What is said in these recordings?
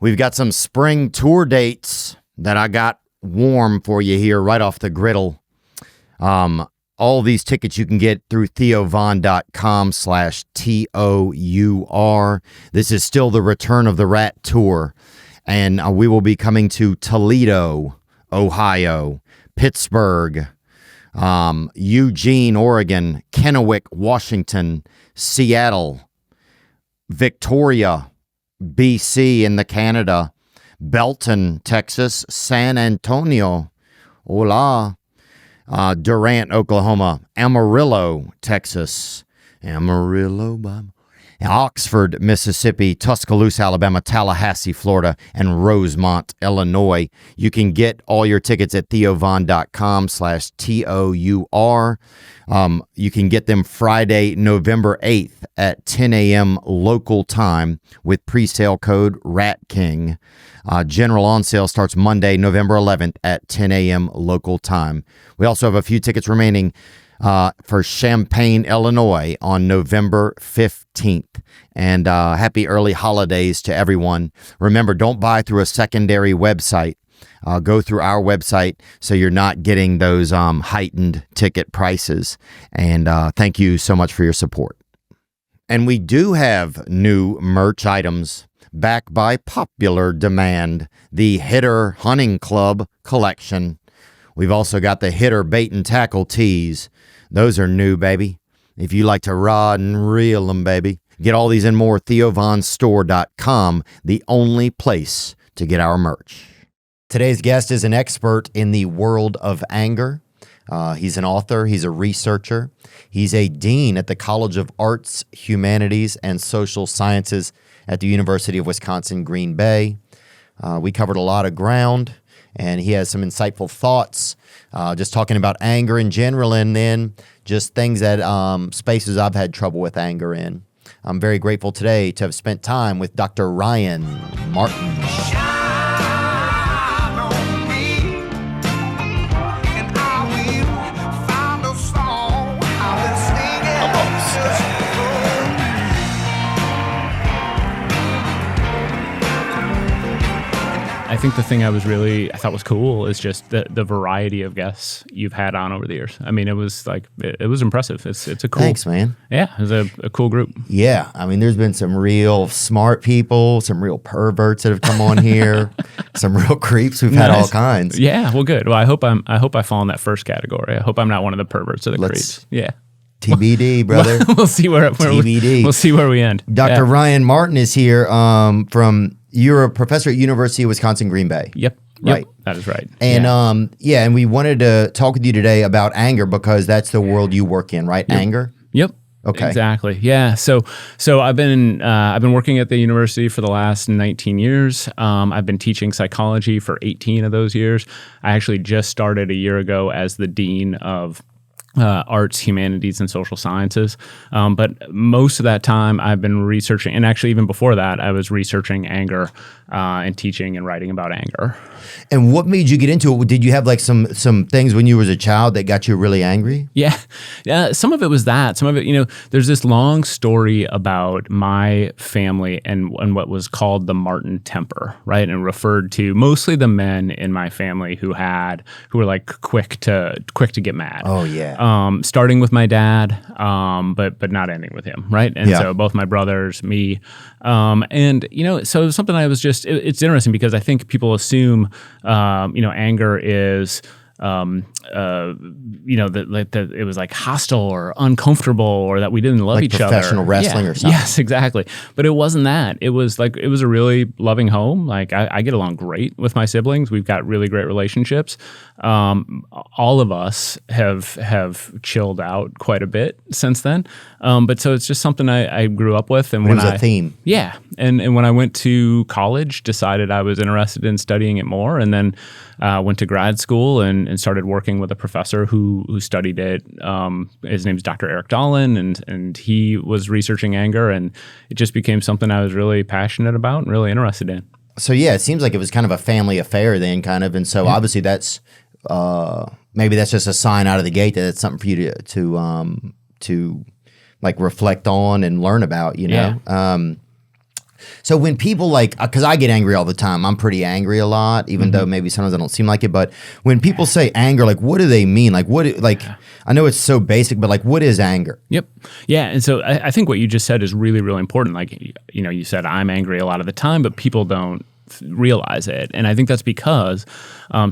We've got some spring tour dates that I got warm for you here right off the griddle. All these tickets you can get through theovon.com/TOUR. This is still the Return of the Rat Tour. And we will be coming to Toledo, Ohio, Pittsburgh, Eugene, Oregon, Kennewick, Washington, Seattle, Victoria, BC in the Canada, Belton, Texas, San Antonio, hola, Durant, Oklahoma, Amarillo, Texas, Oxford, Mississippi, Tuscaloosa, Alabama, Tallahassee, Florida, and Rosemont, Illinois. You can get all your tickets at theovon.com/TOUR. You can get them Friday, November 8th at 10 a.m. local time with pre-sale code RATKING. General on sale starts Monday, November 11th at 10 a.m. local time. We also have a few tickets remaining for Champaign, Illinois on November 15th. And happy early holidays to everyone. Remember, don't buy through a secondary website. Go through our website so you're not getting those heightened ticket prices. And thank you so much for your support. And we do have new merch items back by popular demand. The Hitter Hunting Club collection. We've also got the Hitter Bait and Tackle tees. Those are new, baby. If you like to rod and reel them, baby. Get all these and more, theovonstore.com, the only place to get our merch. Today's guest is an expert in the world of anger. He's an author. He's a researcher. He's a dean at the College of Arts, Humanities, and Social Sciences at the University of Wisconsin, Green Bay. We covered a lot of ground, and he has some insightful thoughts, just talking about anger in general, and then just things that spaces I've had trouble with anger in. I'm very grateful today to have spent time with Dr. Ryan Martin. I think the thing I thought was cool is just the variety of guests you've had on over the years. I mean, it was impressive. It's a cool. Thanks, man. Yeah, it was a cool group. Yeah, I mean, there's been some real smart people, some real perverts that have come on here, some real creeps. We've had all kinds. Yeah, well, good. Well, I hope I fall in that first category. I hope I'm not one of the perverts or the creeps. Yeah. TBD, brother. We'll see where TBD. We'll see where we end. Dr. Ryan Martin is here you're a professor at University of Wisconsin, Green Bay. Yep. Right. That is right. And and we wanted to talk with you today about anger because that's the world you work in, right? Yep. Anger? Yep. Okay. Exactly. Yeah. So I've been working at the university for the last 19 years. I've been teaching psychology for 18 of those years. I actually just started a year ago as the dean of arts, humanities, and social sciences. But most of that time I've been researching, and actually even before that, I was researching anger and teaching and writing about anger. And what made you get into it? Did you have like some things when you was a child that got you really angry? Yeah. Some of it was that. Some of it, there's this long story about my family and what was called the Martin temper, right? And referred to mostly the men in my family who were like quick to get mad. Oh yeah. Starting with my dad, but not ending with him, right? And so both my brothers, me, and so it was something I was just. It's interesting because I think people assume, anger is. That it was like hostile or uncomfortable or that we didn't love each other. Professional wrestling or something. Yes, exactly. But it wasn't that. It was a really loving home. Like I get along great with my siblings. We've got really great relationships. All of us have chilled out quite a bit since then. But so it's just something I grew up with. And it was a theme. Yeah. And when I went to college, decided I was interested in studying it more, and then went to grad school and started working with a professor who studied it. His name's Dr. Eric Dahlin, and he was researching anger, and it just became something I was really passionate about and really interested in. So yeah, it seems like it was kind of a family affair then, kind of, and so obviously that's maybe that's just a sign out of the gate that it's something for you to like reflect on and learn about, you know. Yeah. So when people like, because I get angry all the time, I'm pretty angry a lot, even though maybe sometimes I don't seem like it. But when people say anger, like, what do they mean? Like, I know it's so basic, but like, what is anger? Yep. Yeah. And so I think what you just said is really, really important. Like, you said I'm angry a lot of the time, but people don't realize it. And I think that's because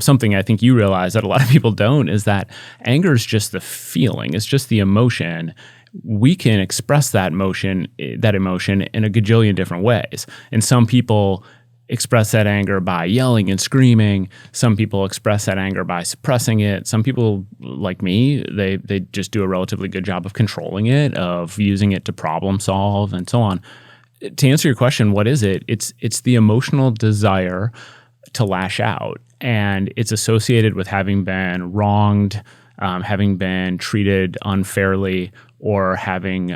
something I think you realize that a lot of people don't is that anger is just the feeling. It's just the emotion. We can express that emotion in a gajillion different ways. And some people express that anger by yelling and screaming. Some people express that anger by suppressing it. Some people, like me, they just do a relatively good job of controlling it, of using it to problem solve and so on. To answer your question, what is it? It's the emotional desire to lash out. And it's associated with having been wronged, having been treated unfairly, or having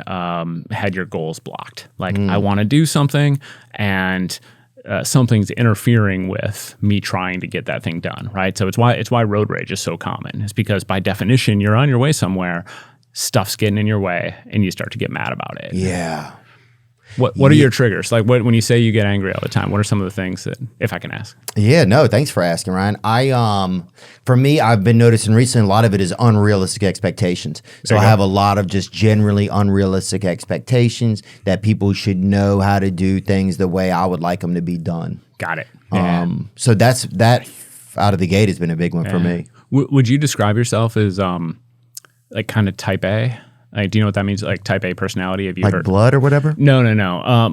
had your goals blocked. Like, I want to do something, and something's interfering with me trying to get that thing done, right? So it's why road rage is so common. It's because by definition, you're on your way somewhere, stuff's getting in your way, and you start to get mad about it. Yeah. What are your triggers? Like, when you say you get angry all the time, what are some of the things that, if I can ask? Yeah, no, thanks for asking, Ryan. For me, I've been noticing recently a lot of it is unrealistic expectations. So I have a lot of just generally unrealistic expectations that people should know how to do things the way I would like them to be done. Got it. Yeah. So that out of the gate has been a big one for me. Would you describe yourself as like kind of type A? Like, do you know what that means? Like type A personality? Have you like heard? Blood or whatever? No.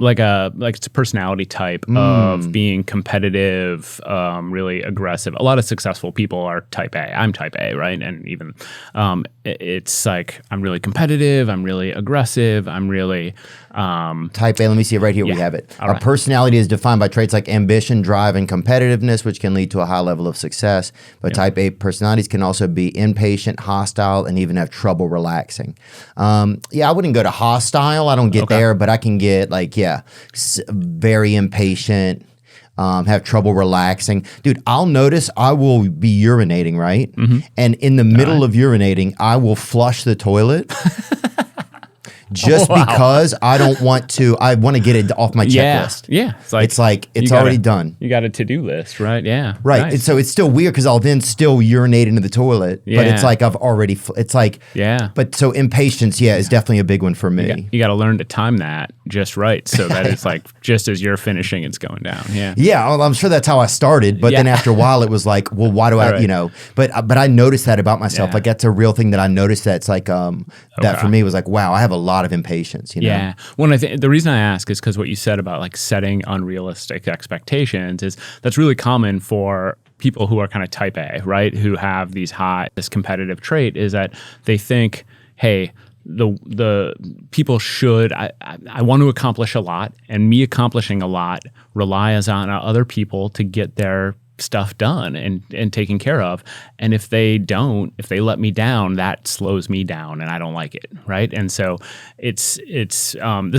Like it's a personality type of being competitive, really aggressive. A lot of successful people are type A. I'm type A, right? And even it's like I'm really competitive. I'm really aggressive. I'm really type A. Let me see it right here. We have it. All Our right. personality is defined by traits like ambition, drive, and competitiveness, which can lead to a high level of success. But type A personalities can also be impatient, hostile, and even have trouble relaxing. I wouldn't go to hostile. I don't get there, but I can get very impatient, have trouble relaxing. Dude, I'll notice I will be urinating, right? And in the middle of urinating, I will flush the toilet. Just because I don't want to, I want to get it off my checklist. Yeah. It's already done. You got a to-do list, right? Yeah. Right. Nice. And so it's still weird because I'll then still urinate into the toilet. But it's like I've already, But so impatience, is definitely a big one for me. You got to learn to time that just right so that it's like just as you're finishing, it's going down. Yeah. Yeah. Well, I'm sure that's how I started. But then after a while, it was like, well, why do I, but I noticed that about myself. Like that's a real thing that I noticed that's like, that for me was like, wow, I have a lot of impatience, Yeah. Well, I think the reason I ask is because what you said about like setting unrealistic expectations is that's really common for people who are kind of type A, right? Who have this competitive trait is that they think, hey, the people should, I want to accomplish a lot, and me accomplishing a lot relies on other people to get their stuff done and taken care of. And if they let me down, that slows me down and I don't like it, right? And so it's this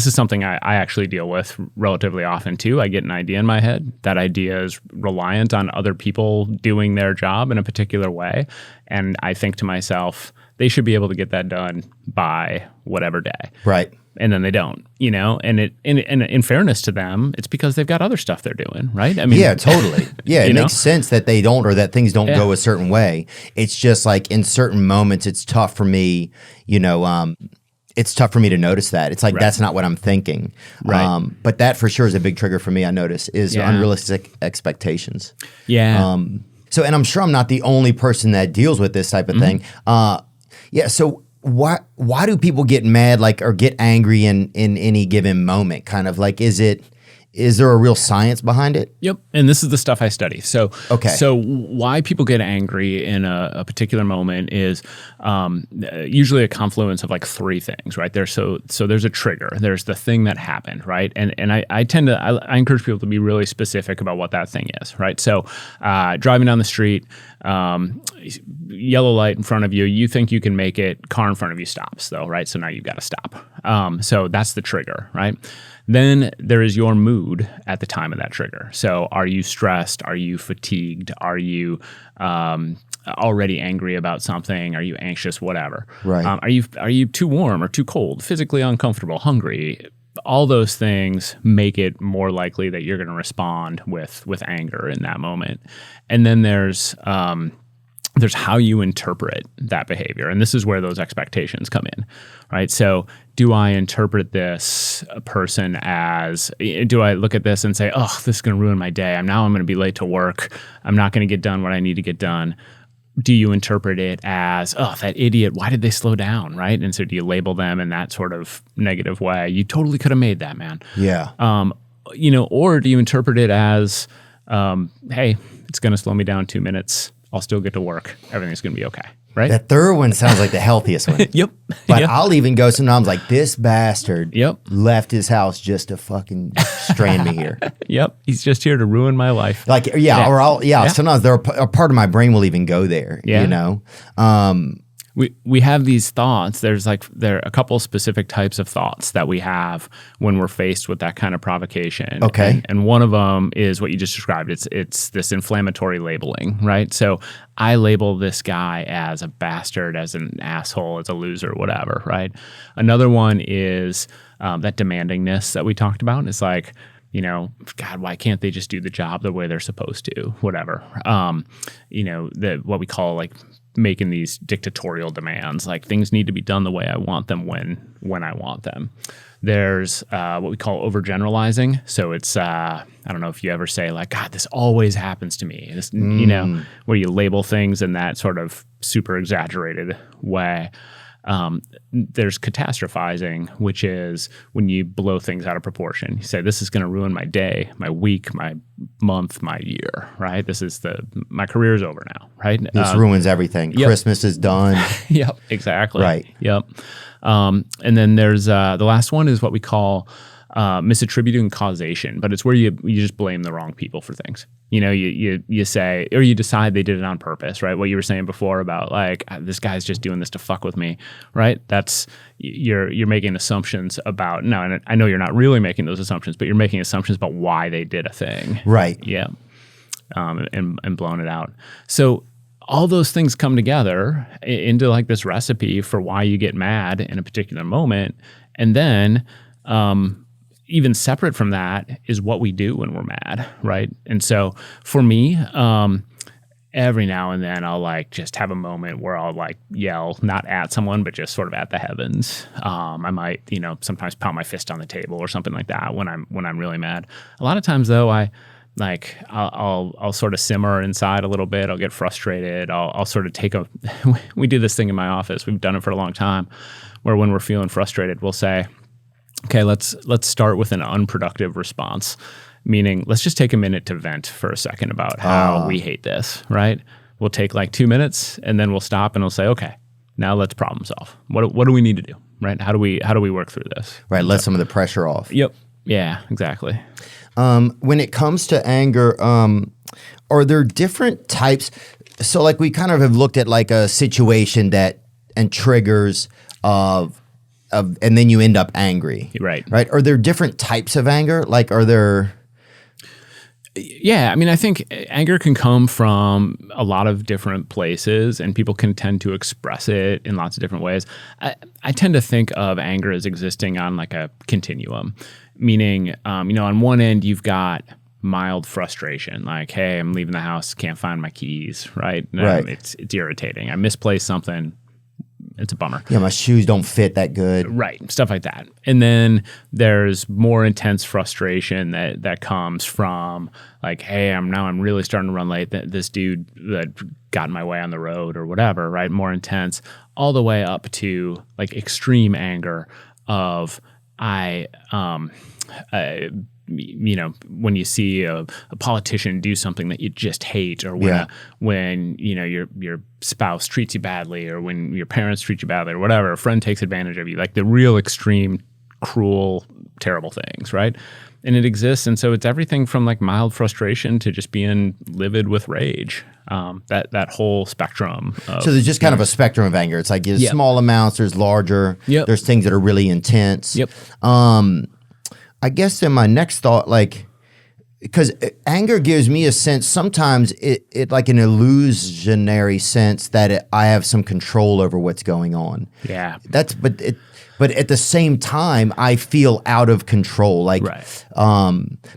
is something I actually deal with relatively often too. I get an idea in my head. That idea is reliant on other people doing their job in a particular way. And I think to myself, they should be able to get that done by whatever day. Right. And then they don't, and in fairness to them, it's because they've got other stuff they're doing, right? I mean, yeah, totally. Yeah, it makes sense that they don't, or that things don't go a certain way. It's just like in certain moments, it's tough for me, it's tough for me to notice that. It's like, that's not what I'm thinking. Right. But that for sure is a big trigger for me, I notice, is unrealistic expectations. Yeah. So, and I'm sure I'm not the only person that deals with this type of thing. So why do people get mad, like, or get angry in any given moment? Kind of like, is there a real science behind it? Yep. And this is the stuff I study. So why people get angry in a particular moment is usually a confluence of like three things, right? There's a trigger. There's the thing that happened, right? And I tend to encourage people to be really specific about what that thing is, right? So driving down the street, yellow light in front of you, you think you can make it, car in front of you stops though, right? So now you've got to stop. So that's the trigger, right? Then there is your mood at the time of that trigger. So are you stressed? Are you fatigued? Are you already angry about something? Are you anxious? Whatever. Right. Are you too warm or too cold? Physically uncomfortable? Hungry? all those things make it more likely that you're going to respond with anger in that moment. And then there's how you interpret that behavior. And this is where those expectations come in, right? So do I interpret this person as, do I look at this and say, oh, this is going to ruin my day. I'm going to be late to work. I'm not going to get done what I need to get done. Do you interpret it as, oh, that idiot, why did they slow down, right? And so do you label them in that sort of negative way? You totally could have made that, man. Yeah. Or do you interpret it as, hey, it's going to slow me down 2 minutes. I'll still get to work. Everything's going to be okay, right? That third one sounds like the healthiest one. Yep. But I'll even go sometimes like, this bastard left his house just to fucking strand me here. Yep. He's just here to ruin my life. Like, sometimes a part of my brain will even go there, you know? We have these thoughts. There are a couple specific types of thoughts that we have when we're faced with that kind of provocation. Okay. And one of them is what you just described. It's this inflammatory labeling, right? So I label this guy as a bastard, as an asshole, as a loser, whatever, right? Another one is that demandingness that we talked about. It's like, God, why can't they just do the job the way they're supposed to? Whatever. What we call like making these dictatorial demands, like things need to be done the way I want them when I want them. There's what we call overgeneralizing. So it's I don't know if you ever say like, God, this always happens to me. This, where you label things in that sort of super exaggerated way. There's catastrophizing, which is when you blow things out of proportion. You say, this is going to ruin my day, my week, my month, my year, right? My career's over now, right? This ruins everything. Yep. Christmas is done. Yep, exactly. Right. Yep. And then there's the last one is what we call misattributing causation, but it's where you just blame the wrong people for things. You say, or you decide they did it on purpose, right? What you were saying before about like, this guy's just doing this to fuck with me, right? That's, you're making assumptions about, no, and I know you're not really making those assumptions, but you're making assumptions about why they did a thing. Right. Yeah. And blowing it out. So all those things come together into like this recipe for why you get mad in a particular moment. And then, even separate from that is what we do when we're mad, right? And so for me, every now and then I'll like just have a moment where I'll like yell, not at someone, but just sort of at the heavens. I might, sometimes pound my fist on the table or something like that when I'm really mad. A lot of times though, I'll sort of simmer inside a little bit. I'll get frustrated. I'll sort of we do this thing in my office. We've done it for a long time where when we're feeling frustrated, we'll say, okay, let's start with an unproductive response, meaning let's just take a minute to vent for a second about how we hate this, right? We'll take like 2 minutes and then we'll stop and we'll say, okay, now let's problem solve. What do we need to do, right? How do we work through this? Right, let some of the pressure off. Yep. Yeah, exactly. When it comes to anger, are there different types? So like we kind of have looked at like a situation and triggers of and then you end up angry. Right. Right. Are there different types of anger? Like, are there? Yeah. I mean, I think anger can come from a lot of different places and people can tend to express it in lots of different ways. I tend to think of anger as existing on like a continuum, meaning, on one end, you've got mild frustration, like, hey, I'm leaving the house, can't find my keys, right? Right. It's irritating. I misplaced something. It's a bummer. Yeah, my shoes don't fit that good. Right, stuff like that. And then there's more intense frustration that comes from like, hey, I'm really starting to run late. This dude that got in my way on the road or whatever, right? More intense, all the way up to like extreme anger of when you see a politician do something that you just hate, or when your spouse treats you badly, or when your parents treat you badly, or whatever, a friend takes advantage of you, like the real extreme, cruel, terrible things, right? And it exists, and so it's everything from like mild frustration to just being livid with rage. That whole spectrum. So there's just kind of a spectrum of anger. It's like there's small amounts, there's larger, there's things that are really intense. Yep. I guess in my next thought, like, because anger gives me a sense, sometimes it like an illusionary sense that I have some control over what's going on. Yeah. But at the same time, I feel out of control. Like,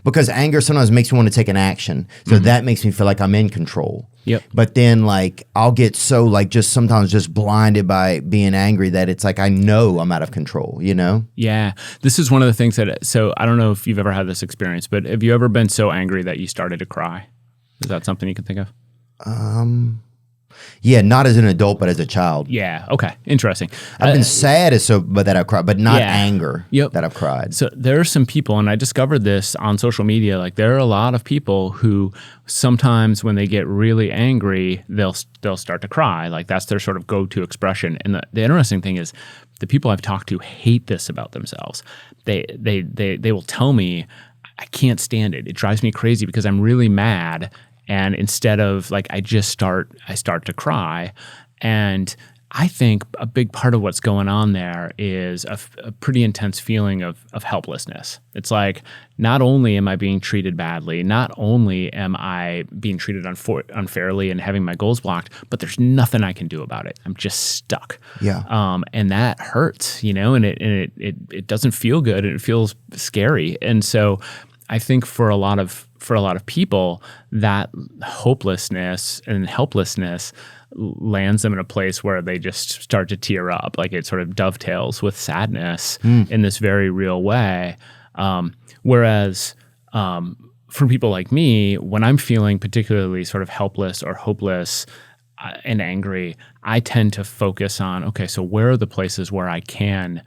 because anger sometimes makes me want to take an action. So that makes me feel like I'm in control. Yep. But then like, I'll get so like just sometimes just blinded by being angry that it's like, I know I'm out of control, you know? Yeah. This is one of the things that, so I don't know if you've ever had this experience, but have you ever been so angry that you started to cry? Is that something you can think of? Yeah, not as an adult, but as a child. Yeah. Okay. Interesting. I've been sad but that I've cried, but not anger that I've cried. So there are some people, and I discovered this on social media, like there are a lot of people who sometimes when they get really angry, they'll start to cry. Like that's their sort of go-to expression. And the interesting thing is the people I've talked to hate this about themselves. They will tell me, I can't stand it. It drives me crazy because I'm really mad. And instead of like, I start to cry. And I think a big part of what's going on there is a pretty intense feeling of helplessness. It's like, not only am I being treated badly, not only am I being treated unfairly and having my goals blocked, but there's nothing I can do about it. I'm just stuck. Yeah. And that hurts, you know, and it doesn't feel good and it feels scary. And so I think for a lot of people, that hopelessness and helplessness lands them in a place where they just start to tear up. Like it sort of dovetails with sadness in this very real way. Whereas for people like me, when I'm feeling particularly sort of helpless or hopeless and angry, I tend to focus on, okay, so where are the places where I can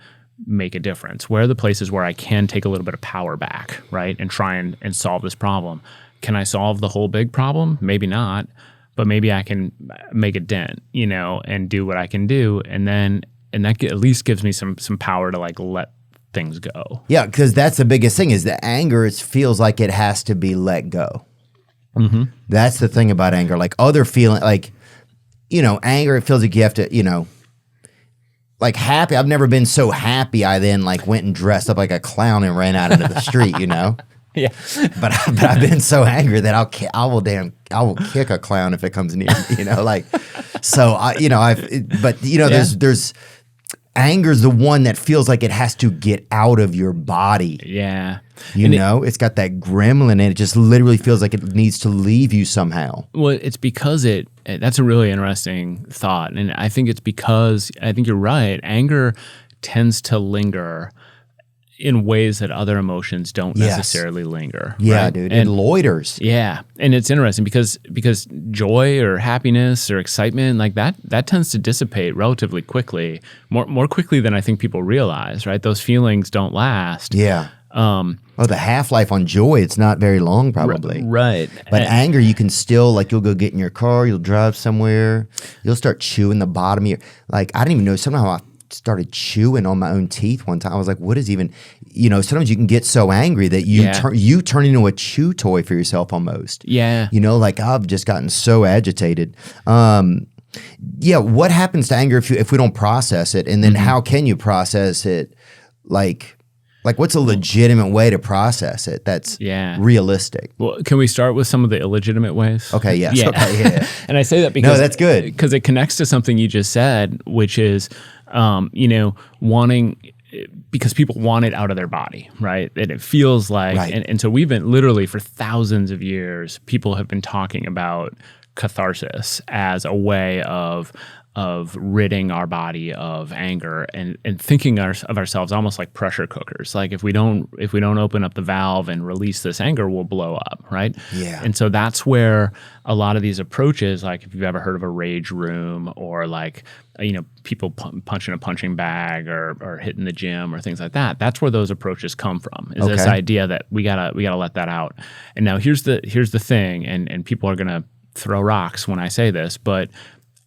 make a difference? Where are the places where I can take a little bit of power back, right? And try and solve this problem. Can I solve the whole big problem? Maybe not, but maybe I can make a dent, you know, and do what I can do. And that at least gives me some power to like let things go. Yeah, because that's the biggest thing is the anger, it feels like it has to be let go. Mm-hmm. That's the thing about anger. Like other feeling, like, you know, anger, it feels like you have to, you know, like happy. I've never been so happy. I then like went and dressed up like a clown and ran out into the street, you know? Yeah. But I've been so angry that I will kick a clown if it comes near me, you know? Like, so there's anger's the one that feels like it has to get out of your body. Yeah. You know, it's got that gremlin and it just literally feels like it needs to leave you somehow. Well, it's because that's a really interesting thought. And I think it's because, I think you're right, anger tends to linger in ways that other emotions don't necessarily linger. Yeah, right? dude. It loiters. Yeah. And it's interesting because joy or happiness or excitement, like that tends to dissipate relatively quickly, more quickly than I think people realize, right? Those feelings don't last. Yeah. The half-life on joy, it's not very long probably. Right. But anger, you can still, like, you'll go get in your car, you'll drive somewhere, you'll start chewing the bottom of your, like, I didn't even know, somehow I started chewing on my own teeth one time. I was like, what is even, you know, sometimes you can get so angry that you turn into a chew toy for yourself almost. Yeah. You know, like I've just gotten so agitated. What happens to anger if we don't process it? And then how can you process it? Like what's a legitimate way to process it that's realistic? Well, can we start with some of the illegitimate ways? Okay, yes. Yeah. Okay, yeah. And I say that because that's good. Because it connects to something you just said, which is, wanting, because people want it out of their body, right? And it feels like, and so we've been literally for thousands of years, people have been talking about catharsis as a way of ridding our body of anger and thinking of ourselves almost like pressure cookers. Like if we don't open up the valve and release this anger, we'll blow up, right? Yeah. And so that's where a lot of these approaches, like if you've ever heard of a rage room or like, people punching a punching bag or hitting the gym or things like that, that's where those approaches come from, is this idea that we gotta let that out. And now here's the thing, and people are gonna throw rocks when I say this, but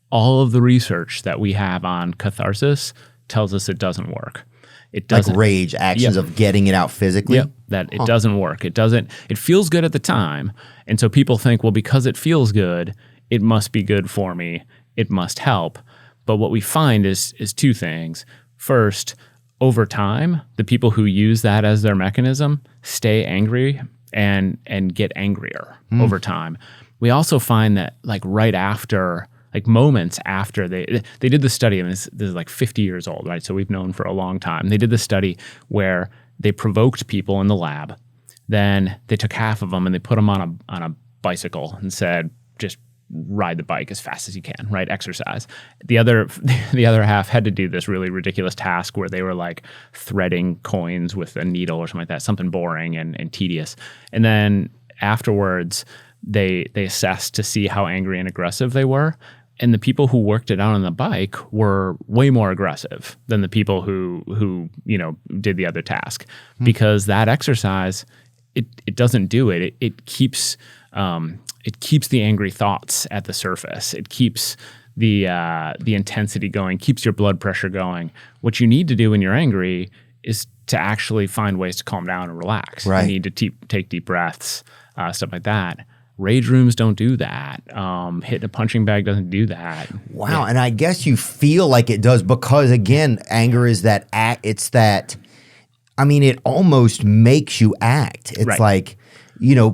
all of the research that we have on catharsis tells us it doesn't work. It doesn't. Like rage, actions of getting it out physically? Yep, that it doesn't work. It feels good at the time. And so people think, well, because it feels good, it must be good for me. It must help. But what we find is two things. First, over time, the people who use that as their mechanism stay angry and get angrier over time. We also find that like right after, like moments after they did the study, and this is like 50 years old, right? So we've known for a long time. They did the study where they provoked people in the lab, then they took half of them and they put them on a bicycle and said, just ride the bike as fast as you can, right? Exercise. The other half had to do this really ridiculous task where they were like threading coins with a needle or something like that, something boring and tedious. And then afterwards, they assessed to see how angry and aggressive they were. And the people who worked it out on the bike were way more aggressive than the people who did the other task, because that exercise, it doesn't do it. It keeps the angry thoughts at the surface. It keeps the intensity going, keeps your blood pressure going. What you need to do when you're angry is to actually find ways to calm down and relax. Right. You need to take deep breaths, stuff like that. Rage rooms don't do that. Hitting a punching bag doesn't do that. Wow. Yeah. And I guess you feel like it does because, again, anger is that act. It's that, I mean, it almost makes you act. It's Right. like,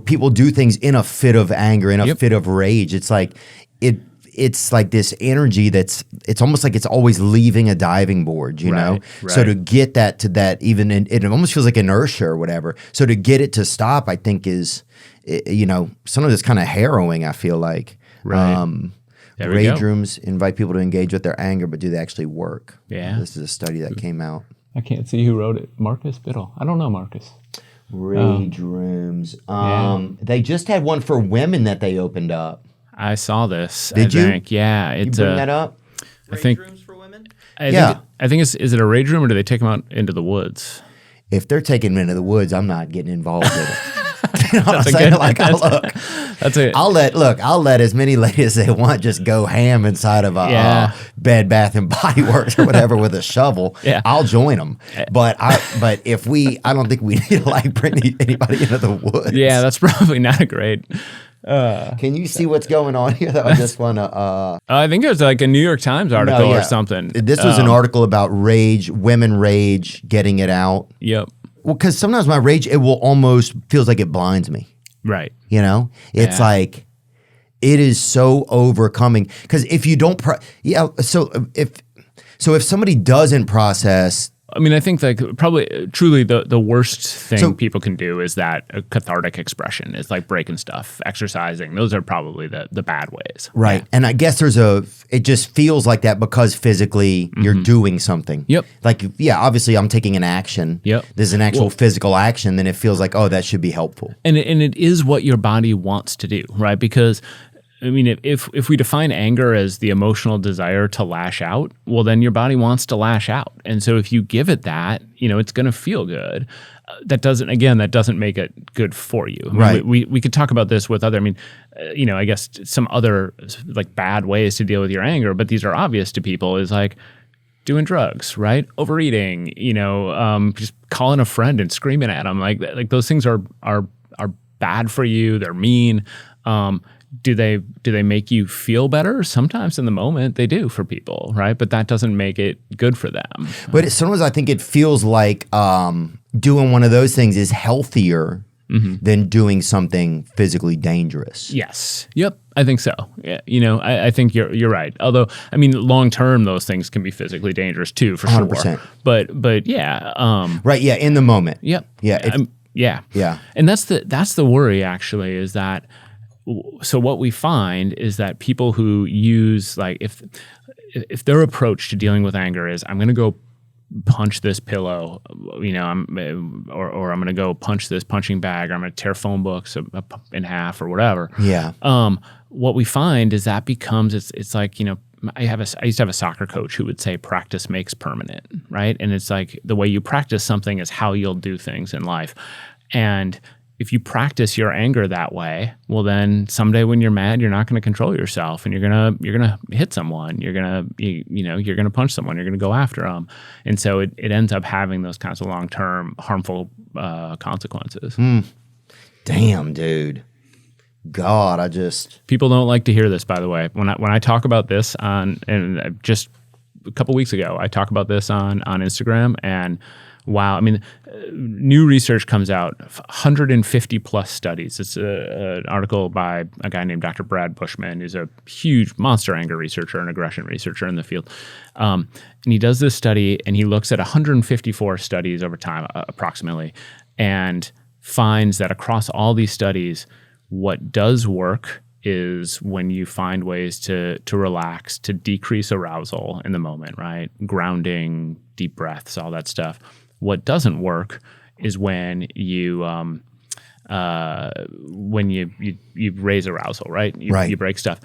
people do things in a fit of anger, in a fit of rage. It's like, it's like this energy it's almost like it's always leaving a diving board, know? Right. So to get that to that, it almost feels like inertia or whatever. So to get it to stop, I think is, sometimes it's kind of harrowing, I feel like. Right. There we Rage go. rooms invite people to engage with their anger, but do they actually work? Yeah. This is a study that came out. I can't see who wrote it. Marcus Biddle. I don't know Marcus. Rage rooms. They just had one for women that they opened up. I saw this. Did you? Think. Yeah. It's You bring that up? I think. Rooms for women? I think is it a rage room or do they take them out into the woods? If they're taking them into the woods, I'm not getting involved in it. You know what I'm That's a saying? good- Like, That's it. I'll let as many ladies as they want just go ham inside of a Yeah. Bed Bath and Body Works or whatever with a shovel. Yeah. I'll join them. But I don't think we need to like bring anybody into the woods. Yeah, that's probably not a great. Can you see what's going on here? Though I just want to. I think it was like a New York Times article or something. This was an article about rage, women rage, getting it out. Yep. Well, because sometimes my rage, it will almost feels like it blinds me. Right. It's Yeah. like it is so overcoming. Because if you don't, so if somebody doesn't process. I mean, I think like probably truly the worst thing So- people can do is that a cathartic expression. It's like breaking stuff, exercising. Those are probably the bad ways. Right. Yeah. And I guess it just feels like that because physically you're doing something. Yep. Like, obviously I'm taking an action. Yep. There's an actual physical action, then it feels like, oh, that should be helpful. And it is what your body wants to do, right? Because I mean, if we define anger as the emotional desire to lash out, well, then your body wants to lash out. And so if you give it that, it's going to feel good. That doesn't make it good for you. I mean, Right. We could talk about this with other, I guess some other like bad ways to deal with your anger, but these are obvious to people is like doing drugs, right? Overeating, just calling a friend and screaming at them. Like those things are bad for you. They're mean. Do they make you feel better? Sometimes in the moment they do for people, right? But that doesn't make it good for them. But sometimes I think it feels like doing one of those things is healthier than doing something physically dangerous. Yes. Yep. I think so. Yeah. I think you're right. Although, I mean, long term, those things can be physically dangerous too, for 100%. sure. But yeah. Right. Yeah. In the moment. Yep. Yeah. Yeah. Yeah. And that's the worry actually is that. So what we find is that people who use like if their approach to dealing with anger is I'm going to go punch this pillow, or I'm going to go punch this punching bag, or I'm going to tear phone books in half or whatever. Yeah. What we find is that becomes it's like I used to have a soccer coach who would say practice makes permanent, right? And it's like the way you practice something is how you'll do things in life, and if you practice your anger that way, well, then someday when you're mad, you're not going to control yourself, and you're gonna hit someone. You're gonna punch someone. You're gonna go after them, and so it ends up having those kinds of long-term harmful consequences. Damn, dude. God, people don't like to hear this. By the way, when I talk about this and just a couple weeks ago, I talk about this on Instagram, and wow. I mean, new research comes out, 150 plus studies. It's an article by a guy named Dr. Brad Bushman, who's a huge monster anger researcher and aggression researcher in the field. And he does this study, and he looks at 154 studies over time, approximately, and finds that across all these studies, what does work is when you find ways to relax, to decrease arousal in the moment, right? Grounding, deep breaths, all that stuff. What doesn't work is when you raise arousal, right? You break stuff.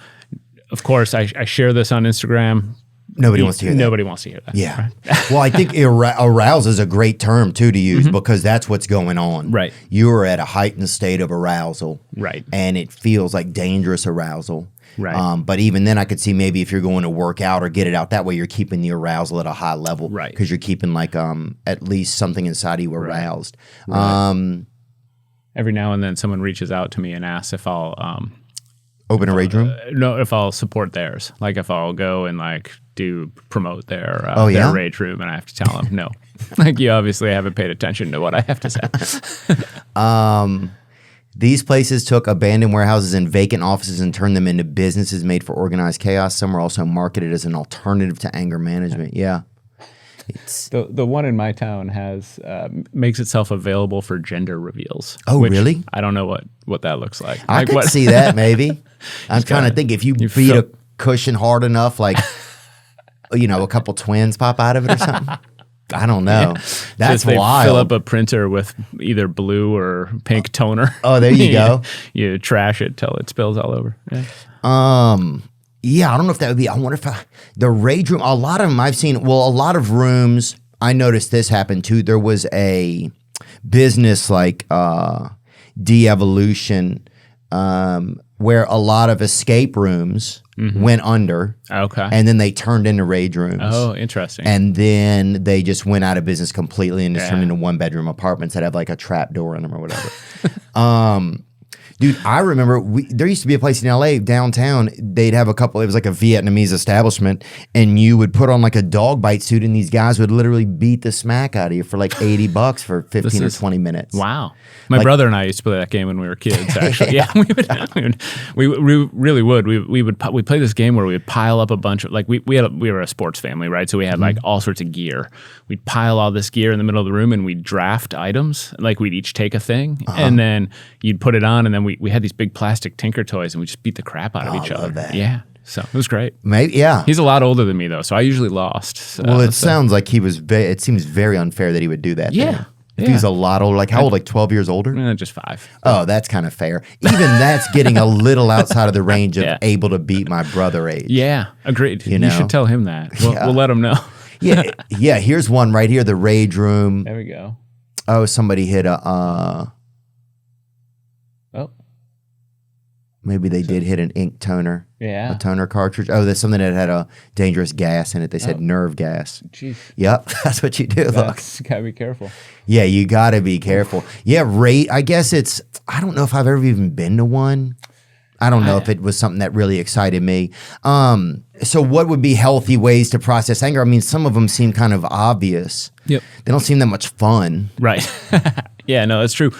Of course, I share this on Instagram. Nobody wants to hear that. Nobody wants to hear that. Yeah. Right? Well, I think arousal is a great term, too, to use because that's what's going on. Right. You are at a heightened state of arousal. Right. And it feels like dangerous arousal. Right. But even then, I could see maybe if you're going to work out or get it out that way, you're keeping the arousal at a high level. Right. Because you're keeping like at least something inside of you aroused. Right. Every now and then someone reaches out to me and asks if I'll open a rage room? No, if I'll support theirs. Like if I'll go and like promote their rage room, and I have to tell them no. Like you obviously haven't paid attention to what I have to say. These places took abandoned warehouses and vacant offices and turned them into businesses made for organized chaos. Some were also marketed as an alternative to anger management. Yeah. The one in my town has makes itself available for gender reveals. Oh, really? I don't know what that looks like. I could see that maybe. I'm trying to think if you beat a cushion hard enough, like, a couple twins pop out of it or something. I don't know. Yeah. That's wild. Fill up a printer with either blue or pink toner. Oh, there you go. You trash it till it spills all over. Yeah. Yeah, I don't know if that would be. I wonder if the rage room. A lot of them I've seen. Well, a lot of rooms. I noticed this happened too. There was a business like de-evolution where a lot of escape rooms went under. Okay. And then they turned into rage rooms. Oh, interesting. And then they just went out of business completely and just turned into one-bedroom apartments that have like a trap door in them or whatever. Dude, I remember there used to be a place in LA downtown. They'd have it was like a Vietnamese establishment, and you would put on like a dog bite suit, and these guys would literally beat the smack out of you for like $80 for 15 or 20 minutes. Wow. My brother and I used to play that game when we were kids, actually. Yeah, we really would. We'd play this game where we would pile up a bunch of, like, we were a sports family, right? So we had like all sorts of gear. We'd pile all this gear in the middle of the room, and we'd draft items. Like we'd each take a thing, and then you'd put it on, and then we had these big plastic Tinker toys, and we just beat the crap out of each other. That. Yeah. So it was great. Maybe, yeah. He's a lot older than me, though, so I usually lost. So, well, it sounds like he was, it seems very unfair that he would do that. Yeah. If he was a lot older, like how old, like 12 years older? Just 5. Oh, that's kind of fair. Even that's getting a little outside of the range of able to beat my brother age. Yeah, agreed. You should tell him that. We'll let him know. Yeah, here's one right here, the rage room. There we go. Oh, somebody hit a... Maybe they did hit an ink toner. Yeah. A toner cartridge. Oh, there's something that had a dangerous gas in it. They said nerve gas. Jeez. Yep, that's what you do. Look. Gotta be careful. Yeah, you gotta be careful. Yeah, I guess I don't know if I've ever even been to one. I don't know if it was something that really excited me. So what would be healthy ways to process anger? I mean, some of them seem kind of obvious. Yep. They don't seem that much fun. Right. Yeah, no, that's true.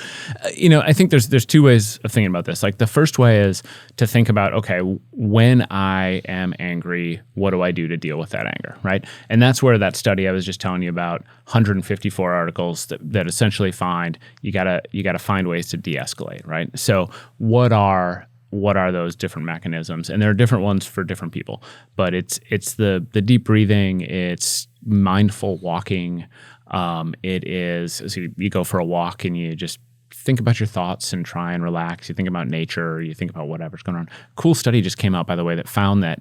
I think there's two ways of thinking about this. Like the first way is to think about, okay, when I am angry, what do I do to deal with that anger, right? And that's where that study I was just telling you about, 154 articles that essentially find you gotta find ways to de-escalate, right? So what are those different mechanisms? And there are different ones for different people, but it's the deep breathing, it's mindful walking. It is, so you go for a walk and you just think about your thoughts and try and relax. You think about nature, or you think about whatever's going on. Cool study just came out, by the way, that found that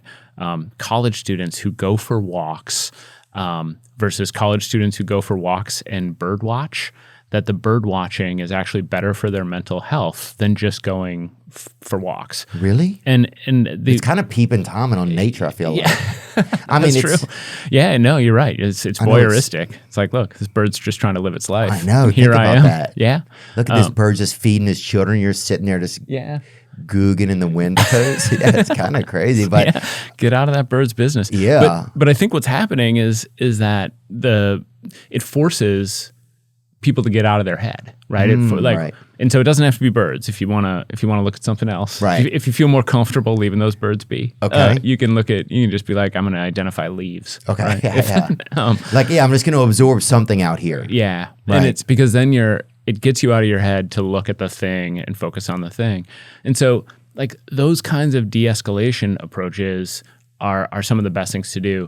college students who go for walks versus college students who go for walks and bird watch, that the bird watching is actually better for their mental health than just going for walks. Really? And it's kind of peeping Toming on nature, I feel like. I mean, it's true. Yeah, no, you're right. It's voyeuristic. It's like, look, this bird's just trying to live its life. I know. Here think I about am. That. Yeah. Look at this bird just feeding his children. You're sitting there just googing in the windows. Yeah, it's kind of crazy. But get out of that bird's business. Yeah. But I think what's happening is that it forces people to get out of their head, right? Right. And so it doesn't have to be birds. If you wanna look at something else, Right. If you feel more comfortable leaving those birds be, Okay. you can just be like, I'm gonna identify leaves. Okay. right? Yeah. I'm just going to absorb something out here. Yeah, Right. and it's because then it gets you out of your head to look at the thing and focus on the thing, and so like those kinds of de-escalation approaches are some of the best things to do.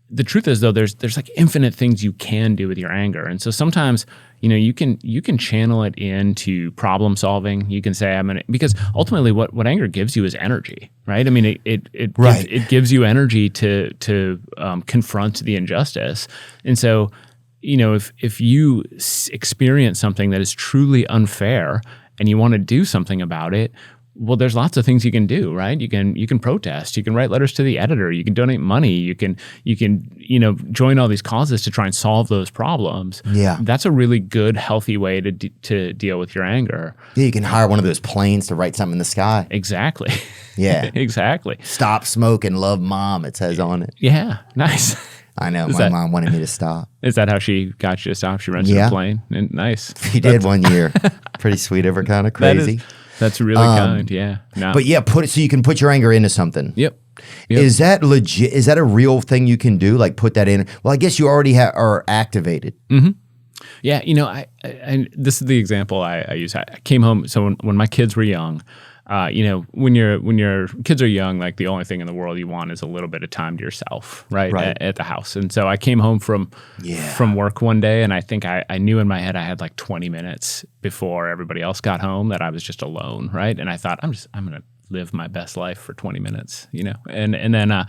The truth is though, there's like infinite things you can do with your anger, and so sometimes you can channel it into problem solving. You can say because ultimately what anger gives you is energy, right? I mean it gives you energy to confront the injustice, and so if you experience something that is truly unfair and you want to do something about it, well, there's lots of things you can do, right? You can protest, you can write letters to the editor, you can donate money, you can join all these causes to try and solve those problems. Yeah, that's a really good, healthy way to deal with your anger. Yeah, you can hire one of those planes to write something in the sky. Exactly. Yeah, exactly. Stop smoking, love mom. It says on it. Yeah, nice. I know. My mom wanted me to stop. Is that how she got you to stop? She rented a plane? And nice. She did one year. Pretty sweet of her, kind of crazy. That's really kind, yeah. No. But yeah, so you can put your anger into something. Yep. Is that legit? Is that a real thing you can do? Like put that in? Well, I guess you already are activated. Mm-hmm. Yeah, I this is the example I use. I came home, so when my kids were young, when your kids are young, like the only thing in the world you want is a little bit of time to yourself, right? At the house. And so I came home from work one day, and I think I knew in my head I had like 20 minutes before everybody else got home that I was just alone, right? And I thought I'm gonna live my best life for 20 minutes, and then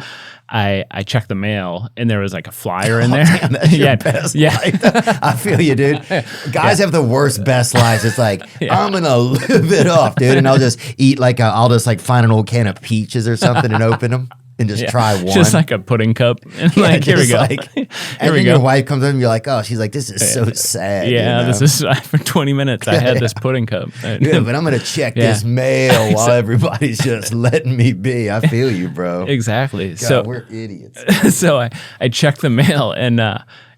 I checked the mail and there was like a flyer in there. Damn, that's your best life. I feel you, dude. Guys have the worst best lives. It's like, I'm gonna live it off, dude, and I'll just eat I'll just find an old can of peaches or something and open them and just try one. Just like a pudding cup. And here we go. And then your wife comes in and you're like, oh, she's like, this is so sad. Yeah, this is for 20 minutes. I had this pudding cup. Yeah, but I'm going to check this mail while everybody's just letting me be. I feel you, bro. Exactly. God, so we're idiots. So I checked the mail and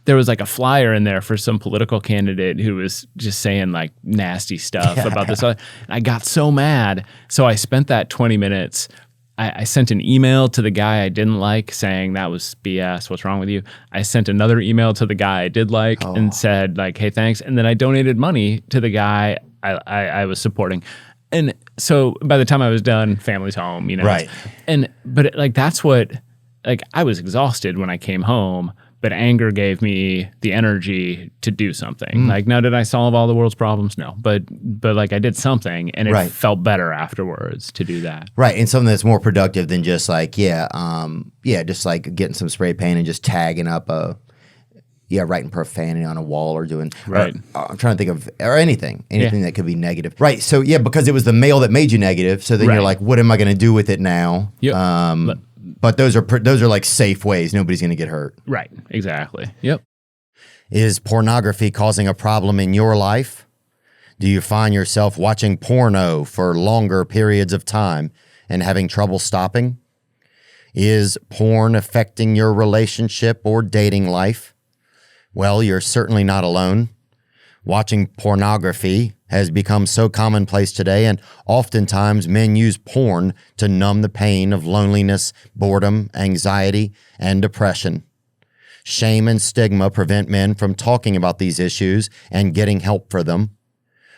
there was like a flyer in there for some political candidate who was just saying like nasty stuff about this. I got so mad. So I spent that 20 minutes. I sent an email to the guy I didn't like saying that was BS. What's wrong with you? I sent another email to the guy I did like and said like, hey, thanks. And then I donated money to the guy I was supporting. And so by the time I was done, family's home, Right. But that's what, I was exhausted when I came home, but anger gave me the energy to do something. Now, did I solve all the world's problems? No, but I did something, and it felt better afterwards to do that. Right, and something that's more productive than just just like getting some spray paint and just tagging up writing profanity on a wall or doing. Right. I'm trying to think of anything that could be negative. Right. So because it was the mail that made you negative. So then you're like, what am I going to do with it now? Yep. But those are like safe ways. Nobody's going to get hurt. Right. Exactly. Yep. Is pornography causing a problem in your life? Do you find yourself watching porno for longer periods of time and having trouble stopping? Is porn affecting your relationship or dating life? Well, you're certainly not alone. Watching pornography has become so commonplace today, and oftentimes men use porn to numb the pain of loneliness, boredom, anxiety, and depression. Shame and stigma prevent men from talking about these issues and getting help for them.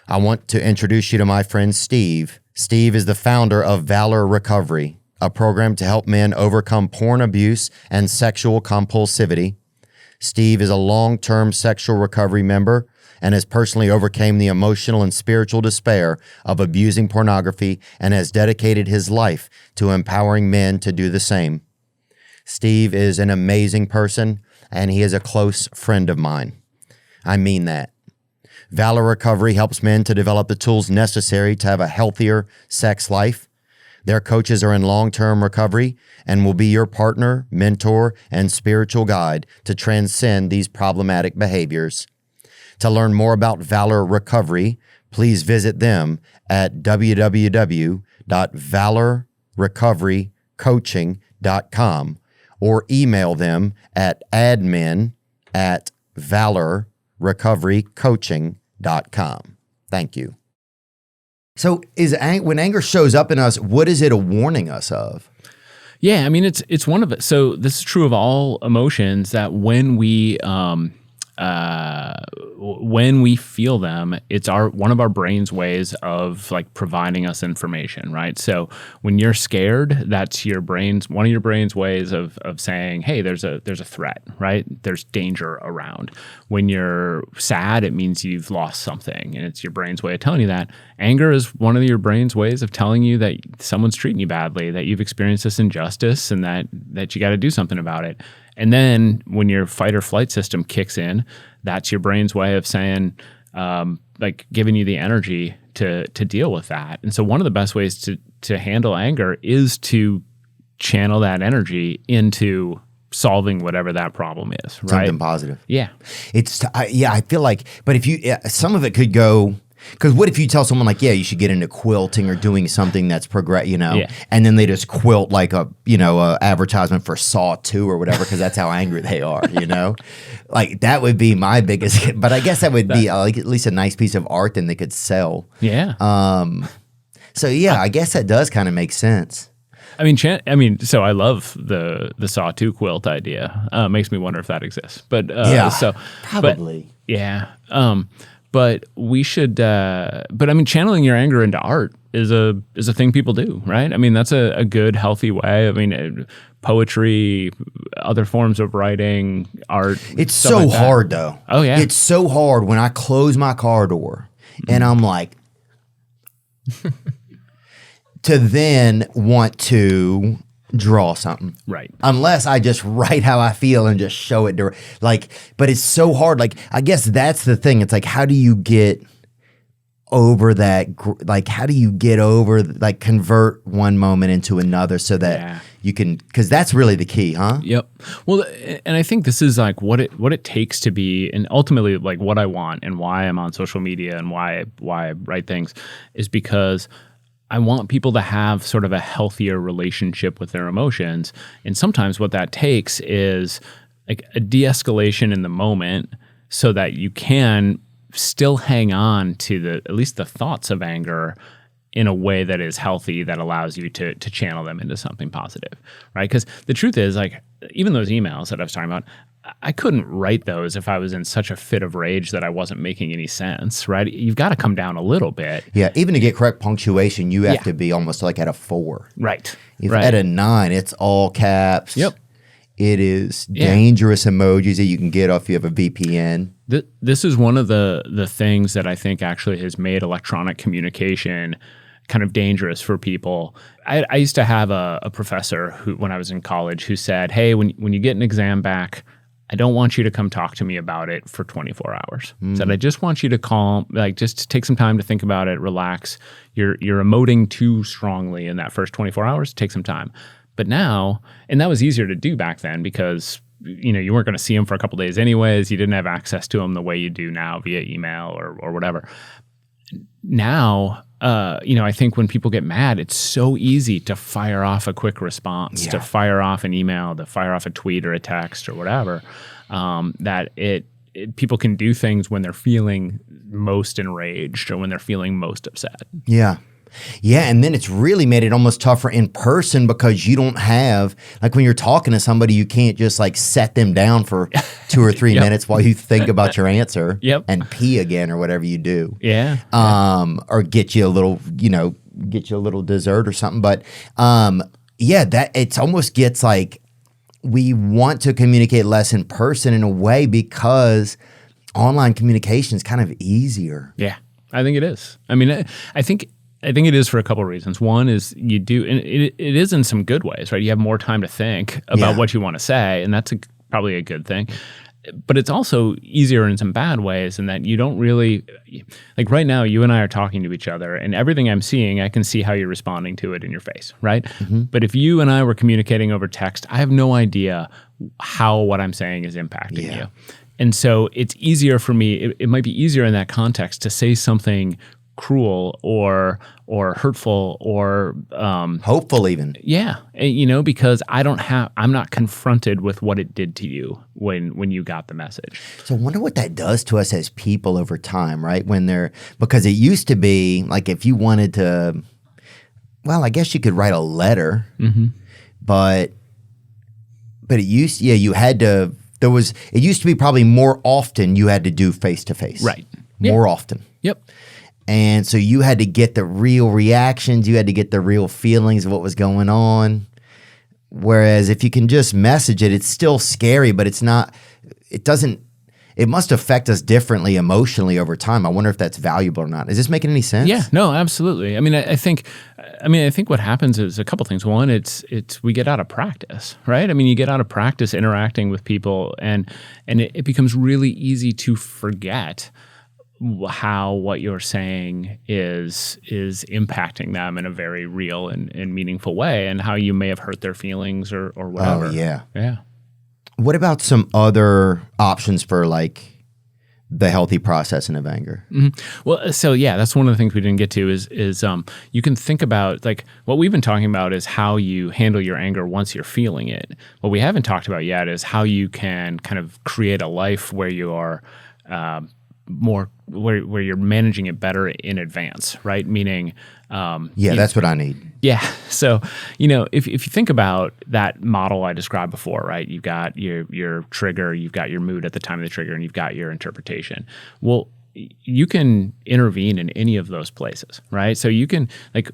I want to introduce you to my friend Steve. Steve is the founder of Valor Recovery, a program to help men overcome porn abuse and sexual compulsivity. Steve is a long-term sexual recovery member and has personally overcame the emotional and spiritual despair of abusing pornography and has dedicated his life to empowering men to do the same. Steve is an amazing person, and he is a close friend of mine. I mean that. Valor Recovery helps men to develop the tools necessary to have a healthier sex life. Their coaches are in long-term recovery and will be your partner, mentor, and spiritual guide to transcend these problematic behaviors. To learn more about Valor Recovery, please visit them at www.valorrecoverycoaching.com or email them at admin@valorrecovery.com. recoverycoaching.com. Thank you. So when anger shows up in us, what is it a warning us of? Yeah, I mean, it's one of it. So this is true of all emotions, that when we feel them, it's one of our brain's ways of like providing us information, right? So when you're scared, that's one of your brain's ways of saying, hey, there's a threat, right? There's danger around. When you're sad, it means you've lost something, and it's your brain's way of telling you that. Anger is one of your brain's ways of telling you that someone's treating you badly, that you've experienced this injustice, and that you got to do something about it. And then when your fight or flight system kicks in, that's your brain's way of saying, like giving you the energy to deal with that. And so one of the best ways to handle anger is to channel that energy into solving whatever that problem is, right? Something positive. Yeah. I feel like, but if some of it could go, because what if you tell someone like, yeah, you should get into quilting or doing something that's and then they just quilt like a advertisement for Saw 2 or whatever, because that's how angry they are, like that would be my biggest, but I guess that would be like at least a nice piece of art then they could sell. Yeah. So yeah, I guess that does kind of make sense. I mean, so I love the Saw 2 quilt idea. Makes me wonder if that exists, but so probably. But, yeah. But we should, but I mean, channeling your anger into art is a thing people do, right? I mean, that's a good, healthy way. I mean, poetry, other forms of writing, art. It's so like hard though. Oh yeah. It's so hard when I close my car door and I'm like, to then want to draw something. Right. Unless I just write how I feel and just show it. But it's so hard. Like, I guess that's the thing. It's like, how do you get over that? Like, how do you get over, like, convert one moment into another so that you can, because that's really the key, huh? Yep. Well, and I think this is like what it takes to be, and ultimately like what I want and why I'm on social media and why I write things is because I want people to have sort of a healthier relationship with their emotions. And sometimes what that takes is like a de-escalation in the moment so that you can still hang on to at least the thoughts of anger in a way that is healthy, that allows you to channel them into something positive, right? Because the truth is, like, even those emails that I was talking about, I couldn't write those if I was in such a fit of rage that I wasn't making any sense, right? You've got to come down a little bit. Yeah, even to get correct punctuation, you have to be almost like at a 4. Right. At a 9, it's all caps. Yep. It is dangerous emojis that you can get off you have a VPN. This is one of the things that I think actually has made electronic communication kind of dangerous for people. I used to have a professor who, when I was in college, who said, hey, when you get an exam back, I don't want you to come talk to me about it for 24 hours. Said, I just want you to just take some time to think about it, relax. You're emoting too strongly in that first 24 hours. Take some time. But now, and that was easier to do back then because you weren't going to see him for a couple days anyways. You didn't have access to him the way you do now via email or whatever. Now, I think when people get mad, it's so easy to fire off a quick response, to fire off an email, to fire off a tweet or a text or whatever, that people can do things when they're feeling most enraged or when they're feeling most upset. Yeah. Yeah, and then it's really made it almost tougher in person because you don't have, like when you're talking to somebody, you can't just like set them down for 2 or 3 minutes while you think about your answer and pee again or whatever you do. Yeah. Or get you a little, dessert or something. But that it almost gets like we want to communicate less in person in a way because online communication is kind of easier. Yeah, I think it is. I mean, I think it is for a couple of reasons. One is you do, and it is in some good ways, right? You have more time to think about what you want to say, and that's probably a good thing. But it's also easier in some bad ways in that you don't really, like right now, you and I are talking to each other, and everything I'm seeing, I can see how you're responding to it in your face, right? Mm-hmm. But if you and I were communicating over text, I have no idea how what I'm saying is impacting you. And so it's easier for me, it might be easier in that context to say something cruel or hurtful or hopeful even. Yeah, because I'm not confronted with what it did to you when you got the message. So I wonder what that does to us as people over time, right? Because it used to be like if you wanted to, well, I guess you could write a letter, but it used to be probably more often you had to do face to face. Right. More often. Yep. And so you had to get the real reactions. You had to get the real feelings of what was going on. Whereas if you can just message it, it's still scary, but it must affect us differently emotionally over time. I wonder if that's valuable or not. Is this making any sense? Yeah, no, absolutely. I mean, I think what happens is a couple things. One, it's we get out of practice, right? I mean, you get out of practice interacting with people and it becomes really easy to forget how what you're saying is impacting them in a very real and meaningful way, and how you may have hurt their feelings or whatever. Oh, yeah. Yeah. What about some other options for like the healthy processing of anger? Well, so yeah, that's one of the things we didn't get to is you can think about, like, what we've been talking about is how you handle your anger once you're feeling it. What we haven't talked about yet is how you can kind of create a life where you are where you're managing it better in advance, right? Meaning, that's what I need. Yeah. So, if you think about that model I described before, right? You've got your trigger, you've got your mood at the time of the trigger, and you've got your interpretation. Well, you can intervene in any of those places, right? So you can, like,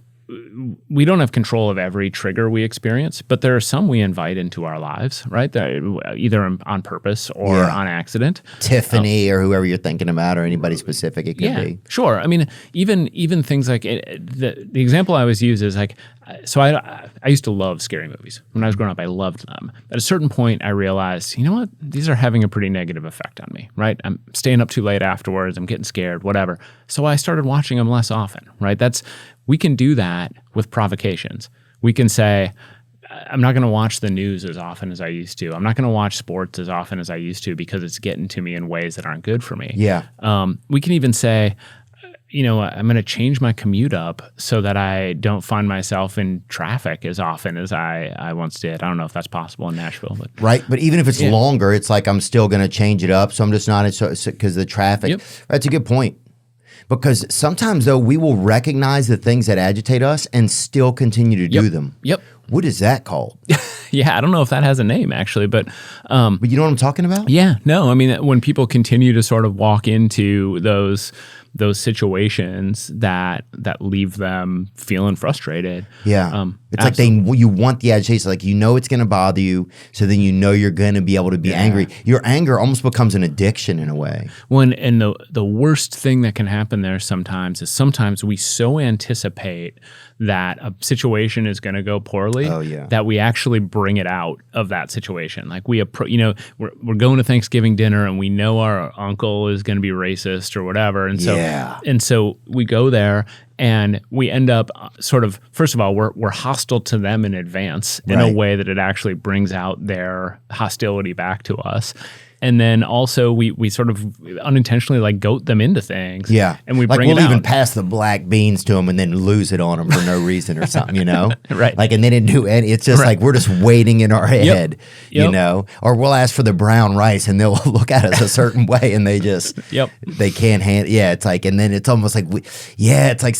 we don't have control of every trigger we experience, but there are some we invite into our lives, right? That either on purpose or on accident. Tiffany or whoever you're thinking about, or anybody specific it could be. Sure. I mean, even things like the example I always use is like, so I used to love scary movies. When I was growing up, I loved them. At a certain point, I realized, you know what? These are having a pretty negative effect on me, right? I'm staying up too late afterwards. I'm getting scared, whatever. So I started watching them less often, right? We can do that with provocations. We can say, I'm not going to watch the news as often as I used to. I'm not going to watch sports as often as I used to because it's getting to me in ways that aren't good for me. Yeah. We can even say, I'm going to change my commute up so that I don't find myself in traffic as often as I once did. I don't know if that's possible in Nashville. But right. But even if it's longer, it's like I'm still going to change it up. So I'm just not because the traffic. Yep. That's a good point. Because sometimes, though, we will recognize the things that agitate us and still continue to do them. Yep. What is that called? Yeah, I don't know if that has a name, actually. But you know what I'm talking about? Yeah. No, I mean, when people continue to sort of walk into those situations that leave them feeling frustrated. Yeah. It's absolutely. Like you want the agitation, like it's going to bother you, so then you're going to be able to be angry. Your anger almost becomes an addiction in a way. And the worst thing that can happen there sometimes is we so anticipate that a situation is going to go poorly that we actually bring it out of that situation. Like we're going to Thanksgiving dinner and we know our uncle is going to be racist or whatever. And so we go there and we end up sort of, first of all, we're hostile to them in advance in a way that it actually brings out their hostility back to us. And then also we sort of unintentionally like goat them into things. Yeah. And we like bring we'll even pass the black beans to them and then lose it on them for no reason or something, Right. Like, and they didn't do any, it's just like we're just waiting in our head, or we'll ask for the brown rice and they'll look at us a certain way and they just, they can't handle, it's like, and then it's almost like, it's like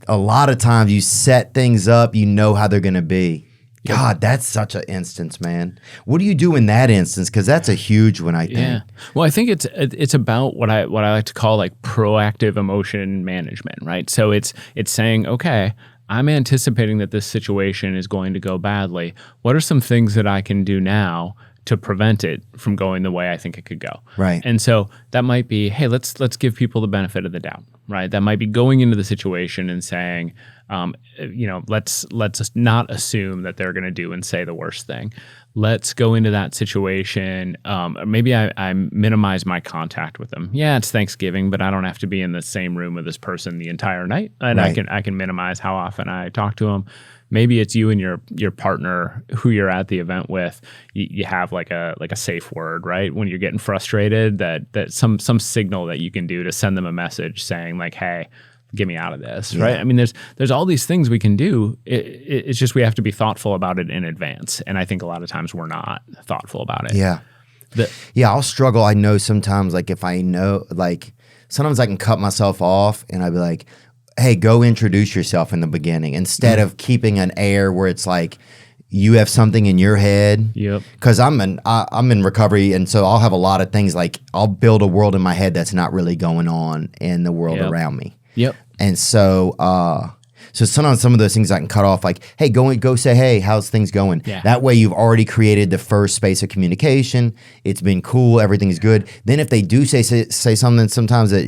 a lot of times you set things up, how they're going to be. God, that's such an instance, man. What do you do in that instance? Because that's a huge one, I think. Yeah. Well, I think it's about what I like to call like proactive emotion management, right? So it's saying, okay, I'm anticipating that this situation is going to go badly. What are some things that I can do now to prevent it from going the way I think it could go? Right. And so that might be, hey, let's give people the benefit of the doubt, right? That might be going into the situation and saying, let's not assume that they're going to do and say the worst thing. Let's go into that situation. Maybe I minimize my contact with them. Yeah, it's Thanksgiving, but I don't have to be in the same room with this person the entire night, and I can minimize how often I talk to them. Maybe it's you and your partner who you're at the event with. You have like a safe word, right? When you're getting frustrated, that some signal that you can do to send them a message saying like, hey, get me out of this, right? I mean, there's all these things we can do. It's just we have to be thoughtful about it in advance. And I think a lot of times we're not thoughtful about it. Yeah. I'll struggle. I know sometimes, like, if I know, like, sometimes I can cut myself off and I'd be like, hey, go introduce yourself in the beginning instead of keeping an air where it's like you have something in your head. Yep. Because I'm in recovery, and so I'll have a lot of things, like I'll build a world in my head that's not really going on in the world around me. Yep. And so so sometimes some of those things I can cut off, like, hey, go say, hey, how's things going? Yeah. That way you've already created the first space of communication. It's been cool. Everything's good. Then if they do say something, sometimes that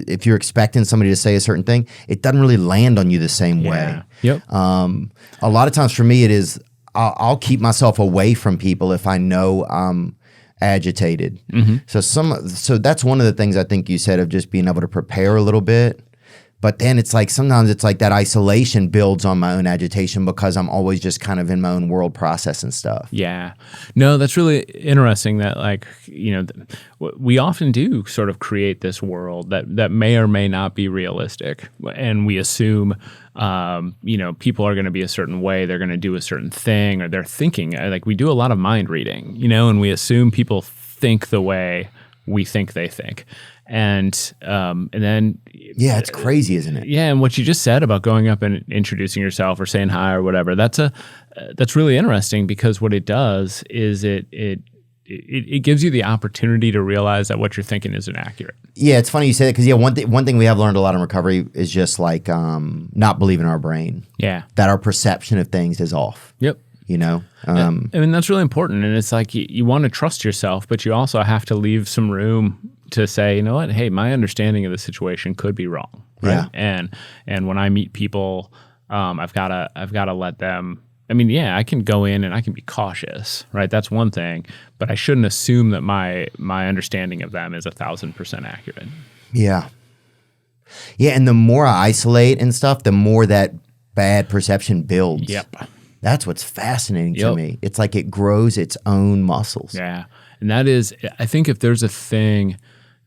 if you're expecting somebody to say a certain thing, it doesn't really land on you the same way. Yep. A lot of times for me, it is I'll keep myself away from people if I know I'm agitated. So that's one of the things I think you said, of just being able to prepare a little bit. But then it's like sometimes it's like that isolation builds on my own agitation because I'm always just kind of in my own world processing stuff. Yeah. No, that's really interesting that, like, you know, we often do sort of create this world that may or may not be realistic. And we assume, you know, people are going to be a certain way, they're going to do a certain thing, or they're thinking. Like, we do a lot of mind reading, you know, and we assume people think the way we think they think. And then it's crazy, isn't it? Yeah, and what you just said about going up and introducing yourself or saying hi or whatever, that's really interesting, because what it does is it gives you the opportunity to realize that what you're thinking isn't accurate. Yeah, it's funny you say that, because one thing we have learned a lot in recovery is just like not believing our brain. Yeah, that our perception of things is off. Yep. You know, I mean, that's really important, and it's like you want to trust yourself, but you also have to leave some room to say, you know what, hey, my understanding of the situation could be wrong, right? Yeah. And when I meet people, I've got to let them. I mean, yeah, I can go in and I can be cautious, right? That's one thing, but I shouldn't assume that my understanding of them is 1,000% accurate. Yeah, yeah, and the more I isolate and stuff, the more that bad perception builds. Yep. That's what's fascinating to me. It's like it grows its own muscles. Yeah. And that is, I think if there's a thing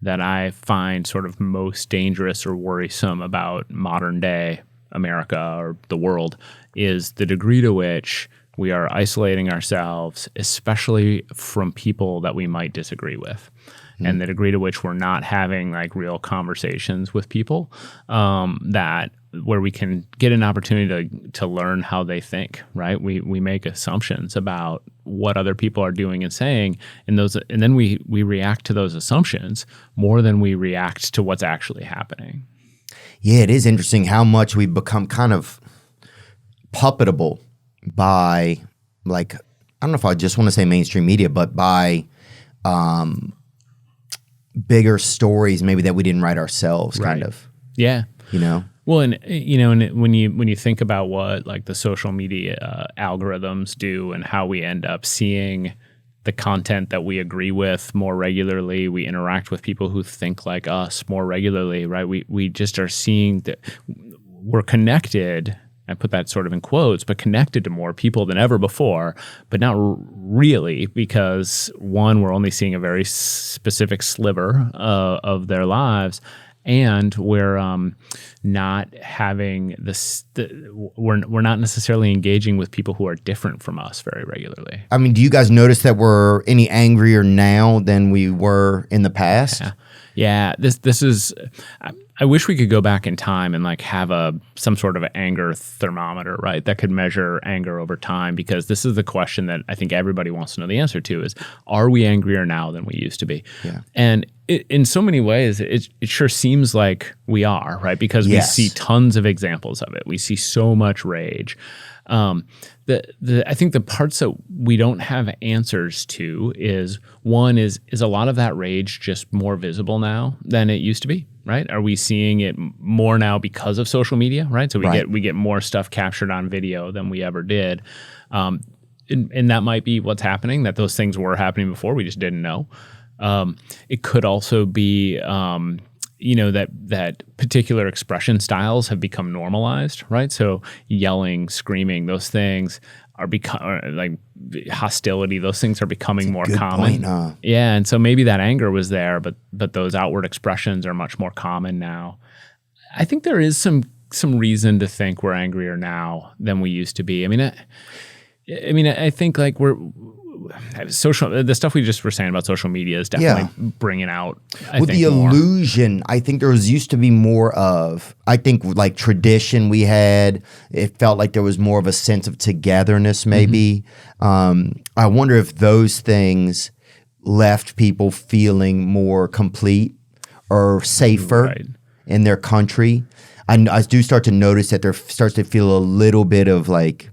that I find sort of most dangerous or worrisome about modern day America or the world, is the degree to which we are isolating ourselves, especially from people that we might disagree with. And the degree to which we're not having like real conversations with people where we can get an opportunity to learn how they think, right? We make assumptions about what other people are doing and saying, and then we react to those assumptions more than we react to what's actually happening. Yeah, it is interesting how much we become kind of puppetable by, like, I don't know if I just want to say mainstream media, but by bigger stories maybe that we didn't write ourselves, kind of. Yeah. You know? Well, and you know, and when you think about what like the social media algorithms do and how we end up seeing the content that we agree with more regularly, we interact with people who think like us more regularly, right? We just are seeing that we're connected. I put that sort of in quotes, but connected to more people than ever before, but not really, because one, we're only seeing a very specific sliver of their lives, and we're not having this. We're not necessarily engaging with people who are different from us very regularly. I mean, do you guys notice that we're any angrier now than we were in the past? Yeah. This is. I wish we could go back in time and like have some sort of anger thermometer, right? That could measure anger over time, because this is the question that I think everybody wants to know the answer to: is, are we angrier now than we used to be? Yeah. And in so many ways, it sure seems like we are, right? Because we see tons of examples of it. We see so much rage. I think the parts that we don't have answers to is a lot of that rage just more visible now than it used to be, right? Are we seeing it more now because of social media, right? So we get more stuff captured on video than we ever did. And that might be what's happening, that those things were happening before, we just didn't know. It could also be that particular expression styles have become normalized, right? So yelling, screaming, those things are like hostility. Those things are becoming more common. Point, huh? Yeah, and so maybe that anger was there, but those outward expressions are much more common now. I think there is some reason to think we're angrier now than we used to be. I mean, I think like the stuff we just were saying about social media is definitely bringing out. With the illusion, I think there used to be more of, I think like tradition we had, it felt like there was more of a sense of togetherness maybe. I wonder if those things left people feeling more complete or safer in their country. I do start to notice that there starts to feel a little bit of like,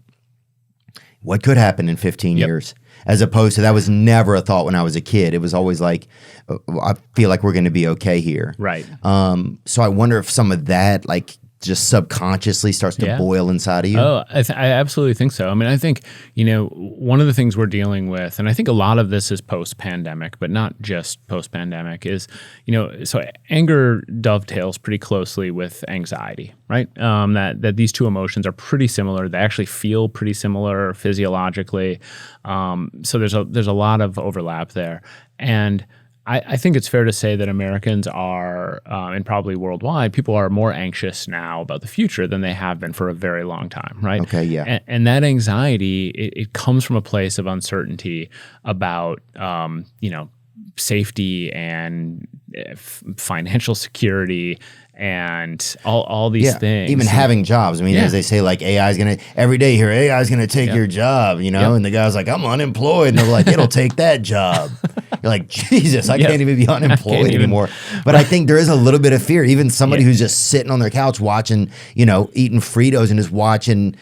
what could happen in 15 years? As opposed to that was never a thought when I was a kid. It was always like, I feel like we're going to be okay here. Right. So I wonder if some of that like just subconsciously starts to boil inside of you. Oh, I absolutely think so. I mean, I think, one of the things we're dealing with, and I think a lot of this is post-pandemic, but not just post-pandemic, is, so anger dovetails pretty closely with anxiety, right? That these two emotions are pretty similar. They actually feel pretty similar physiologically. So there's a lot of overlap there. And I think it's fair to say that Americans are, and probably worldwide, people are more anxious now about the future than they have been for a very long time, right? Okay, yeah. And that anxiety, it comes from a place of uncertainty about, safety and financial security and all these things. Even having jobs. I mean, as they say, like every day here, AI is going to take your job, and the guy's like, I'm unemployed. And they're like, it'll take that job. You're like, Jesus, I can't even be unemployed anymore. But I think there is a little bit of fear. Even somebody who's just sitting on their couch watching, eating Fritos and just watching,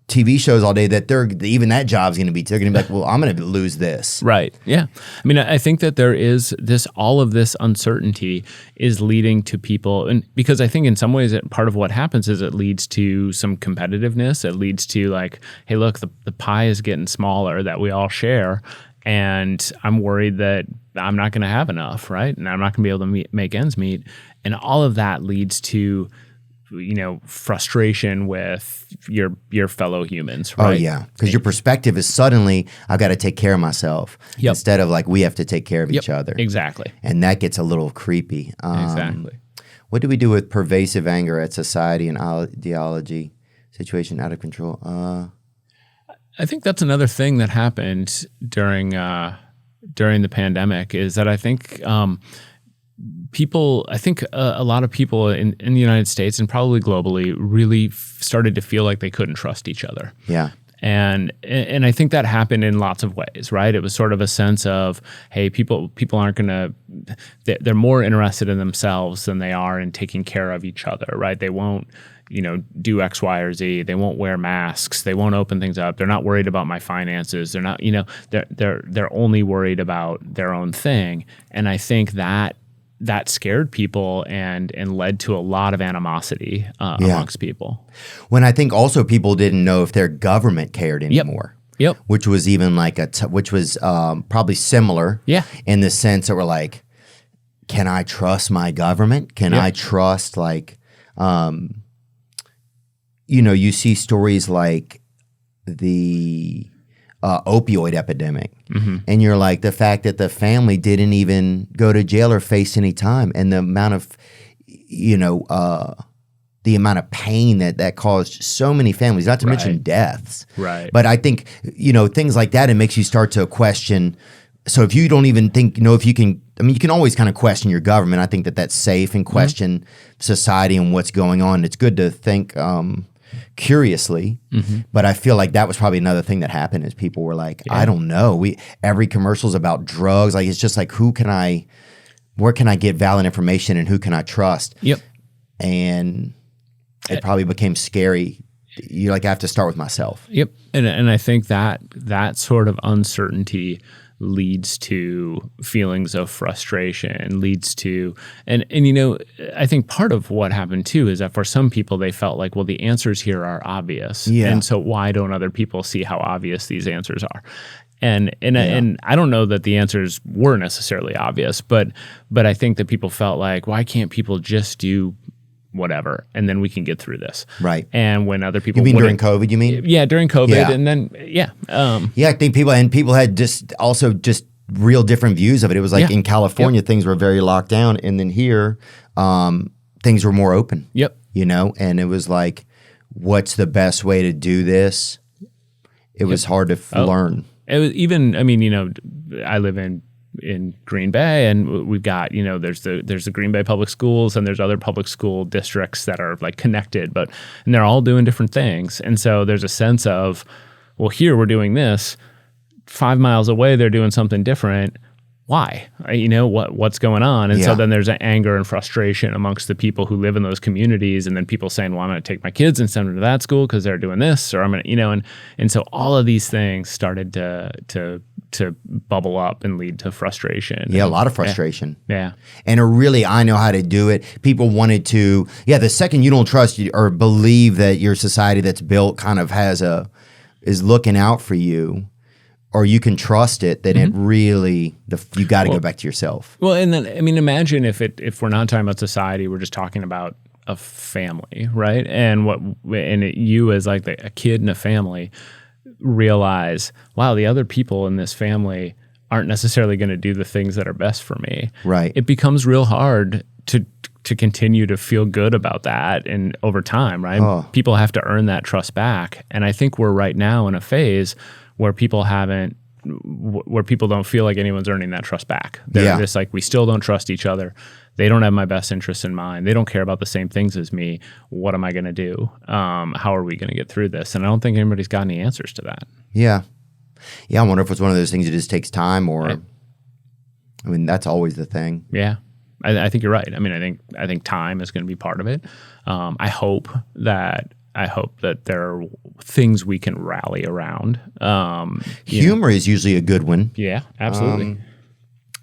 TV shows all day, that even that job's going to be, they're going to be like, well, I'm going to lose this. Right. Yeah. I mean, I think that there is all of this uncertainty is leading to people, and because I think in some ways part of what happens is it leads to some competitiveness. It leads to like, hey, look, the pie is getting smaller that we all share. And I'm worried that I'm not going to have enough, right? And I'm not going to be able to make ends meet. And all of that leads to frustration with your fellow humans, right? Oh yeah, because your perspective is suddenly, I've got to take care of myself instead of like we have to take care of each other. Exactly. And that gets a little creepy. Exactly. What do we do with pervasive anger at society and ideology? Situation out of control. I think that's another thing that happened during the pandemic is that I think a lot of people in the United States and probably globally really started to feel like they couldn't trust each other. Yeah. And I think that happened in lots of ways, right? It was sort of a sense of, hey, people aren't going to, they're more interested in themselves than they are in taking care of each other, right? They won't, do X, Y, or Z. They won't wear masks. They won't open things up. They're not worried about my finances. They're not, they're only worried about their own thing. And I think that scared people and led to a lot of animosity amongst people. When I think also people didn't know if their government cared anymore. Yep. Which was even like which was probably similar. Yeah. In the sense that we're like, can I trust my government? Can I trust like, you see stories like the opioid epidemic. Mm-hmm. And you're like, the fact that the family didn't even go to jail or face any time, and the amount of, the amount of pain that caused so many families, not to mention deaths. Right. But I think, things like that, it makes you start to question. So if you don't even think, if you can, you can always kind of question your government. I think that's safe, and question society and what's going on. It's good to think, curiously, but I feel like that was probably another thing that happened is people were like, I don't know. Every commercial's about drugs. Like, it's just like, where can I get valid information and who can I trust? Yep. And it probably became scary. You're like, I have to start with myself. Yep. And I think that sort of uncertainty leads to feelings of frustration, leads to, and I think part of what happened too is that for some people they felt like, well, the answers here are obvious. Yeah. And so why don't other people see how obvious these answers are? And I don't know that the answers were necessarily obvious, but I think that people felt like, why can't people just do whatever, and then we can get through this. Right. And when other people... You mean during COVID, you mean? Yeah, during COVID. Yeah. And then, I think people had just real different views of it. It was like Yeah. in California, things were very locked down. And then here, things were more open, Yep. you know? And it was like, what's the best way to do this? It was hard to learn. It was even, I mean, you know, I live in Green Bay, and we've got, you know, there's the Green Bay public schools, and there's other public school districts that are like connected, and they're all doing different things. And so there's a sense of, well, here we're doing this, 5 miles away they're doing something different. Why? You know, what's going on? And so then there's an anger and frustration amongst the people who live in those communities, and then people saying, well, I'm going to take my kids and send them to that school because they're doing this, or I'm going to, you know, and so all of these things started to bubble up and lead to frustration. Yeah, a lot of frustration. Yeah. And I know how to do it. People wanted to, the second you don't trust or believe that your society that's built kind of is looking out for you, or you can trust it, then it really, you got to go back to yourself. Well, and then, I mean, imagine if we're not talking about society, we're just talking about a family, right? And you as like a kid in a family realize, wow, the other people in this family aren't necessarily going to do the things that are best for me. Right. It becomes real hard to continue to feel good about that, and over time, right? Oh. People have to earn that trust back. And I think we're right now in a phase where people don't feel like anyone's earning that trust back. They're just like, we still don't trust each other. They don't have my best interests in mind. They don't care about the same things as me. What am I going to do? How are we going to get through this? And I don't think anybody's got any answers to that. Yeah. Yeah, I wonder if it's one of those things that just takes time, or, right. I mean, that's always the thing. Yeah. I think you're right. I mean, I think time is going to be part of it. I hope that there are things we can rally around. Humor is usually a good one. Yeah, absolutely.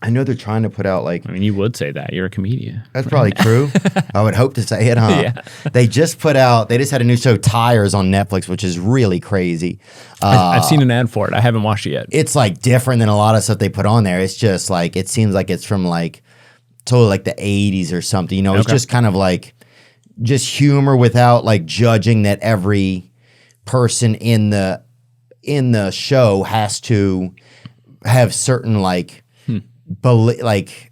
I know they're trying to put out like... I mean, you would say that. You're a comedian. That's probably true. I would hope to say it, huh? Yeah. They just had a new show, Tires, on Netflix, which is really crazy. I've seen an ad for it. I haven't watched it yet. It's like different than a lot of stuff they put on there. It's just like, it seems like it's from like totally like the 80s or something. You know, it's just kind of like just humor without like judging that every person in the show has to have certain like... like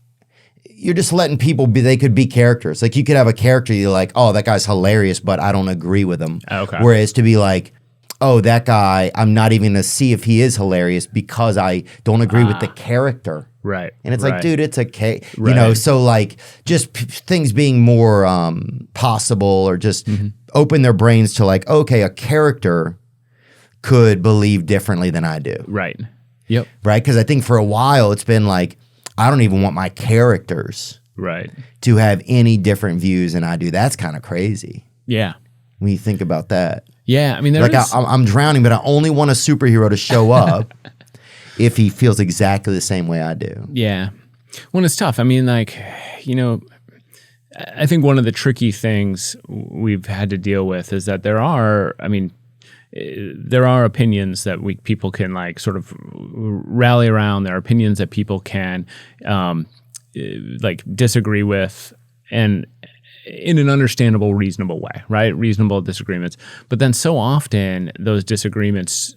you're just letting people be, they could be characters. Like you could have a character you're like, oh, that guy's hilarious, but I don't agree with him. Okay. Whereas to be like, oh, that guy, I'm not even gonna see if he is hilarious because I don't agree with the character. Right. And it's like, dude, it's okay. Right. You know, so like just things being more possible, or just open their brains to like, okay, a character could believe differently than I do. Right. Yep. Right? Because I think for a while it's been like, I don't even want my characters to have any different views than I do. That's kind of crazy. Yeah. When you think about that. Yeah. I mean, I'm drowning, but I only want a superhero to show up if he feels exactly the same way I do. Yeah. Well, it's tough. I mean, like, you know, I think one of the tricky things we've had to deal with is that there are opinions that people can like sort of rally around. There are opinions that people can like disagree with, and in an understandable, reasonable way, right? Reasonable disagreements. But then so often those disagreements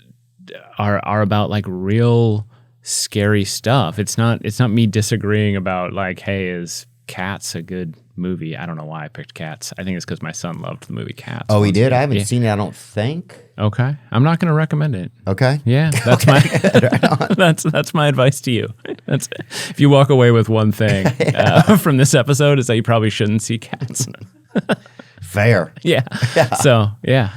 are about like real scary stuff. It's not me disagreeing about like, hey, is Cats a good movie? I don't know why I picked Cats. I think it's because my son loved the movie Cats. Oh, he did? I haven't seen it, I don't think. Okay. I'm not going to recommend it. Okay. Yeah. That's that's my advice to you. If you walk away with one thing from this episode, is that you probably shouldn't see Cats. Fair. Yeah. So, yeah.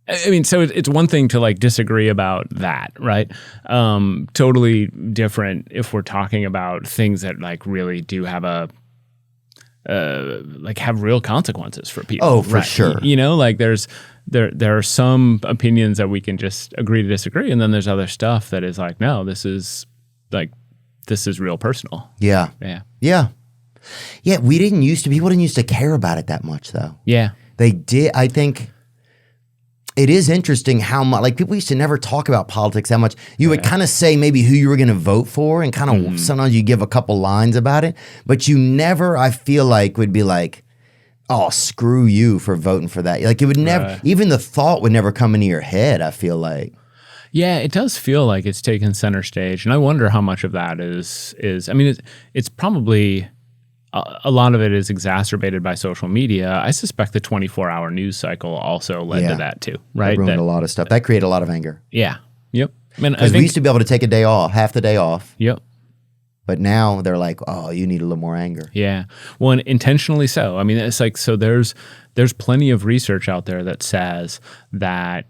I mean, so it's one thing to like disagree about that, right? Totally different if we're talking about things that like really do have have real consequences for people. Oh, for sure. You know, like there are some opinions that we can just agree to disagree, and then there's other stuff that is like, no, this is real personal. Yeah. Yeah. Yeah. Yeah. People didn't used to care about it that much though. Yeah. They did. I think it is interesting how much, like, people used to never talk about politics that much. You would kind of say maybe who you were going to vote for, and kind of sometimes you give a couple lines about it, but you never, I feel like, would be like, oh, screw you for voting for that. Like, it would never, even the thought would never come into your head, I feel like. Yeah, it does feel like it's taken center stage, and I wonder how much of that is. I mean, it's probably a lot of it is exacerbated by social media. I suspect the 24-hour news cycle also led to that too, right? That ruined a lot of stuff. That created a lot of anger. Yeah. Yep. Because we used to be able to take a day off, half the day off. Yep. But now they're like, oh, you need a little more anger. Yeah. Well, and intentionally so. I mean, it's like, so there's plenty of research out there that says that,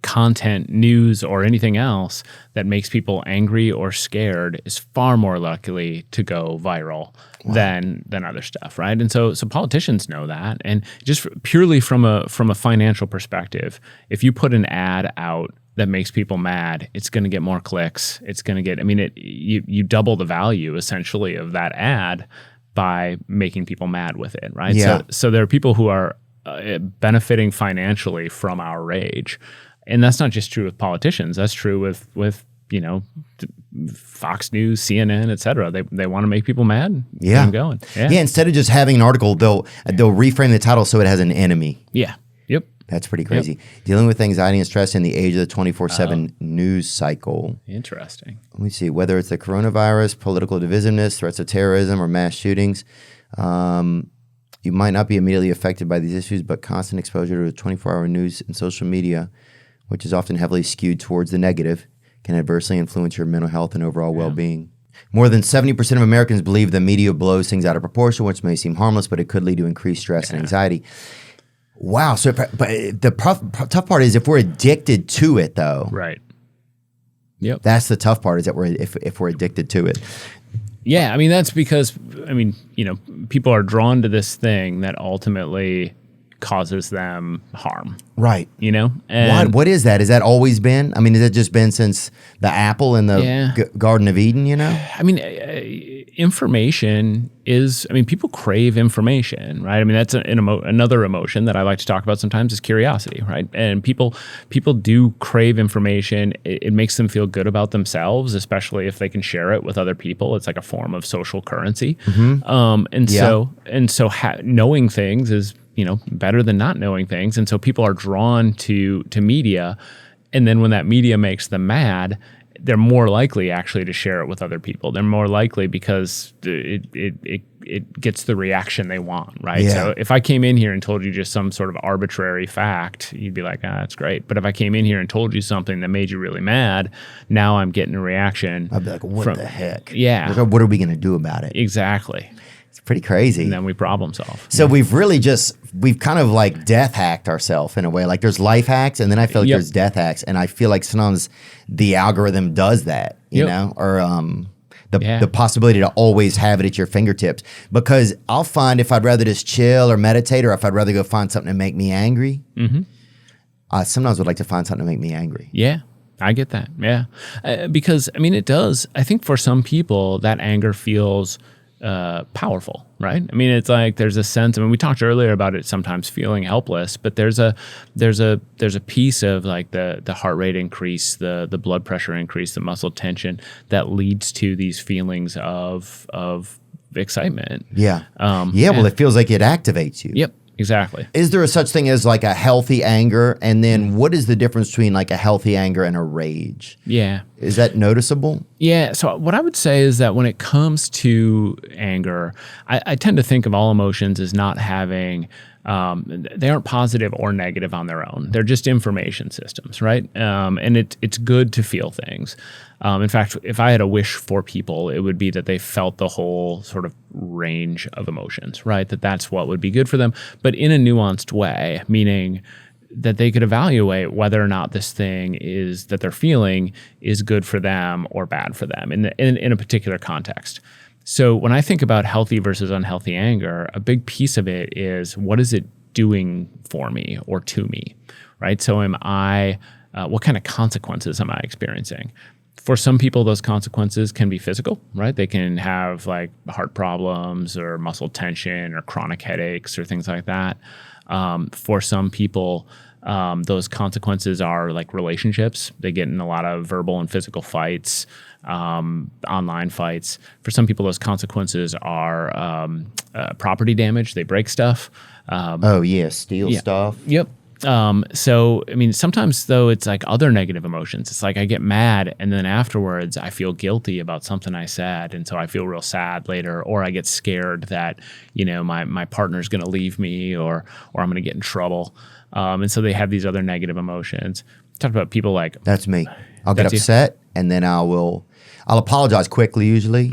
content, news, or anything else that makes people angry or scared is far more likely to go viral than other stuff, right? And so politicians know that, and just purely from a financial perspective, if you put an ad out that makes people mad, it's going to get more clicks. It's going to get, you double the value essentially of that ad by making people mad with it, right? Yeah. So there are people who are benefiting financially from our rage. And that's not just true with politicians. That's true with Fox News, CNN, et cetera. They want to make people mad. Yeah. Get them going. Yeah. Instead of just having an article, they'll reframe the title so it has an enemy. Yeah. Yep. That's pretty crazy. Yep. Dealing with anxiety and stress in the age of the 24/7 news cycle. Interesting. Let me see. Whether it's the coronavirus, political divisiveness, threats of terrorism, or mass shootings, you might not be immediately affected by these issues, but constant exposure to 24-hour news and social media, which is often heavily skewed towards the negative, can adversely influence your mental health and overall well-being. More than 70% of Americans believe the media blows things out of proportion, which may seem harmless, but it could lead to increased stress and anxiety. Wow. So, but the tough part is if we're addicted to it, though. Right. Yep. That's the tough part, is that if we're addicted to it. Yeah. I mean, that's because, people are drawn to this thing that ultimately causes them harm. Right. And what is that? Has that always been? I mean, has it just been since the apple in the Garden of Eden, I mean, information is, people crave information, right? I mean, that's another emotion that I like to talk about sometimes is curiosity, right? And people do crave information. It makes them feel good about themselves, especially if they can share it with other people. It's like a form of social currency. Mm-hmm. So knowing things is, better than not knowing things. And so people are drawn to media. And then when that media makes them mad, they're more likely actually to share it with other people. They're more likely because it gets the reaction they want, right? Yeah. So if I came in here and told you just some sort of arbitrary fact, you'd be like, that's great. But if I came in here and told you something that made you really mad, now I'm getting a reaction. I'd be like, what the heck? Yeah. What are we going to do about it? Exactly. It's pretty crazy. And then we problem solve. So we've kind of like death hacked ourselves in a way. Like there's life hacks, and then I feel like there's death hacks. And I feel like sometimes the algorithm does that, you know, or the possibility to always have it at your fingertips. Because I'll find if I'd rather just chill or meditate, or if I'd rather go find something to make me angry, I sometimes would like to find something to make me angry. Yeah. I get that. Yeah. Because, it does. I think for some people, that anger feels powerful, right? It's like there's a sense. We talked earlier about it sometimes feeling helpless, but there's a piece of like the heart rate increase, the blood pressure increase, the muscle tension that leads to these feelings of excitement. Yeah. Well, it feels like it activates you. Yep. Exactly. Is there a such thing as like a healthy anger? And then what is the difference between like a healthy anger and a rage? Yeah. Is that noticeable? Yeah. So what I would say is that when it comes to anger, I tend to think of all emotions as not having, they aren't positive or negative on their own. They're just information systems, right? And it's good to feel things. In fact, if I had a wish for people, it would be that they felt the whole sort of range of emotions, right? That's what would be good for them, but in a nuanced way, meaning that they could evaluate whether or not this thing is that they're feeling is good for them or bad for them in a particular context. So when I think about healthy versus unhealthy anger, a big piece of it is what is it doing for me or to me, right? So what kind of consequences am I experiencing? For some people, those consequences can be physical, right? They can have like heart problems or muscle tension or chronic headaches or things like that. For some people, those consequences are like relationships. They get in a lot of verbal and physical fights, online fights. For some people, those consequences are property damage. They break stuff. Steal stuff. Yep. So, I mean, sometimes though it's like other negative emotions. It's like I get mad and then afterwards I feel guilty about something I said. And so I feel real sad later, or I get scared that, my partner's going to leave me or I'm going to get in trouble. And so they have these other negative emotions. Talked about people like, That's me. I'll get upset and then I'll apologize quickly usually.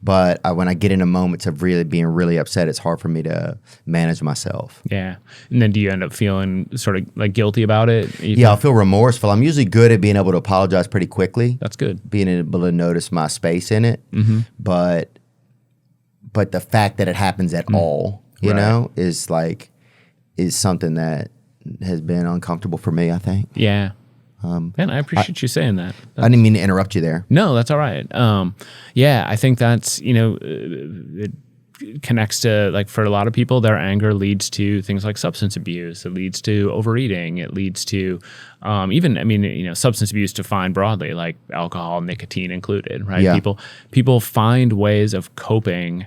But when I get into moments of really being really upset, it's hard for me to manage myself. Yeah. And then do you end up feeling sort of like guilty about it? I'll feel remorseful. I'm usually good at being able to apologize pretty quickly. That's good. Being able to notice my space in it. But the fact that it happens at all, you know, is something that has been uncomfortable for me, I think. Yeah. And I appreciate you saying that. I didn't mean to interrupt you there. No, that's all right. I think that's, it connects to, like, for a lot of people, their anger leads to things like substance abuse. It leads to overeating. It leads to substance abuse defined broadly, like alcohol, nicotine included, right? Yeah. People find ways of coping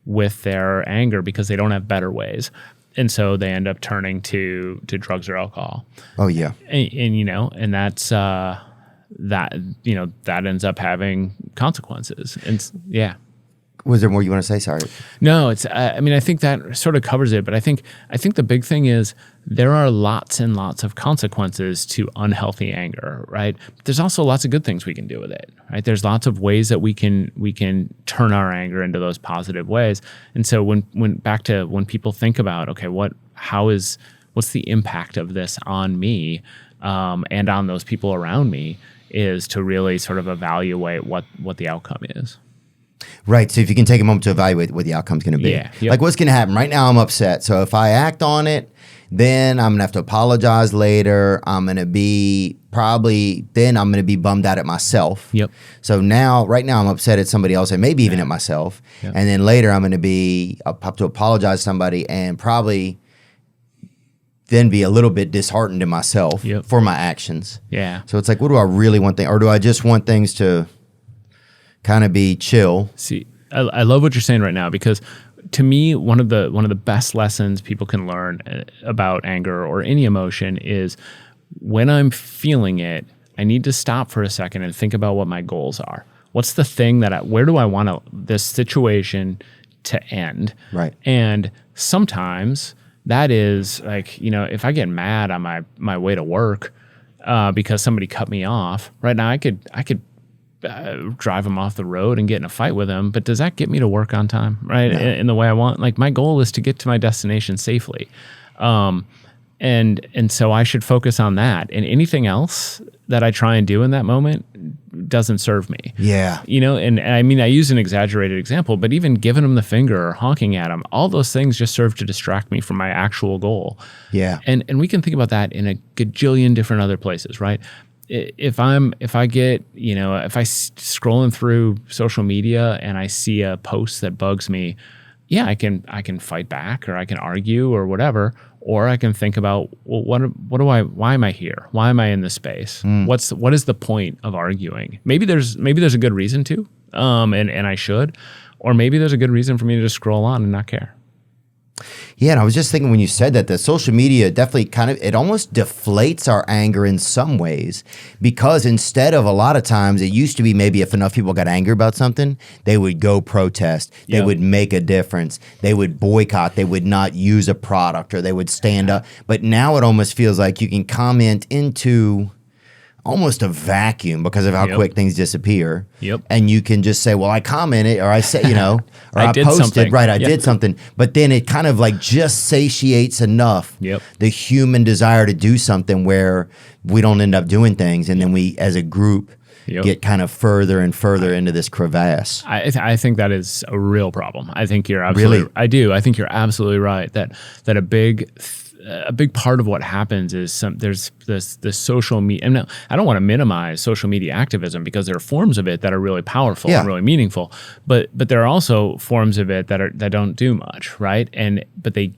with their anger because they don't have better ways. And so they end up turning to drugs or alcohol. Oh yeah, and that's that ends up having consequences. And yeah. Was there more you want to say? Sorry. No, it's. I think that sort of covers it. But I think the big thing is there are lots and lots of consequences to unhealthy anger, right? But there's also lots of good things we can do with it, right? There's lots of ways that we can turn our anger into those positive ways. And so when people think about, okay, what's the impact of this on me and on those people around me, is to really sort of evaluate what the outcome is. Right. So if you can take a moment to evaluate what the outcome's going to be. Yeah. Yep. Like what's going to happen? Right now I'm upset. So if I act on it, then I'm going to have to apologize later. I'm going to be bummed out at myself. Yep. So right now I'm upset at somebody else and maybe even at myself. Yep. And then later I'll have to apologize to somebody and probably then be a little bit disheartened in myself for my actions. Yeah. So it's like, what do I really want? Or do I just want things to kind of be chill? See, I love what you're saying right now, because to me, one of the best lessons people can learn about anger or any emotion is when I'm feeling it, I need to stop for a second and think about what my goals are. What's the thing where do I want this situation to end? Right. And sometimes that is like, if I get mad on my way to work because somebody cut me off, right now I could drive them off the road and get in a fight with them, but does that get me to work on time, right? No. In the way I want? Like, my goal is to get to my destination safely. And so I should focus on that. And anything else that I try and do in that moment doesn't serve me. Yeah. And I mean, I use an exaggerated example, but even giving them the finger or honking at them, all those things just serve to distract me from my actual goal. Yeah. And we can think about that in a gajillion different other places, right? If I scrolling through social media and I see a post that bugs me, yeah, I can fight back, or I can argue or whatever, or I can think about, well, why am I here? Why am I in this space? What is the point of arguing? Maybe there's a good reason to, and I should, or maybe there's a good reason for me to just scroll on and not care. Yeah, and I was just thinking when you said that, the social media definitely it almost deflates our anger in some ways, because instead of, a lot of times, it used to be maybe if enough people got angry about something, they would go protest, they would make a difference, they would boycott, they would not use a product, or they would stand up. But now it almost feels like you can comment into almost a vacuum because of how quick things disappear. Yep. And you can just say, well, I commented, or I said, or I did posted, something. right, I did something. But then it kind of like just satiates enough the human desire to do something where we don't end up doing things. And then we, as a group, get kind of further and further into this crevasse. I think that is a real problem. I think you're absolutely, Really? I do. I think you're absolutely right that a big part of what happens is there's this social media. And I don't want to minimize social media activism, because there are forms of it that are really powerful and really meaningful, but there are also forms of it that don't do much, right? But they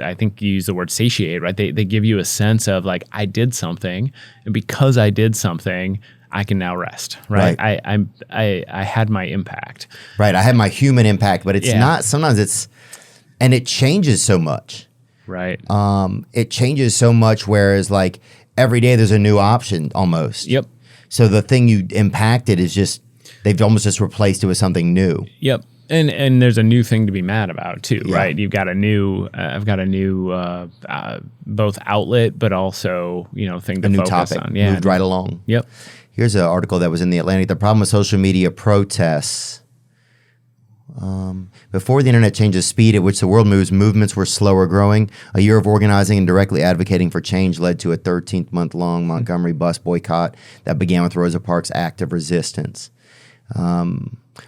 I think you use the word satiate, right? They give you a sense of like, I did something, and because I did something, I can now rest, right? I had my impact. Right. I had my human impact, but it's not. Sometimes and it changes so much. Right. It changes so much, whereas like every day there's a new option almost. Yep. So the thing you impacted is just, they've almost just replaced it with something new. Yep. And there's a new thing to be mad about too, Yeah. right? You've got a new, I've got a new, both outlet, but also, thing to A new focus topic. on. Yeah. Moved right along. Yep. Here's an article that was in The Atlantic. The problem with social media protests. Before the internet changed the speed at which the world moves, movements were slower growing. A year of organizing and directly advocating for change led to a 13-month-long Montgomery bus boycott that began with Rosa Parks' act of resistance.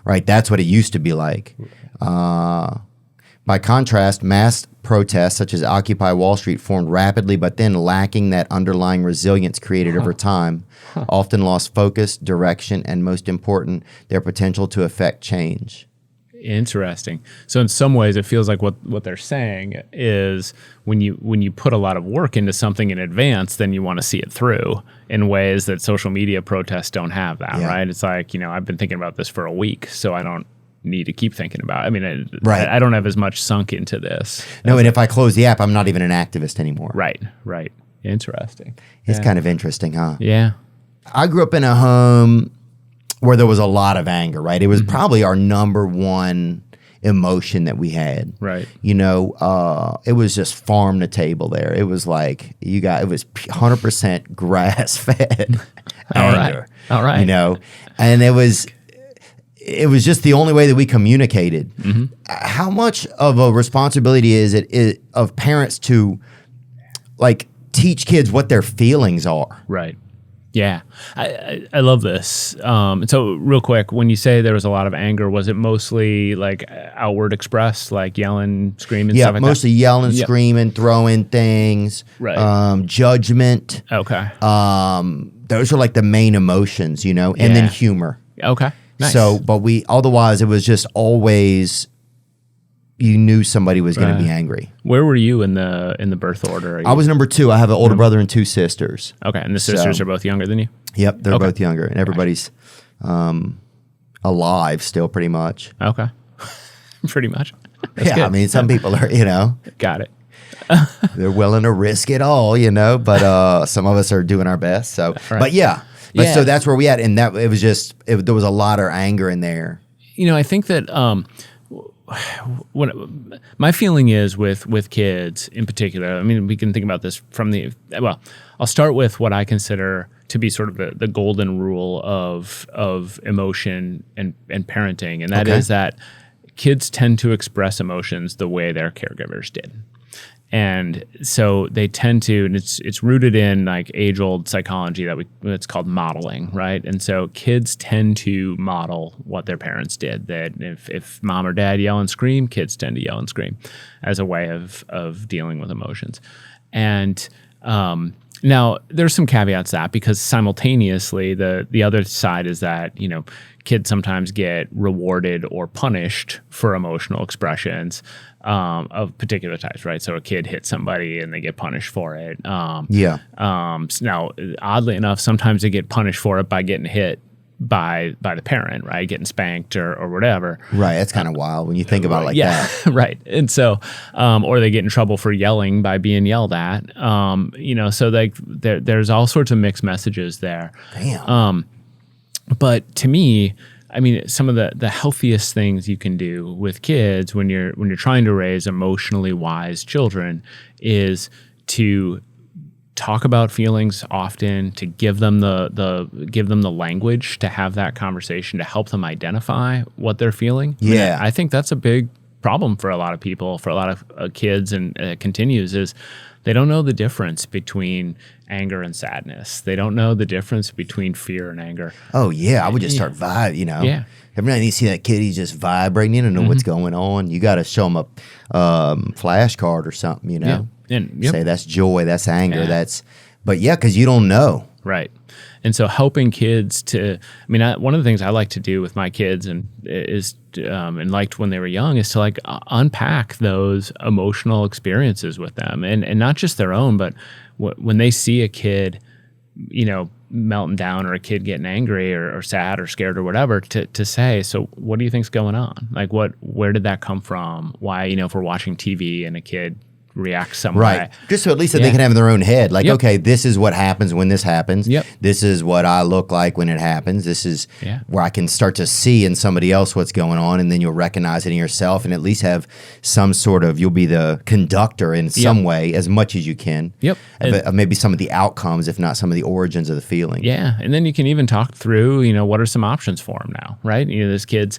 Right, that's what it used to be like. By contrast, mass protests such as Occupy Wall Street formed rapidly, but then lacking that underlying resilience created over time, often lost focus, direction, and most important, their potential to affect change. Interesting. So in some ways, it feels like what they're saying is when you put a lot of work into something in advance, then you want to see it through in ways that social media protests don't have that, right? It's like, I've been thinking about this for a week, so I don't need to keep thinking about it. I mean, I don't have as much sunk into this. No, and if I close the app, I'm not even an activist anymore. Right. Interesting. It's kind of interesting, huh? Yeah. I grew up in a home where there was a lot of anger, right? It was probably our number one emotion that we had. Right. It was just farm to table there. It was like it was 100% grass fed anger. All right. And it was just the only way that we communicated. How much of a responsibility is it of parents to like teach kids what their feelings are? Right. Yeah, I love this. So real quick, when you say there was a lot of anger, was it mostly like outward expressed, like yelling, screaming, stuff like that? Yeah, mostly yelling, screaming, throwing things, right. Judgment. Okay. Those are like the main emotions, and then humor. Okay, nice. So, but otherwise it was just always, you knew somebody was going to be angry. Where were you in the birth order? I was number 2. I have an older brother and 2 sisters. Okay, and the sisters are both younger than you? Yep, they're both younger, and everybody's alive still, pretty much. Okay, pretty much. That's good. I mean, some people are, Got it. they're willing to risk it all, but some of us are doing our best. So, but so that's where we at, and that it was just there was a lot of anger in there. I think that my feeling is with kids in particular. I mean, we can think about this from I'll start with what I consider to be sort of the golden rule of emotion and parenting, and that is that kids tend to express emotions the way their caregivers did. And so they tend to, and it's rooted in like age-old psychology that's called modeling, right? And so kids tend to model what their parents did. That if mom or dad yell and scream, kids tend to yell and scream as a way of dealing with emotions. And now there's some caveats to that, because simultaneously the other side is that kids sometimes get rewarded or punished for emotional expressions of particular types, right? So a kid hits somebody and they get punished for it. Now, oddly enough, sometimes they get punished for it by getting hit by the parent, right? Getting spanked or whatever. Right. That's kind of wild when you think about it like that. Right. And so, or they get in trouble for yelling by being yelled at. So there's all sorts of mixed messages there. Damn. But to me, I mean, some of the healthiest things you can do with kids when you're trying to raise emotionally wise children is to talk about feelings often, to give them the language to have that conversation, to help them identify what they're feeling. Yeah. I think that's a big problem for a lot of people, for a lot of kids, and it continues, is they don't know the difference between anger and sadness. They don't know the difference between fear and anger. Oh, yeah. I would just start Yeah. Every night you see that kid, he's just vibrating. You don't know what's going on. You got to show him a flashcard or something, Yeah. And say that's joy, that's anger, because you don't know. Right. And so helping kids one of the things I like to do with my kids and liked when they were young is to unpack those emotional experiences with them, and not just their own, but when they see a kid, melting down, or a kid getting angry or sad or scared or whatever, to say, so what do you think's going on? Like where did that come from? Why, if we're watching TV and a kid react some Right. way. Just so at least that they can have in their own head, like, okay, this is what happens when this happens. Yep. This is what I look like when it happens. This is where I can start to see in somebody else what's going on, and then you'll recognize it in yourself, and at least have some sort of, you'll be the conductor in some way as much as you can. Yep. Of maybe some of the outcomes, if not some of the origins of the feeling. Yeah. And then you can even talk through, what are some options for him now, right? This kid's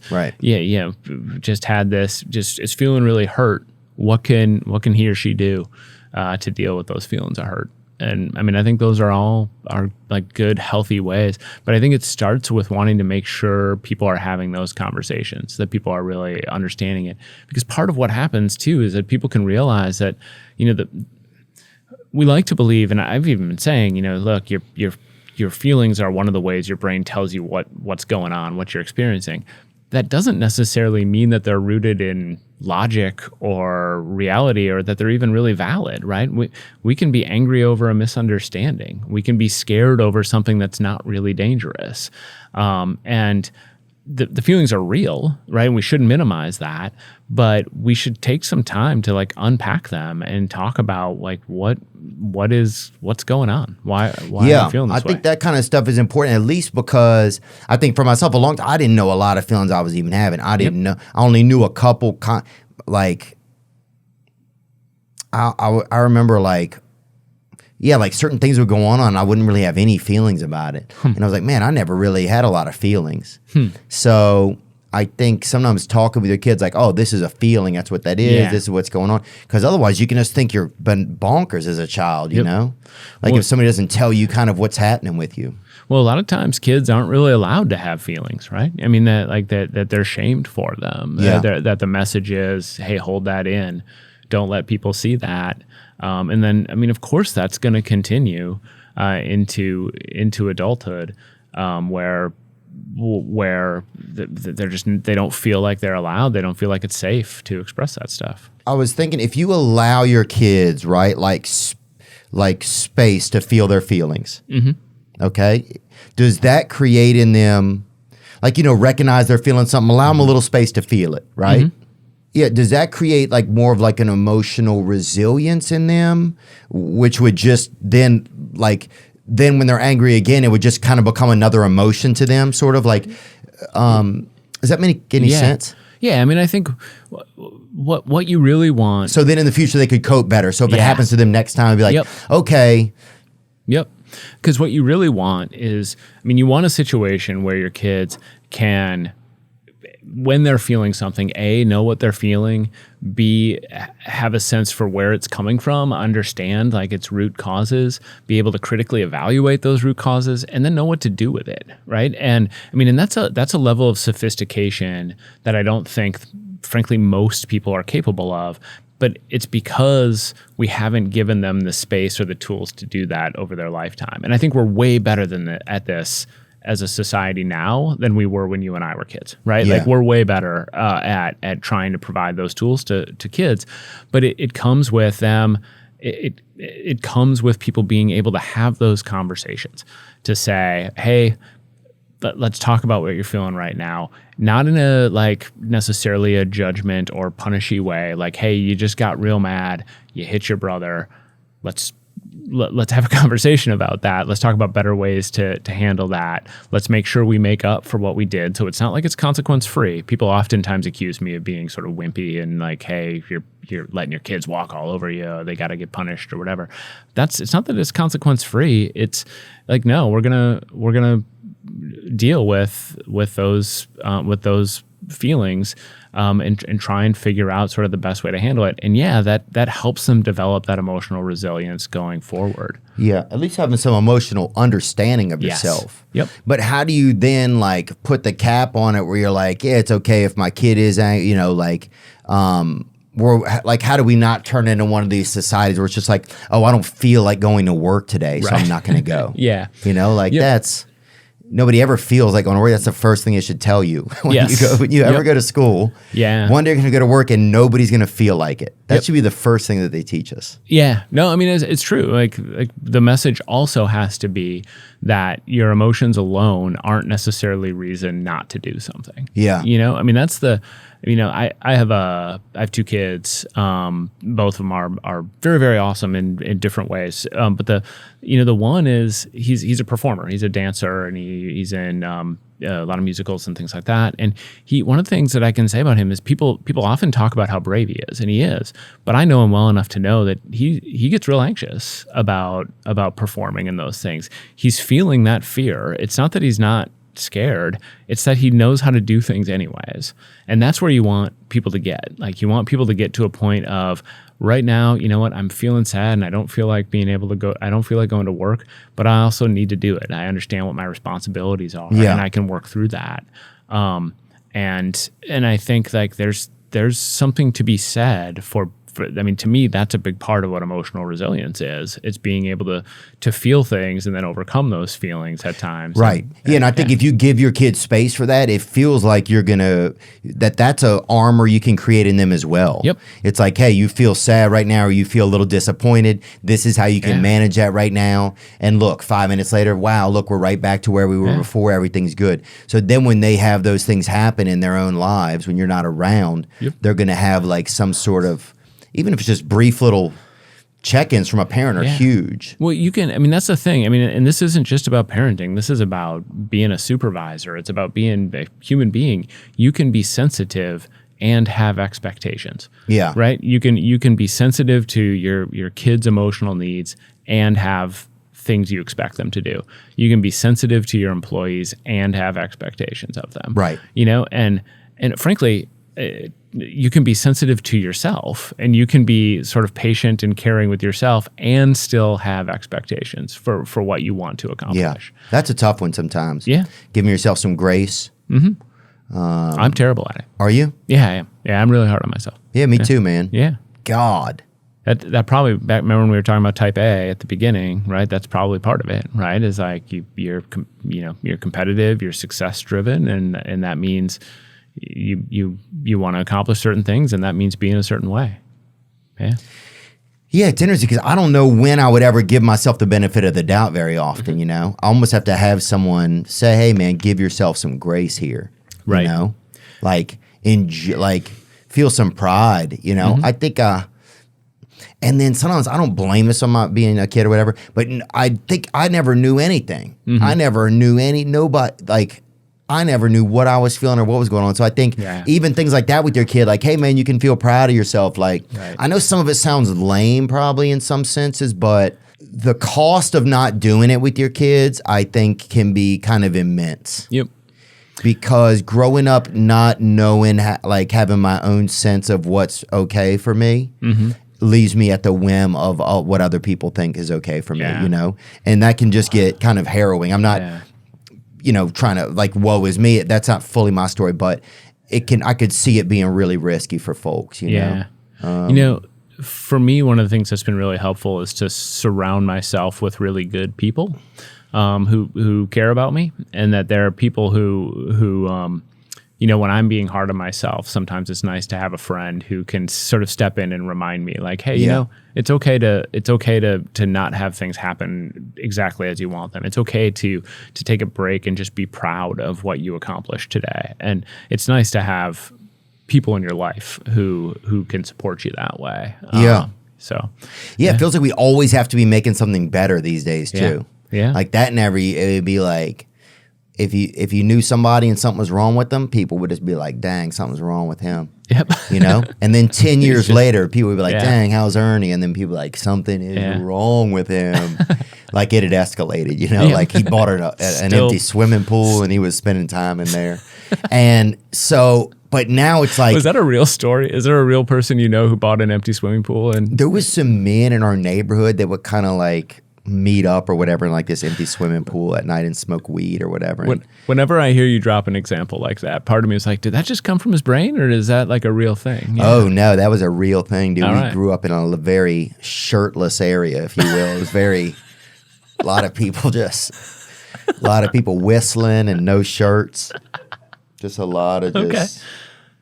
just had this, just is feeling really hurt. What can he or she do to deal with those feelings of hurt? And I mean, I think those are like good, healthy ways. But I think it starts with wanting to make sure people are having those conversations, that people are really understanding it. Because part of what happens too is that people can realize that, we like to believe, and I've even been saying, look, your feelings are one of the ways your brain tells you what's going on, what you're experiencing. That doesn't necessarily mean that they're rooted in logic or reality, or that they're even really valid, right? We can be angry over a misunderstanding. We can be scared over something that's not really dangerous. And the feelings are real, right? And we shouldn't minimize that, but we should take some time to like unpack them and talk about like what's going on. Why am I feeling this way? I think that kind of stuff is important, at least because I think for myself, I didn't know a lot of feelings I was even having. I didn't know. I only knew a couple. I remember like certain things would go on and I wouldn't really have any feelings about it. And I was like, man, I never really had a lot of feelings. So I think sometimes talking with your kids like, oh, this is a feeling. That's what that is. Yeah. This is what's going on. Because otherwise you can just think you're bonkers as a child, you know? Like if somebody doesn't tell you kind of what's happening with you. Well, a lot of times kids aren't really allowed to have feelings, right? I mean, that they're shamed for them. That the message is, hey, hold that in. Don't let people see that. And then, I mean, of course, that's going to continue into adulthood, where they don't feel like they're allowed. They don't feel like it's safe to express that stuff. I was thinking, if you allow your kids, right, like space to feel their feelings, okay, does that create in them, like, recognize they're feeling something, allow them a little space to feel it, right? Yeah, does that create like more of like an emotional resilience in them, which would just then when they're angry again, it would just kind of become another emotion to them, sort of like, does that make any sense? Yeah, I mean, I think what you really want. So then in the future they could cope better. So if it happens to them next time, it'd be like, okay. Yep. Because what you really want is, I mean, you want a situation where your kids can, when they're feeling something, A, know what they're feeling, B, have a sense for where it's coming from, understand like its root causes, be able to critically evaluate those root causes, and then know what to do with it, right? And I mean, and that's a level of sophistication that I don't think, frankly, most people are capable of. But it's because we haven't given them the space or the tools to do that over their lifetime. And I think we're way better at this as a society now than we were when you and I were kids, right? Yeah. Like we're way better at trying to provide those tools to kids. But it comes with them. It comes with people being able to have those conversations to say, hey, let's talk about what you're feeling right now. Not in a like necessarily a judgment or punishy way. Like, hey, you just got real mad. You hit your brother. Let's have a conversation about that. Let's talk about better ways to handle that. Let's make sure we make up for what we did. So it's not like it's consequence free. People oftentimes accuse me of being sort of wimpy and like, hey, you're letting your kids walk all over you. They got to get punished or whatever. It's not that it's consequence free. It's like, no, we're gonna deal with those feelings and try and figure out sort of the best way to handle it. And that helps them develop that emotional resilience going forward. Yeah, at least having some emotional understanding of yourself. Yep. But how do you then like put the cap on it where you're like, yeah, it's okay if my kid is angry, we're like, how do we not turn into one of these societies where it's just like, oh, I don't feel like going to work today, so I'm not going to go. Yeah. That's... Nobody ever feels like going to work. That's the first thing it should tell you when you ever go to school. Yeah. One day you're going to go to work and nobody's going to feel like it. That should be the first thing that they teach us. Yeah. No, I mean, it's true. Like the message also has to be that your emotions alone aren't necessarily reason not to do something. Yeah. I mean, that's I have two kids. Both of them are very, very awesome in different ways. But the one is he's a performer. He's a dancer, and he's in a lot of musicals and things like that. And one of the things that I can say about him is people often talk about how brave he is, and he is. But I know him well enough to know that he gets real anxious about performing in those things. He's feeling that fear. It's not that he's not scared, it's that he knows how to do things anyways. And that's where you want people to get. Like, you want people to get to a point of, right now, you know what, I'm feeling sad and I don't feel like being able to go, I don't feel like going to work, but I also need to do it. I understand what my responsibilities are, and I can work through that. And I think like there's something to be said for, to me, that's a big part of what emotional resilience is. It's being able to feel things and then overcome those feelings at times. Right. And I think if you give your kids space for that, it feels like you're going to, that's a armor you can create in them as well. Yep. It's like, hey, you feel sad right now, or you feel a little disappointed. This is how you can manage that right now. And look, 5 minutes later, wow, look, we're right back to where we were before. Everything's good. So then when they have those things happen in their own lives, when you're not around, they're going to have like some sort of, even if it's just brief little check-ins from a parent, are huge. Well, that's the thing. And this isn't just about parenting. This is about being a supervisor. It's about being a human being. You can be sensitive and have expectations. Yeah. Right? You can be sensitive to your kids' emotional needs and have things you expect them to do. You can be sensitive to your employees and have expectations of them. Right. And frankly, you can be sensitive to yourself, and you can be sort of patient and caring with yourself and still have expectations for what you want to accomplish. Yeah, that's a tough one sometimes. Yeah. Giving yourself some grace. Mm-hmm. I'm terrible at it. Are you? Yeah, I am. Yeah, I'm really hard on myself. Yeah, me too, man. Yeah. God. That probably, remember when we were talking about type A at the beginning, right? That's probably part of it, right? Is like you're competitive, you're success driven, and that means you want to accomplish certain things, and that means being a certain way. Yeah, it's interesting because I don't know when I would ever give myself the benefit of the doubt very often, I almost have to have someone say, hey, man, give yourself some grace here. Right. Like, feel some pride, I think, and then sometimes I don't blame us on not being a kid or whatever, but I think I never knew anything. I never knew I never knew what I was feeling or what was going on. So I think even things like that with your kid, like, hey, man, you can feel proud of yourself. Like, I know some of it sounds lame probably in some senses, but the cost of not doing it with your kids, I think, can be kind of immense. Yep. Because growing up not knowing, having my own sense of what's okay for me leaves me at the whim of what other people think is okay for me, And that can just get kind of harrowing. I'm not... trying to woe is me. That's not fully my story, but I could see it being really risky for folks, you know? For me, one of the things that's been really helpful is to surround myself with really good people who care about me, and that there are people who when I'm being hard on myself, sometimes it's nice to have a friend who can sort of step in and remind me, like, hey, it's okay to not have things happen exactly as you want them. It's okay to take a break and just be proud of what you accomplished today. And it's nice to have people in your life who can support you that way. It feels like we always have to be making something better these days too. Yeah. Like that it would be like, if you knew somebody and something was wrong with them, people would just be like, dang, something's wrong with him. Yep. And then 10 years later, people would be like, dang, how's Ernie? And then people like, something is wrong with him. Like it had escalated, like he bought an empty swimming pool and he was spending time in there. And so, but now it's like. Was that a real story? Is there a real person who bought an empty swimming pool? And there was some men in our neighborhood that would kind of meet up or whatever in this empty swimming pool at night and smoke weed or whatever. Whenever I hear you drop an example like that, part of me is like, did that just come from his brain, or is that like a real thing? Oh no, that was a real thing, dude. We grew up in a very shirtless area, if you will. It was a lot of people whistling and no shirts. Just a lot of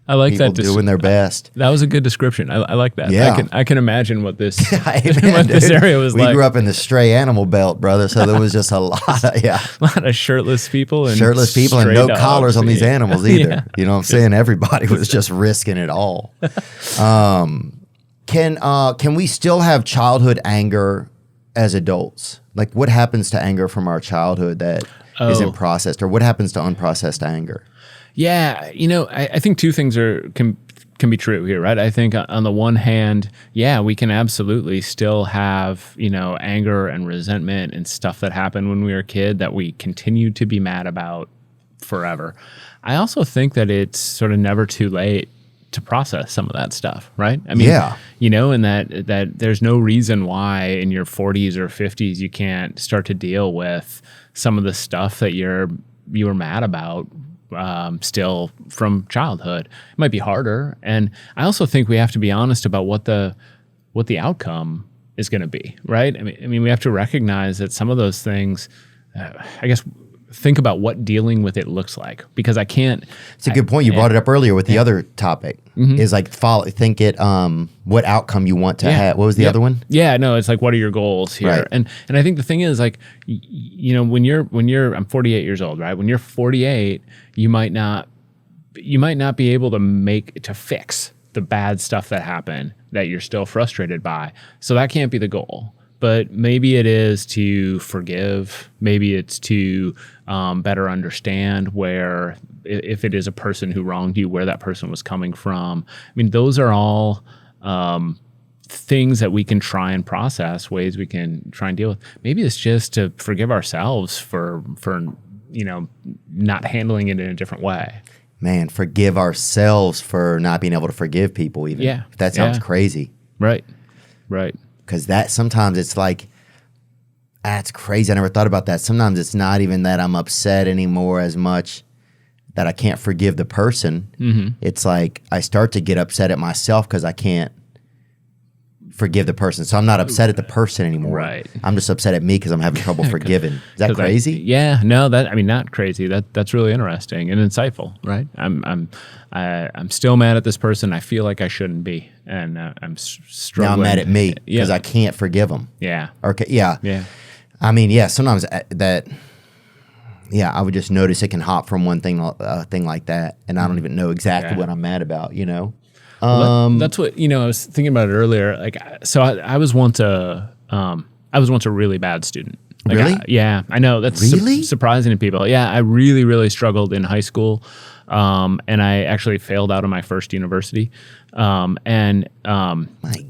I like People that. doing their best. That was a good description. I like that. Yeah. I can imagine what this Amen, what this area was we like. grew up in the stray animal belt, brother. So there was just a lot of A lot of shirtless people and and stray no dogs. collars on these animals either. Yeah. You know what I'm saying? Everybody was just risking it all. Can we still have childhood anger as adults? Like, what happens to anger from our childhood that isn't processed, or what happens to unprocessed anger? Yeah, I think two things can be true here, right? I think on the one hand, yeah, we can absolutely still have, anger and resentment and stuff that happened when we were a kid that we continue to be mad about forever. I also think that it's sort of never too late to process some of that stuff, right? I mean, and that there's no reason why in your 40s or 50s you can't start to deal with some of the stuff that you were mad about still from childhood. It might be harder, and I also think we have to be honest about what the outcome is going to be, right? I mean, we have to recognize that some of those things, I guess, think about what dealing with it looks like, because I can't. It's a good point. You brought it up earlier with the other topic. Is like what outcome you want to have. What was the other one? Yeah, no, it's like, what are your goals here? Right. And I think the thing is, like, when you're I'm 48 years old, right? When you're 48, you might not be able to fix the bad stuff that happened that you're still frustrated by. So that can't be the goal. But maybe it is to forgive. Maybe it's to better understand where, if it is a person who wronged you, where that person was coming from. I mean, those are all things that we can try and process, ways we can try and deal with. Maybe it's just to forgive ourselves for not handling it in a different way. Man, forgive ourselves for not being able to forgive people even. Yeah. That sounds crazy. Right. Because that sometimes it's like, that's crazy. I never thought about that. Sometimes it's not even that I'm upset anymore as much that I can't forgive the person. It's like I start to get upset at myself because I can't forgive the person. So I'm not upset at the person anymore. Right. I'm just upset at me because I'm having trouble forgiving. Is that crazy? Not crazy. That's really interesting and insightful, right? I'm still mad at this person. I feel like I shouldn't be, and I'm struggling. Now I'm mad at me because I can't forgive them. Yeah. Okay. Yeah. Yeah. I mean, sometimes that. Yeah, I would just notice it can hop from one thing like that, and I don't even know exactly what I'm mad about. Well, that's what I was thinking about it earlier. Like, so I was once a really bad student. Like, Really? I know that's Really? surprising to people. Yeah, I really, really struggled in high school, and I actually failed out of my first university. My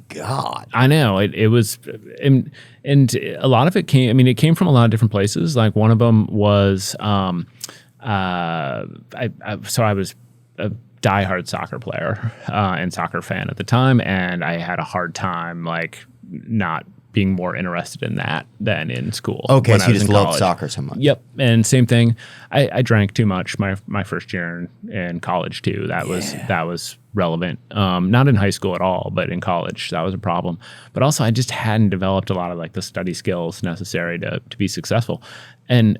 God, I know it was, and a lot of it came. I mean, it came from a lot of different places. Like, one of them was, I was a diehard soccer player and soccer fan at the time, and I had a hard time not being more interested in that than in school. Okay, so you just loved love soccer so much. Yep, and same thing. I drank too much my first year in college too. That was relevant. Not in high school at all, but in college that was a problem. But also, I just hadn't developed a lot of the study skills necessary to be successful, and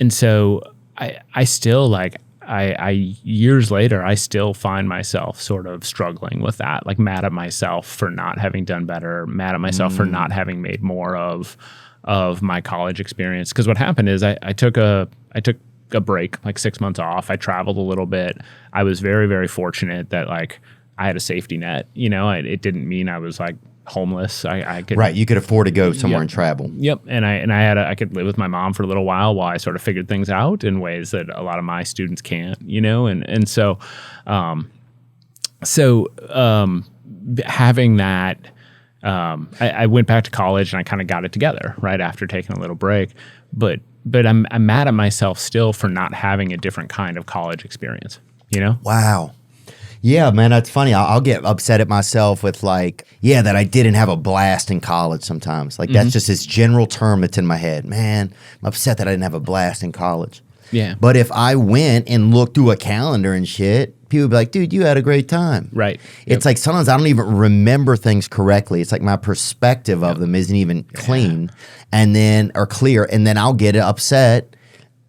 so I still I years later, I still find myself sort of struggling with that, mad at myself for not having done better, mad at myself for not having made more of my college experience. Because what happened is I took a break, 6 months off. I traveled a little bit. I was very, very fortunate that I had a safety net. It didn't mean I was homeless. I could, right. You could afford to go somewhere and travel. Yep. And I could live with my mom for a little while I sort of figured things out in ways that a lot of my students can't, and so having that, I went back to college and I kind of got it together right after taking a little break, but I'm mad at myself still for not having a different kind of college experience, Wow. Yeah, man, that's funny. I'll get upset at myself with that I didn't have a blast in college sometimes. That's just this general term that's in my head. Man, I'm upset that I didn't have a blast in college. Yeah. But if I went and looked through a calendar and shit, people would be like, dude, you had a great time. Right. It's sometimes I don't even remember things correctly. It's my perspective of them isn't even clean or clear. And then I'll get upset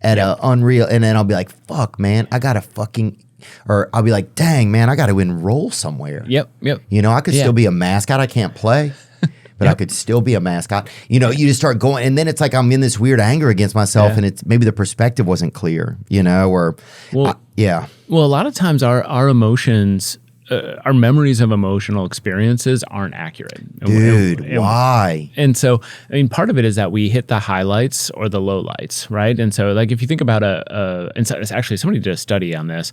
at unreal. And then I'll be like, fuck, man, I got to fucking or I'll be like, dang, man, I got to enroll somewhere. Yep. You know, I could still be a mascot. I can't play, but I could still be a mascot. You know, you just start going, and then it's like I'm in this weird anger against myself, and it's maybe the perspective wasn't clear, you know, or Well, a lot of times our emotions, our memories of emotional experiences aren't accurate. Dude, why? And so, I mean, part of it is that we hit the highlights or the lowlights, right? And so, like, if you think about and so it's actually somebody did a study on this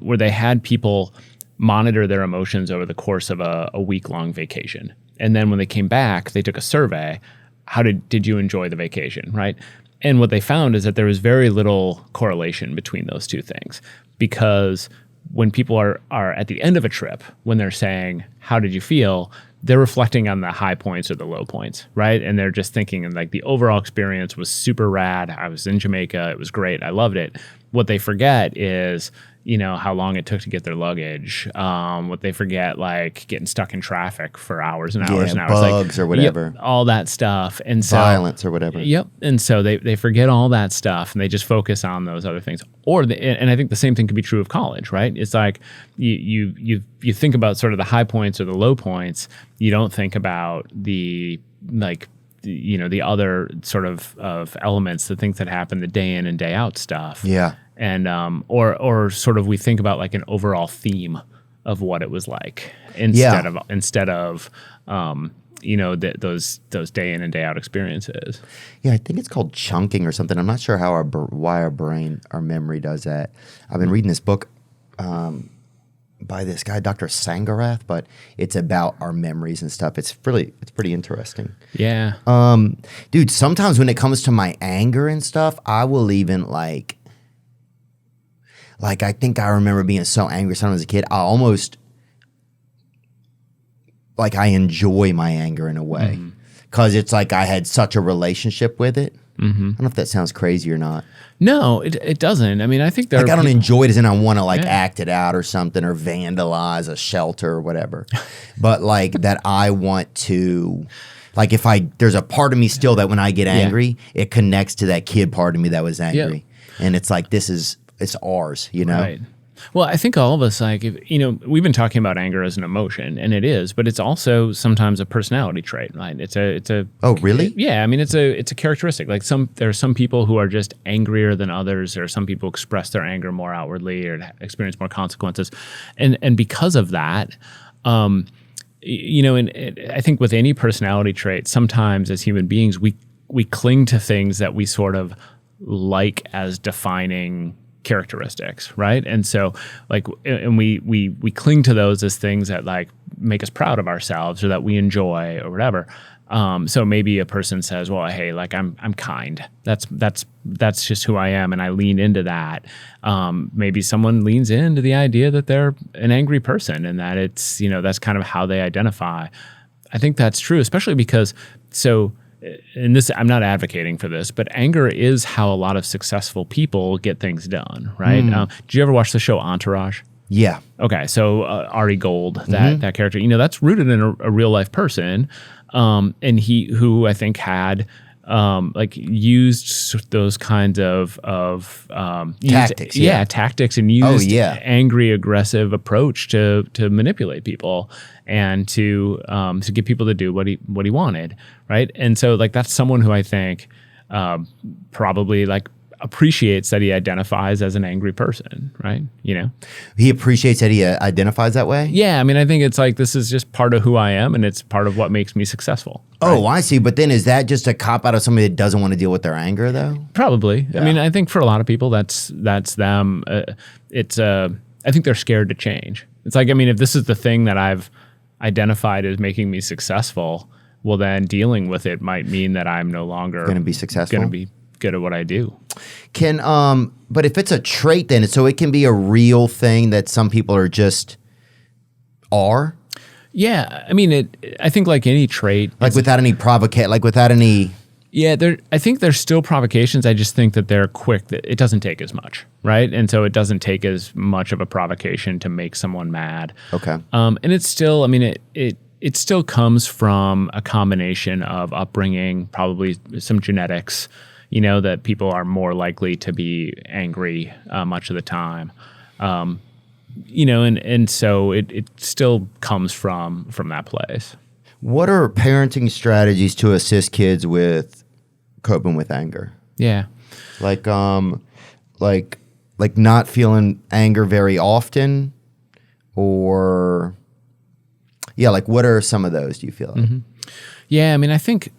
where they had people monitor their emotions over the course of a week-long vacation. And then when they came back, they took a survey. How did you enjoy the vacation, right? And what they found is that there was very little correlation between those two things, because when people are at the end of a trip, when they're saying, how did you feel? They're reflecting on the high points or the low points, right? And they're just thinking like the overall experience was super rad. I was in Jamaica. It was great. I loved it. What they forget is, you know, how long it took to get their luggage. What they forget, like getting stuck in traffic for hours and hours and hours. Bugs or whatever. Yep, all that stuff. And so, violence or whatever. Yep. And so they forget all that stuff and they just focus on those other things. And I think the same thing could be true of college, right? It's like you think about sort of the high points or the low points. You don't think about the other sort of elements, the things that happen, the day in and day out stuff. Yeah. And or sort of we think about like an overall theme of what it was like instead of those day in and day out experiences. Yeah, I think it's called chunking or something. I'm not sure why our memory does that. I've been reading this book by this guy, Dr. Sangarath, but it's about our memories and stuff. It's pretty interesting. Yeah. Dude, sometimes when it comes to my anger and stuff, I will even like I think I remember being so angry sometimes as a kid. I almost like I enjoy my anger in a way because it's like I had such a relationship with it. Mm-hmm. I don't know if that sounds crazy or not. No, it doesn't. I mean, I think I don't enjoy it as in I want to act it out or something or vandalize a shelter or whatever. But like that I want to, like if there's a part of me still that when I get angry, it connects to that kid part of me that was angry. Yeah. And it's like, it's ours, you know? Right. Well, I think all of us, we've been talking about anger as an emotion, and it is, but it's also sometimes a personality trait, right? It's a. Oh, really? Yeah, I mean, it's a characteristic. Like there are some people who are just angrier than others. There are some people who express their anger more outwardly or experience more consequences, and because of that, and I think with any personality trait, sometimes as human beings, we cling to things that we sort of like as defining characteristics, right? And so we cling to those as things that like make us proud of ourselves or that we enjoy or whatever. So maybe a person says, well, hey, like I'm kind. That's just who I am, and I lean into that. Maybe someone leans into the idea that they're an angry person and that it's, that's kind of how they identify. I think that's true, especially because and this, I'm not advocating for this, but anger is how a lot of successful people get things done, right? Did you ever watch the show Entourage? Yeah. Okay, so Ari Gold, that character, that's rooted in a real life person, and who I think had used those kinds of tactics, tactics, and used angry, aggressive approach to manipulate people and to get people to do what he wanted, right? And so that's someone who I think probably appreciates that he identifies as an angry person, right? He appreciates that he identifies that way? Yeah, I mean, I think it's this is just part of who I am, and it's part of what makes me successful. Right? Oh, I see. But then is that just a cop-out of somebody that doesn't want to deal with their anger, though? Probably. Yeah. I mean, I think for a lot of people, that's them. I think they're scared to change. It's if this is the thing that I've identified as making me successful, well, then dealing with it might mean that I'm no longer going to be successful. Going to be good at what I do. But if it's a trait, then so it can be a real thing that some people are just are. Yeah, I mean, I think like any trait, without any provocation, without any. Yeah, I think there's still provocations. I just think that they're quick. That it doesn't take as much, right? And so it doesn't take as much of a provocation to make someone mad. Okay. And it's still, I mean, it still comes from a combination of upbringing, probably some genetics. That people are more likely to be angry much of the time. and so it still comes from that place. What are parenting strategies to assist kids with coping with anger? Yeah. Like not feeling anger very often, or what are some of those, do you feel like? Yeah, I mean, I think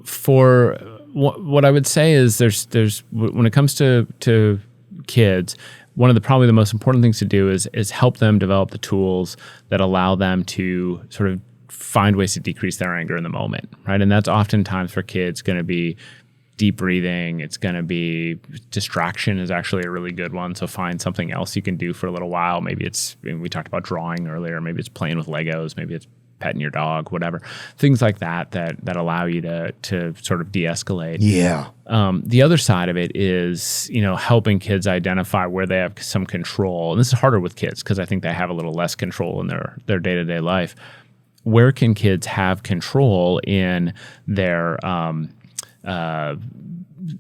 for what I would say is there's when it comes to kids, one of probably the most important things to do is help them develop the tools that allow them to sort of find ways to decrease their anger in the moment, right? And that's oftentimes for kids going to be deep breathing. It's going to be distraction is actually a really good one. So find something else you can do for a little while. Maybe we talked about drawing earlier. Maybe it's playing with Legos. Maybe it's petting your dog, whatever. Things like that allow you to sort of de-escalate. Yeah. The other side of it is, helping kids identify where they have some control. And this is harder with kids because I think they have a little less control in their day-to-day life. Where can kids have control in their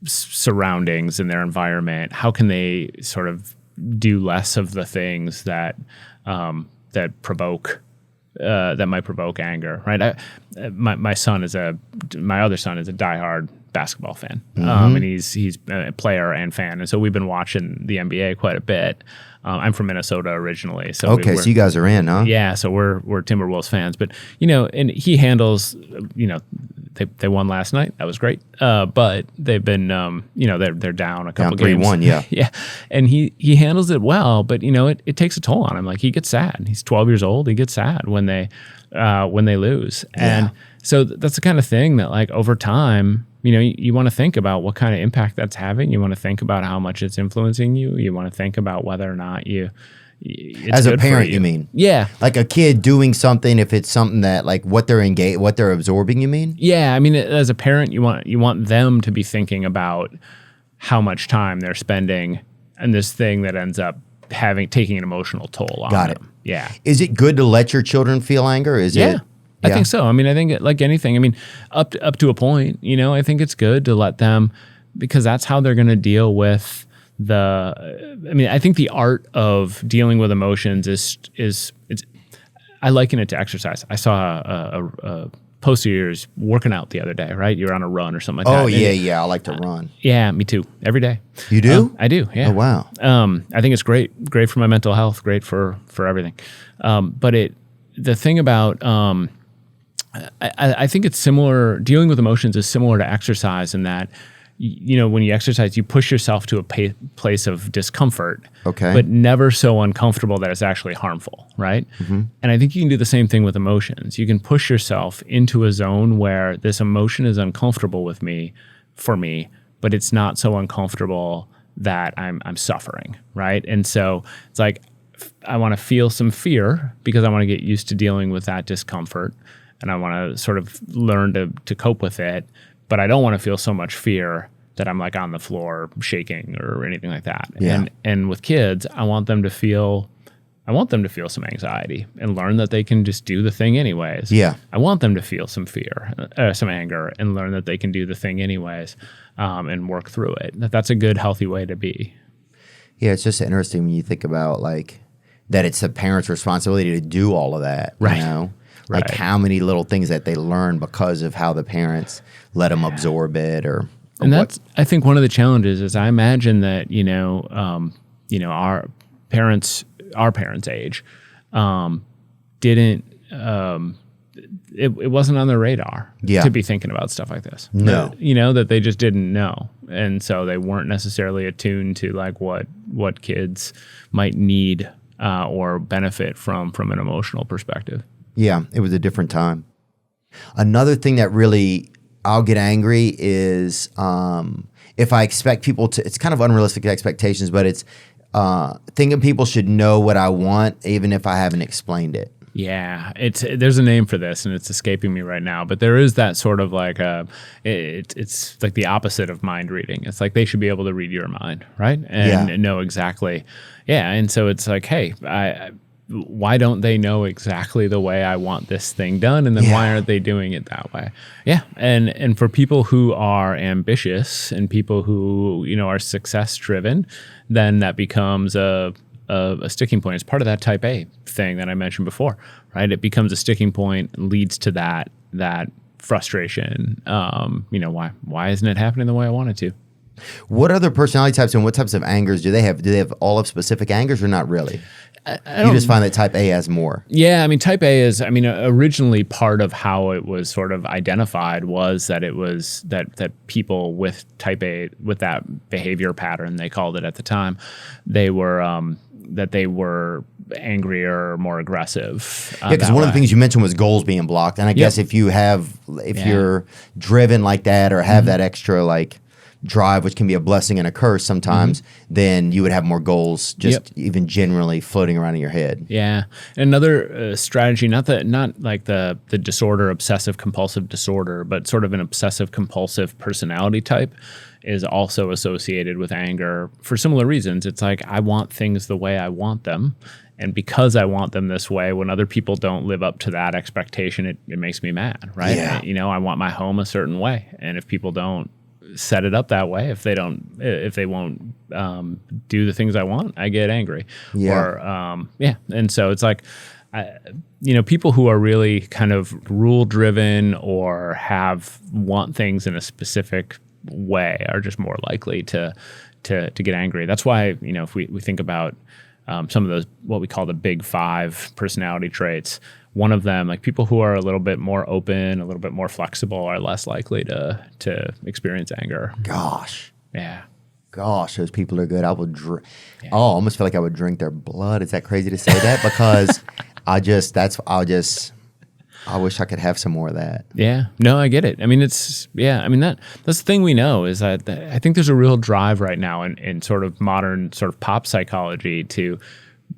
surroundings and their environment? How can they sort of do less of the things that provoke that might provoke anger? Right. My other son is a diehard basketball fan, and he's a player and fan, and so we've been watching the NBA quite a bit. I'm from Minnesota originally, so so you guys are in, huh? Yeah, so we're Timberwolves fans, but and he handles, they won last night. That was great, but they've been, they're down a couple games. 3-1, yeah, yeah, and he handles it well, but it takes a toll on him. Like he gets sad. He's 12 years old. He gets sad when they lose, and so that's the kind of thing that like over time. You want to think about what kind of impact that's having. You want to think about how much it's influencing you. You want to think about whether or not it's as good a parent, for you mean? Yeah. Like a kid doing something, if it's something that like what they're absorbing, you mean? Yeah. I mean, as a parent, you want them to be thinking about how much time they're spending on this thing that ends up taking an emotional toll on them. Yeah. Is it good to let your children feel anger? Yeah. I think so. I mean, I think like anything, I mean, up to a point, I think it's good to let them, because that's how they're going to deal with I think the art of dealing with emotions is I liken it to exercise. I saw a post of yours working out the other day, right? You're on a run or something like that. Oh, yeah. I like to run. Yeah, me too. Every day. You do? I do, yeah. Oh, wow. I think it's great for my mental health, great for everything. But the thing about, I think it's similar. Dealing with emotions is similar to exercise in that, when you exercise, you push yourself to a place of discomfort, but never so uncomfortable that it's actually harmful, right? Mm-hmm. And I think you can do the same thing with emotions. You can push yourself into a zone where this emotion is uncomfortable for me, but it's not so uncomfortable that I'm suffering, right? And so it's like I want to feel some fear because I want to get used to dealing with that discomfort. And I want to sort of learn to cope with it, but I don't want to feel so much fear that I'm like on the floor shaking or anything like that. Yeah. And with kids, I want them to feel some anxiety and learn that they can just do the thing anyways. Yeah. I want them to feel some fear, some anger, and learn that they can do the thing anyways, and work through it. That's a good, healthy way to be. Yeah, it's just interesting when you think about like that it's a parent's responsibility to do all of that, right? Like how many little things that they learn because of how the parents let them absorb it, and that's I think one of the challenges is I imagine that our parents' age didn't it wasn't on their radar to be thinking about stuff like this. No, that they just didn't know, and so they weren't necessarily attuned to like what kids might need or benefit from an emotional perspective. Yeah, it was a different time. Another thing that really I'll get angry is if I expect people to, it's kind of unrealistic expectations, but it's thinking people should know what I want even if I haven't explained it. Yeah, there's a name for this and it's escaping me right now, but there is that sort of like it's like the opposite of mind reading. It's like they should be able to read your mind, right? And know exactly. Yeah, and so it's like, hey, why don't they know exactly the way I want this thing done? And then why aren't they doing it that way? Yeah. And for people who are ambitious and people who, are success driven, then that becomes a a sticking point. It's part of that type A thing that I mentioned before, right? It becomes a sticking point, leads to that frustration. Why isn't it happening the way I want it to? What other personality types and what types of angers do they have? Do they have all of specific angers or not really? You just find that type A has more. Yeah, I mean, type A is, originally part of how it was sort of identified was that it was that people with type A, with that behavior pattern, they called it at the time, they were angrier or more aggressive. Yeah, because one of the things you mentioned was goals being blocked. And I guess if you're driven like that or have that extra like drive, which can be a blessing and a curse sometimes, then you would have more goals just even generally floating around in your head. Yeah. Another strategy, not like the disorder, obsessive compulsive disorder, but sort of an obsessive compulsive personality type is also associated with anger for similar reasons. It's like, I want things the way I want them. And because I want them this way, when other people don't live up to that expectation, it makes me mad, right? Yeah. I want my home a certain way. And if people don't set it up that way, if they won't do the things I want, I get angry. And so it's like, people who are really kind of rule driven or want things in a specific way are just more likely to get angry. That's why, if we think about some of those, what we call the big 5 personality traits, one of them, like people who are a little bit more open, a little bit more flexible, are less likely to experience anger. Gosh, those people are good. I would I almost feel like I would drink their blood. Is that crazy to say that? Because I wish I could have some more of that. Yeah, no, I get it. That's the thing we know is that I think there's a real drive right now in sort of modern sort of pop psychology to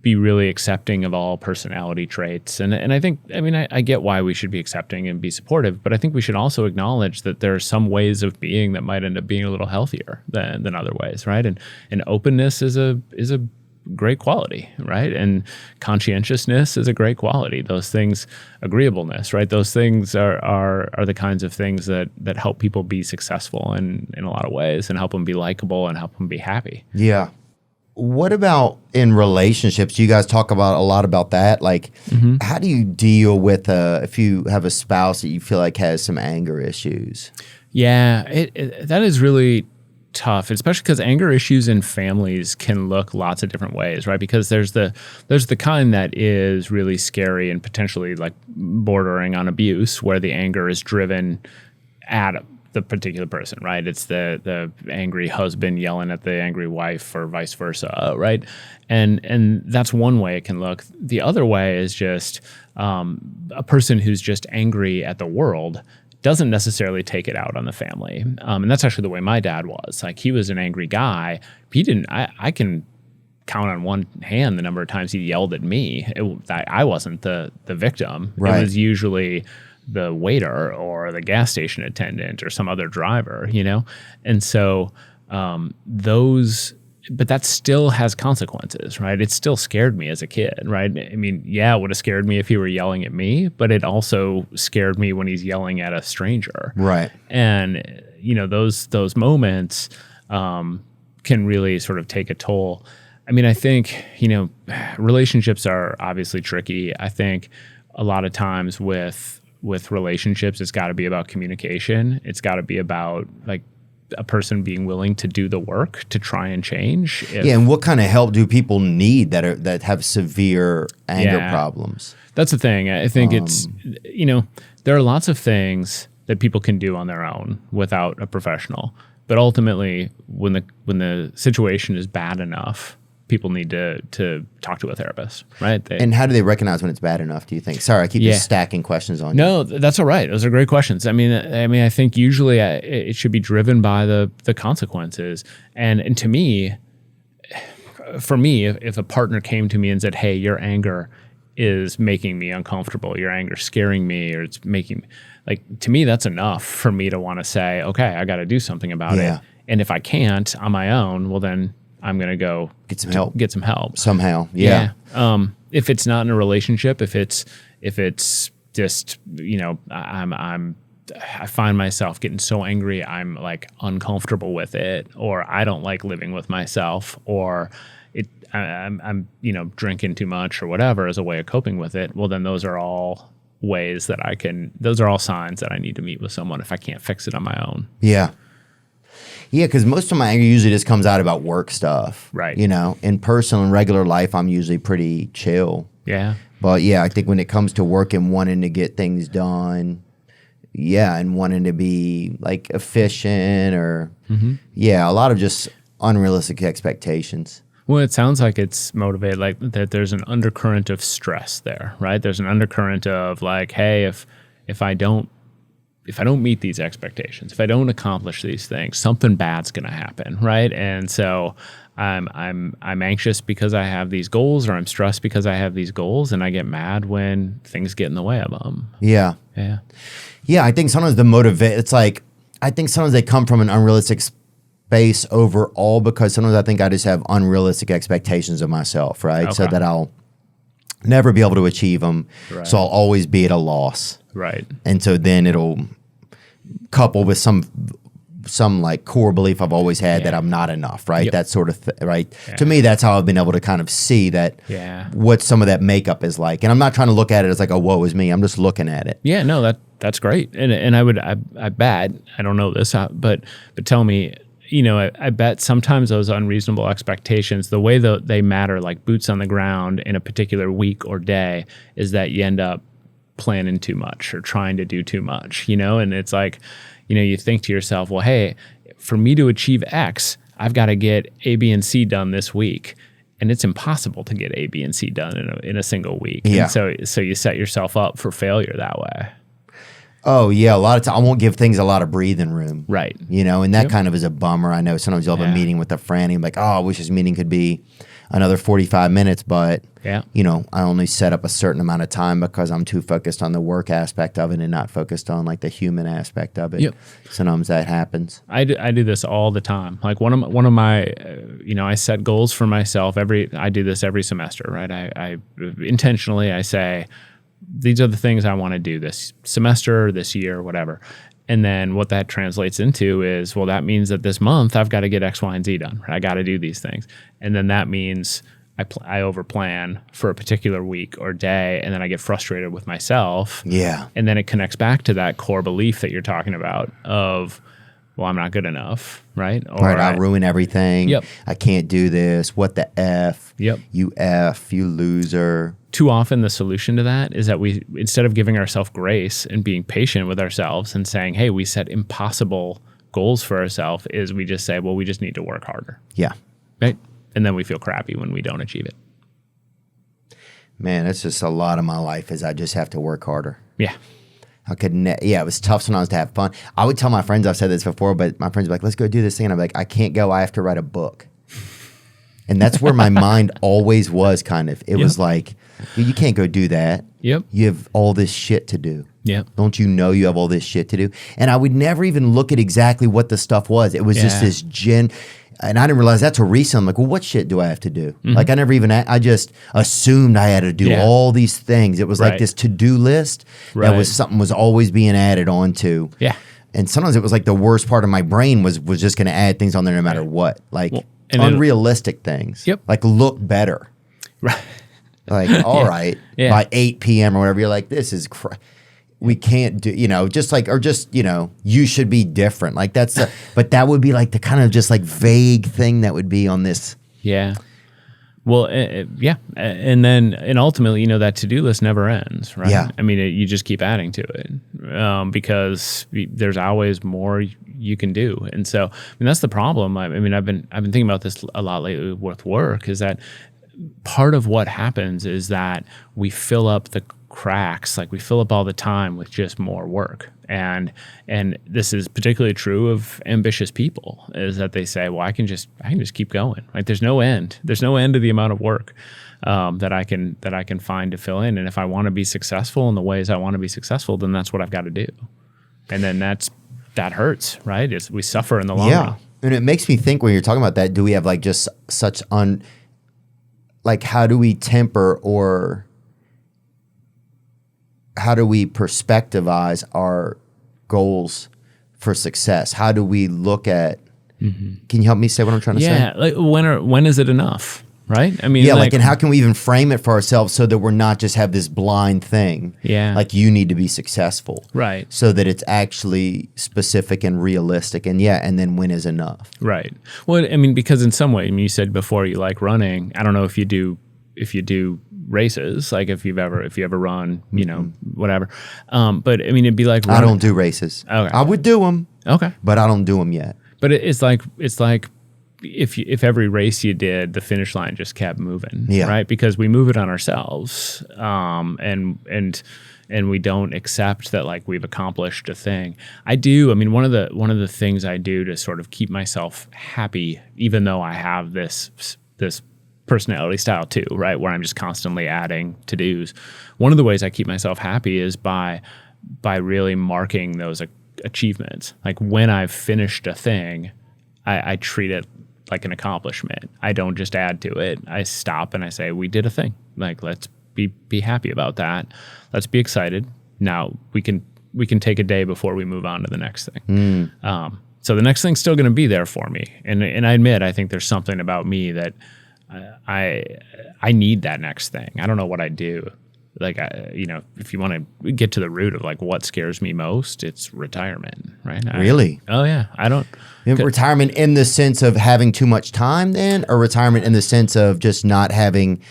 be really accepting of all personality traits. And I think, I get why we should be accepting and be supportive, but I think we should also acknowledge that there are some ways of being that might end up being a little healthier than other ways, right? And openness is a great quality, right? And conscientiousness is a great quality. Those things, agreeableness, right? Those things are the kinds of things that help people be successful in a lot of ways and help them be likable and help them be happy. Yeah. What about in relationships? You guys talk about a lot about that. Like, how do you deal with if you have a spouse that you feel like has some anger issues? Yeah, that is really tough, especially because anger issues in families can look lots of different ways, right? Because there's the kind that is really scary and potentially like bordering on abuse, where the anger is driven at the particular person, right? It's the angry husband yelling at the angry wife or vice versa, right? And that's one way it can look. The other way is just a person who's just angry at the world doesn't necessarily take it out on the family. And that's actually the way my dad was. Like, he was an angry guy. He didn't, I can count on one hand the number of times he yelled at me. I wasn't the victim. Right. It was usually the waiter or the gas station attendant or some other driver, And so but that still has consequences, right? It still scared me as a kid, right? it would have scared me if he were yelling at me, but it also scared me when he's yelling at a stranger. Right. And, those moments can really sort of take a toll. I think, relationships are obviously tricky. I think a lot of times with relationships, it's got to be about communication. It's got to be about like a person being willing to do the work to try and change. And what kind of help do people need that have severe anger problems? That's the thing. I think it's, there are lots of things that people can do on their own without a professional. But ultimately, when the situation is bad enough, people need to talk to a therapist, right? And how do they recognize when it's bad enough, do you think? Sorry, I keep just stacking questions on you. No, that's all right. Those are great questions. I think usually it should be driven by the consequences. And to me, for me, if a partner came to me and said, hey, your anger is making me uncomfortable, your anger scaring me, or it's making, to me, that's enough for me to want to say, okay, I got to do something about it. And if I can't on my own, well, then I'm going to go get some help. Get some help somehow. Yeah. If it's not in a relationship, if it's just, I'm I find myself getting so angry I'm like uncomfortable with it, or I don't like living with myself, or I'm drinking too much or whatever as a way of coping with it. Well, then those are all ways that those are all signs that I need to meet with someone if I can't fix it on my own. Yeah. Yeah, because most of my anger usually just comes out about work stuff. Right. In personal and regular life, I'm usually pretty chill. Yeah. But yeah, I think when it comes to work and wanting to get things done, and wanting to be like efficient or, a lot of just unrealistic expectations. Well, it sounds like it's motivated, like that there's an undercurrent of stress there, right? There's an undercurrent of like, hey, if I don't meet these expectations, if I don't accomplish these things, something bad's going to happen, right? And so I'm anxious because I have these goals, or I'm stressed because I have these goals, and I get mad when things get in the way of them. Yeah. Yeah. Yeah, I think sometimes I think sometimes they come from an unrealistic space overall, because sometimes I think I just have unrealistic expectations of myself, right? Okay. So that I'll never be able to achieve them. Right. So I'll always be at a loss. Right. And so then it'll couple with some like core belief I've always had that I'm not enough, right? Yep. That sort of right? Yeah. To me, that's how I've been able to kind of see that what some of that makeup is like. And I'm not trying to look at it as like, oh, woe is me. I'm just looking at it. Yeah, no, that's great. And I bet, I don't know this, but tell me, I bet sometimes those unreasonable expectations, the way that they matter, like boots on the ground in a particular week or day, is that you end up planning too much or trying to do too much, and it's like, you think to yourself, well, hey, for me to achieve X, I've got to get A, B, and C done this week. And it's impossible to get A, B, and C done in a single week. Yeah. And so you set yourself up for failure that way. Oh, yeah. A lot of times I won't give things a lot of breathing room. Right. And that kind of is a bummer. I know sometimes you'll have a meeting with a friend and you're like, oh, I wish this meeting could be another 45 minutes, but I only set up a certain amount of time because I'm too focused on the work aspect of it and not focused on like the human aspect of it. Yep. Sometimes that happens. I do this all the time. Like one of my I set goals for myself I do this every semester, right? I intentionally, I say, these are the things I want to do this semester, this year, whatever. And then what that translates into is, well, that means that this month I've got to get X, Y, and Z done. Right? I got to do these things. And then that means I overplan for a particular week or day, and then I get frustrated with myself. Yeah. And then it connects back to that core belief that you're talking about of, well, I'm not good enough, right? Or I ruin everything. Yep. I can't do this. What the F? Yep. You loser. Too often the solution to that is that we, instead of giving ourselves grace and being patient with ourselves and saying, hey, we set impossible goals for ourselves, is we just say, well, we just need to work harder. Yeah. Right? And then we feel crappy when we don't achieve it. Man, that's just a lot of my life is I just have to work harder. Yeah. It was tough sometimes to have fun. I would tell my friends, I've said this before, but my friends would be like, let's go do this thing. And I'm like, I can't go. I have to write a book. And that's where my mind always was kind of. It was like, you can't go do that. Yep. You have all this shit to do. Yep. Don't you know you have all this shit to do? And I would never even look at exactly what the stuff was. It was just this and I didn't realize that till recently. I'm like, well, what shit do I have to do? Mm-hmm. Like I just assumed I had to do all these things. It was like this to-do list that was something was always being added onto. Yeah. And sometimes it was like the worst part of my brain was just going to add things on there no matter what. Like unrealistic things. Yep. Like look better. Right. Like, all right, by 8 p.m. or whatever, you're like, this is we can't do, you should be different. Like that's, but that would be like the kind of just like vague thing that would be on this. Yeah. Well, and ultimately, that to-do list never ends, right? Yeah. I mean, you just keep adding to it because there's always more you can do. And so, that's the problem. I mean, I've been thinking about this a lot lately with work, is that part of what happens is that we fill up the cracks, like we fill up all the time with just more work. And this is particularly true of ambitious people, is that they say, well, I can just keep going. Like there's no end. There's no end to the amount of work that I can find to fill in. And if I want to be successful in the ways I want to be successful, then that's what I've got to do. And then that hurts, right? We suffer in the long run. And it makes me think when you're talking about that, do we have like just such like how do we temper or how do we perspectivize our goals for success? How do we look at, can you help me say what I'm trying to say? Yeah. Like when is it enough? Right. I mean, yeah. Like, and how can we even frame it for ourselves so that we're not just have this blind thing? Yeah. Like you need to be successful. Right. So that it's actually specific and realistic. And and then when is enough? Right. Well, I mean, because in some way, I mean, you said before you like running. I don't know if you do races, like if you ever run, you know, whatever. But I mean, it'd be like running. I don't do races. Okay. I would do them. Okay. But I don't do them yet. But it's like if every race you did, the finish line just kept moving, right? Because we move it on ourselves, and we don't accept that like we've accomplished a thing. I mean, one of the things I do to sort of keep myself happy, even though I have this personality style too, right? Where I'm just constantly adding to-dos. One of the ways I keep myself happy is by really marking those achievements. Like when I've finished a thing, I treat it like an accomplishment. I don't just add to it. I stop and I say, we did a thing. Like, let's be happy about that. Let's be excited. Now we can take a day before we move on to the next thing. So the next thing's still going to be there for me. And I admit, I think there's something about me that I need that next thing. I don't know what I do. Like, if you want to get to the root of like what scares me most, it's retirement, right? Really? Oh yeah. I don't. Retirement in the sense of having too much time then, or retirement in the sense of just not having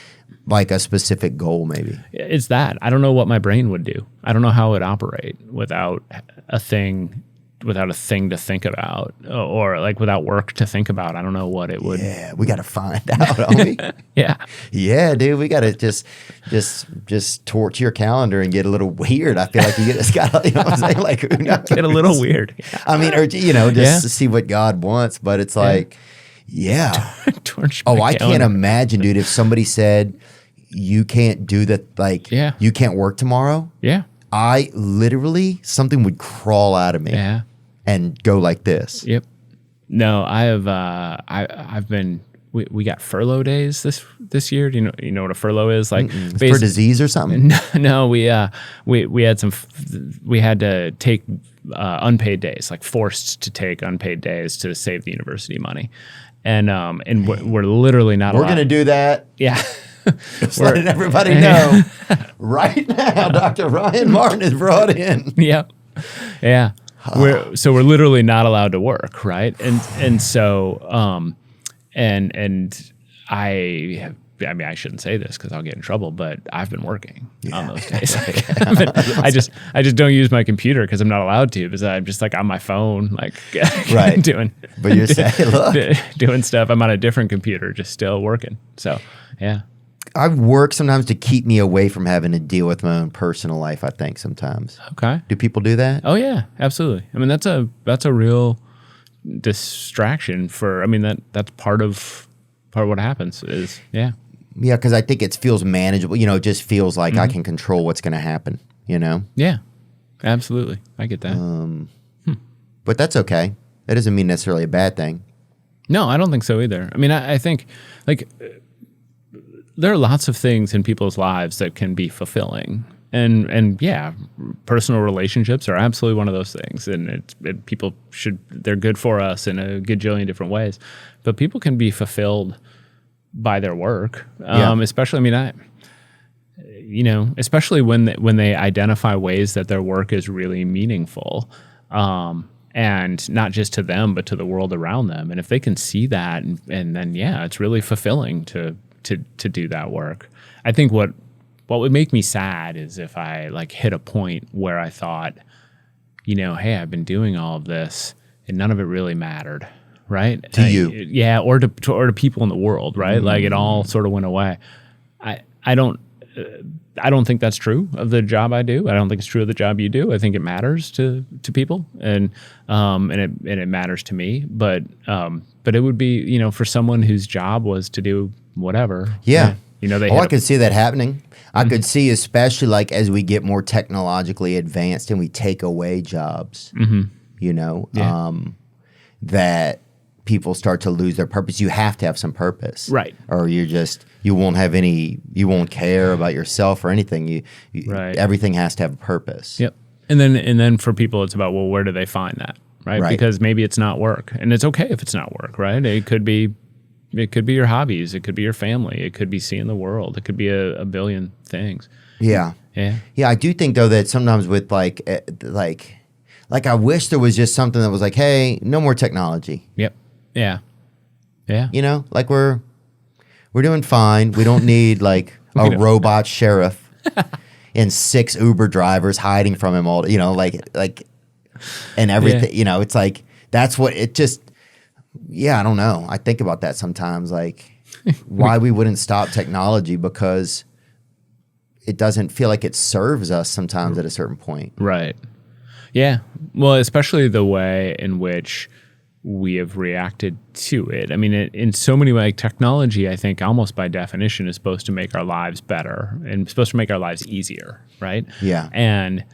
like a specific goal maybe? It's that. I don't know what my brain would do. I don't know how it would operate without a thing to think about, or like without work to think about. I don't know what it would. Yeah, we got to find out, don't we? Yeah. Yeah, dude, we got to just torch your calendar and get a little weird. I feel like you just got to, you know what I'm saying? Like, who knows? Get a little weird. Yeah. I mean, or, just to see what God wants, but it's like, torch my calendar. Can't imagine, dude, if somebody said, you can't do that, like, you can't work tomorrow. Yeah. I literally, something would crawl out of me. Yeah. And go like this. Yep. No, I have. I've been. We got furlough days this year. Do you know what a furlough is? Like for disease or something? No, we had we had to take unpaid days, like forced to take unpaid days to save the university money, and we're literally not. We're gonna do that. Yeah. Just letting everybody know right now. Dr. Ryan Martin is brought in. Yep. Yeah. We're literally not allowed to work, right? And so and I mean, I shouldn't say this because I'll get in trouble, but I've been working on those days. I just don't use my computer because I'm not allowed to, because I'm just like on my phone, like doing. But you're saying, look, doing stuff. I'm on a different computer, just still working. So yeah. I work sometimes to keep me away from having to deal with my own personal life, I think sometimes. Okay. Do people do that? Oh yeah, absolutely. I mean, that's a real distraction that's part of what happens is, yeah. Yeah, because I think it feels manageable. It just feels like I can control what's going to happen, Yeah, absolutely. I get that. But that's okay. That doesn't mean necessarily a bad thing. No, I don't think so either. I mean, I think, like, there are lots of things in people's lives that can be fulfilling, and yeah, personal relationships are absolutely one of those things. And they're good for us in a gajillion different ways, but people can be fulfilled by their work, especially. I mean, especially when they identify ways that their work is really meaningful, and not just to them but to the world around them. And if they can see that, and then it's really fulfilling to do that work. I think what would make me sad is if I like hit a point where I thought, hey, I've been doing all of this and none of it really mattered, right? To you. Yeah, or to people in the world, right? Like it all sort of went away. I don't think that's true of the job I do. I don't think it's true of the job you do. I think it matters to people, and it matters to me. But it would be, for someone whose job was to do whatever. Yeah. I could see that happening. I could see, especially like as we get more technologically advanced and we take away jobs, that people start to lose their purpose. You have to have some purpose. Right. Or you won't care about yourself or anything. Everything has to have a purpose. Yep. And then for people, it's about, well, where do they find that, right? Because maybe it's not work, and it's okay if it's not work, right? It could be your hobbies, it could be your family, it could be seeing the world, it could be a billion things. Yeah. I do think though that sometimes with like I wish there was just something that was like, hey, no more technology. Yep. Yeah. You know, like we're doing fine. We don't need like a robot sheriff and 6 Uber drivers hiding from him all, you know, like and everything, you know, it's like, that's what it just, I don't know. I think about that sometimes, like why we wouldn't stop technology, because it doesn't feel like it serves us sometimes at a certain point. Right. Yeah. Well, especially the way in which we have reacted to it. I mean, in so many ways, technology, I think almost by definition is supposed to make our lives better and supposed to make our lives easier, right? Yeah. And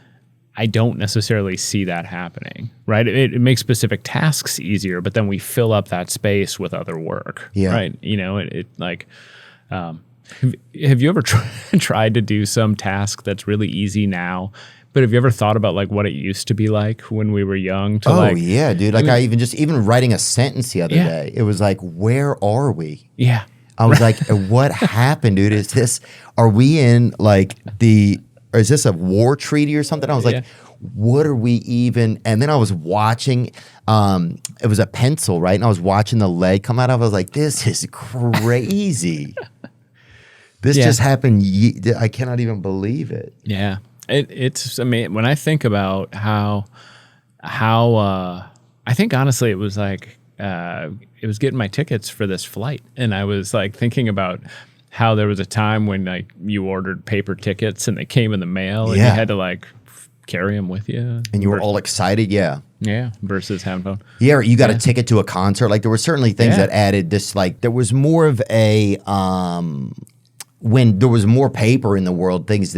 I don't necessarily see that happening, right? It makes specific tasks easier, but then we fill up that space with other work, right? You know, have you ever tried to do some task that's really easy now? But have you ever thought about like what it used to be like when we were young? Yeah, dude. Like I even writing a sentence the other day, it was like, where are we? Yeah. I was like, what happened, dude? Are we in like or is this a war treaty or something? I was like, what are we even? And then I was watching, it was a pencil, right? And I was watching the lead come out of it. I was like, this is crazy. This just happened. I cannot even believe it. Yeah. It's amazing when I think about how I think honestly it was like it was getting my tickets for this flight, and I was like thinking about how there was a time when like you ordered paper tickets and they came in the mail and you had to like carry them with you, and you were all excited, versus having phone. Yeah, you got a ticket to a concert. Like there were certainly things that added this. Like there was more of a when there was more paper in the world, things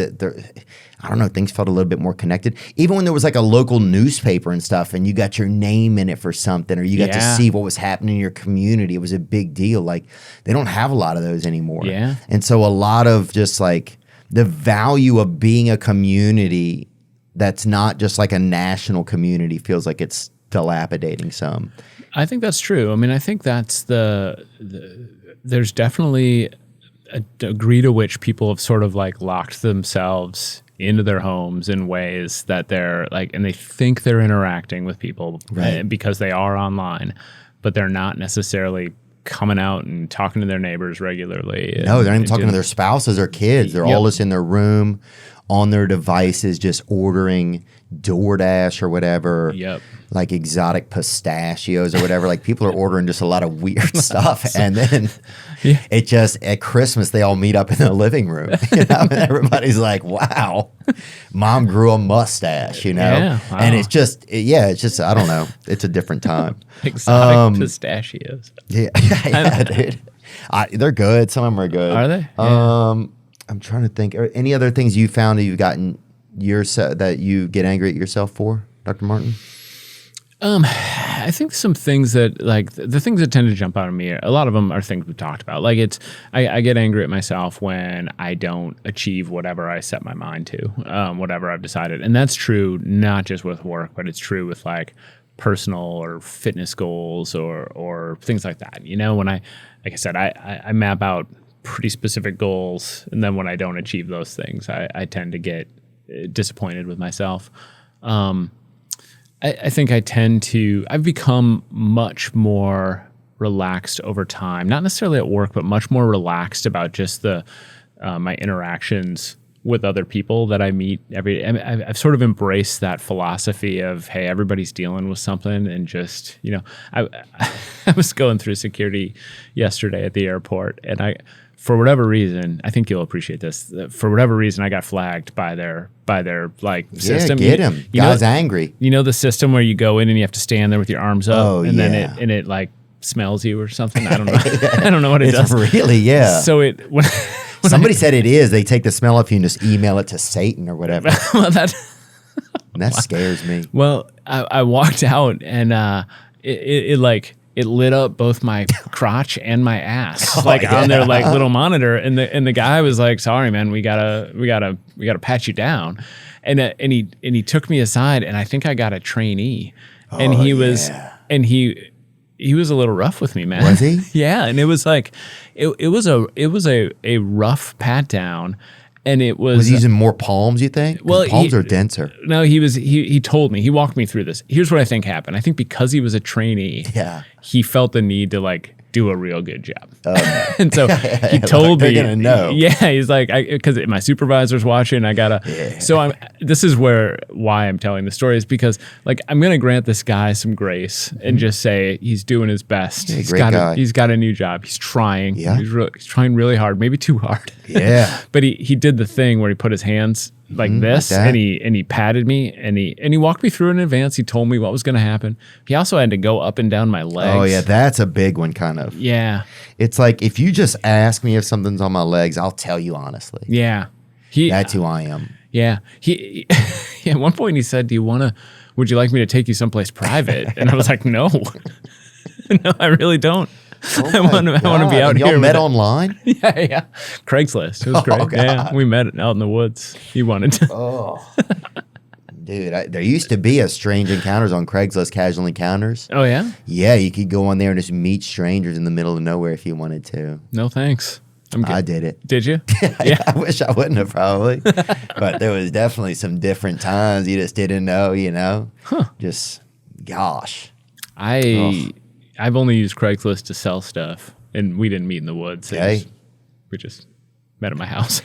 I don't know, things felt a little bit more connected. Even when there was like a local newspaper and stuff and you got your name in it for something, or you got to see what was happening in your community, it was a big deal. Like they don't have a lot of those anymore. Yeah. And so a lot of just like the value of being a community that's not just like a national community feels like it's dilapidating some. I think that's true. I mean, I think that's there's definitely a degree to which people have sort of like locked themselves into their homes in ways that they're like, and they think they're interacting with people because they are online, but they're not necessarily coming out and talking to their neighbors regularly. No, they're not even talking to their spouses or kids. They're all just in their room on their devices, just ordering DoorDash or whatever. Like exotic pistachios or whatever. Like people are ordering just a lot of weird stuff. And then it just, at Christmas, they all meet up in the living room. You know? And everybody's like, wow, mom grew a mustache, you know? Yeah, wow. And it's just, it's just, I don't know. It's a different time. Exotic pistachios. Yeah, dude. They're good. Some of them are good. Are they? I'm trying to think. Any other things you found that you've gotten that you get angry at yourself for, Dr. Martin? I think some things that, like, the things that tend to jump out at me, a lot of them are things we've talked about. Like, I get angry at myself when I don't achieve whatever I set my mind to, whatever I've decided. And that's true not just with work, but it's true with, like, personal or fitness goals or things like that. You know, when like I said, I map out pretty specific goals, and then when I don't achieve those things, I tend to get disappointed with myself. I think I've become much more relaxed over time, not necessarily at work, but much more relaxed about just my interactions with other people that I meet every day. I've sort of embraced that philosophy of, hey, everybody's dealing with something, and just, you know, I was going through security yesterday at the airport, and for whatever reason, I think you'll appreciate this. For whatever reason, I got flagged by their like system. Yeah, get him. Guy's angry. You know the system where you go in and you have to stand there with your arms up, then it like smells you or something. I don't know. I don't know what it does. Really, So when somebody said it is, they take the smell off you and just email it to Satan or whatever. Well, that scares me. Well, I walked out and it like it lit up both my crotch and my ass, on their like little monitor. And the guy was like, "Sorry, man, we gotta pat you down." And he took me aside, and I think I got a trainee, and he was a little rough with me, man. Was he? Yeah, and it was like it was a rough pat down. And it was... Was he using more palms, you think? Well, palms are denser. No, he told me. He walked me through this. Here's what I think happened. I think because he was a trainee, he felt the need to like do a real good job. And so he told me... They're going to know. Yeah, he's like, because my supervisor's watching, I got to... Yeah. So this is why I'm telling the story is because like I'm going to grant this guy some grace and just say he's doing his best. Yeah, he's got a new job. He's trying. Yeah. He's trying really hard, maybe too hard. Yeah. But he did the thing where he put his hands like this, like and he patted me, and he walked me through in advance. He told me what was going to happen. He also had to go up and down my legs. Oh yeah, that's a big one, kind of. Yeah. It's like if you just ask me if something's on my legs, I'll tell you honestly. Yeah. That's who I am. Yeah. He at one point he said, would you like me to take you someplace private? And I was like, no. No, I really don't. I want to be out here. Y'all met online? Yeah. Craigslist. It was great. God. Yeah, we met out in the woods. He wanted to. Oh, dude, there used to be a strange encounters on Craigslist, casual encounters. Oh yeah. Yeah, you could go on there and just meet strangers in the middle of nowhere if you wanted to. No thanks. I did it. Did you? Yeah. I wish I wouldn't have probably, but there was definitely some different times you just didn't know. Huh. Just gosh. I've only used Craigslist to sell stuff, and we didn't meet in the woods. Okay. We just met at my house.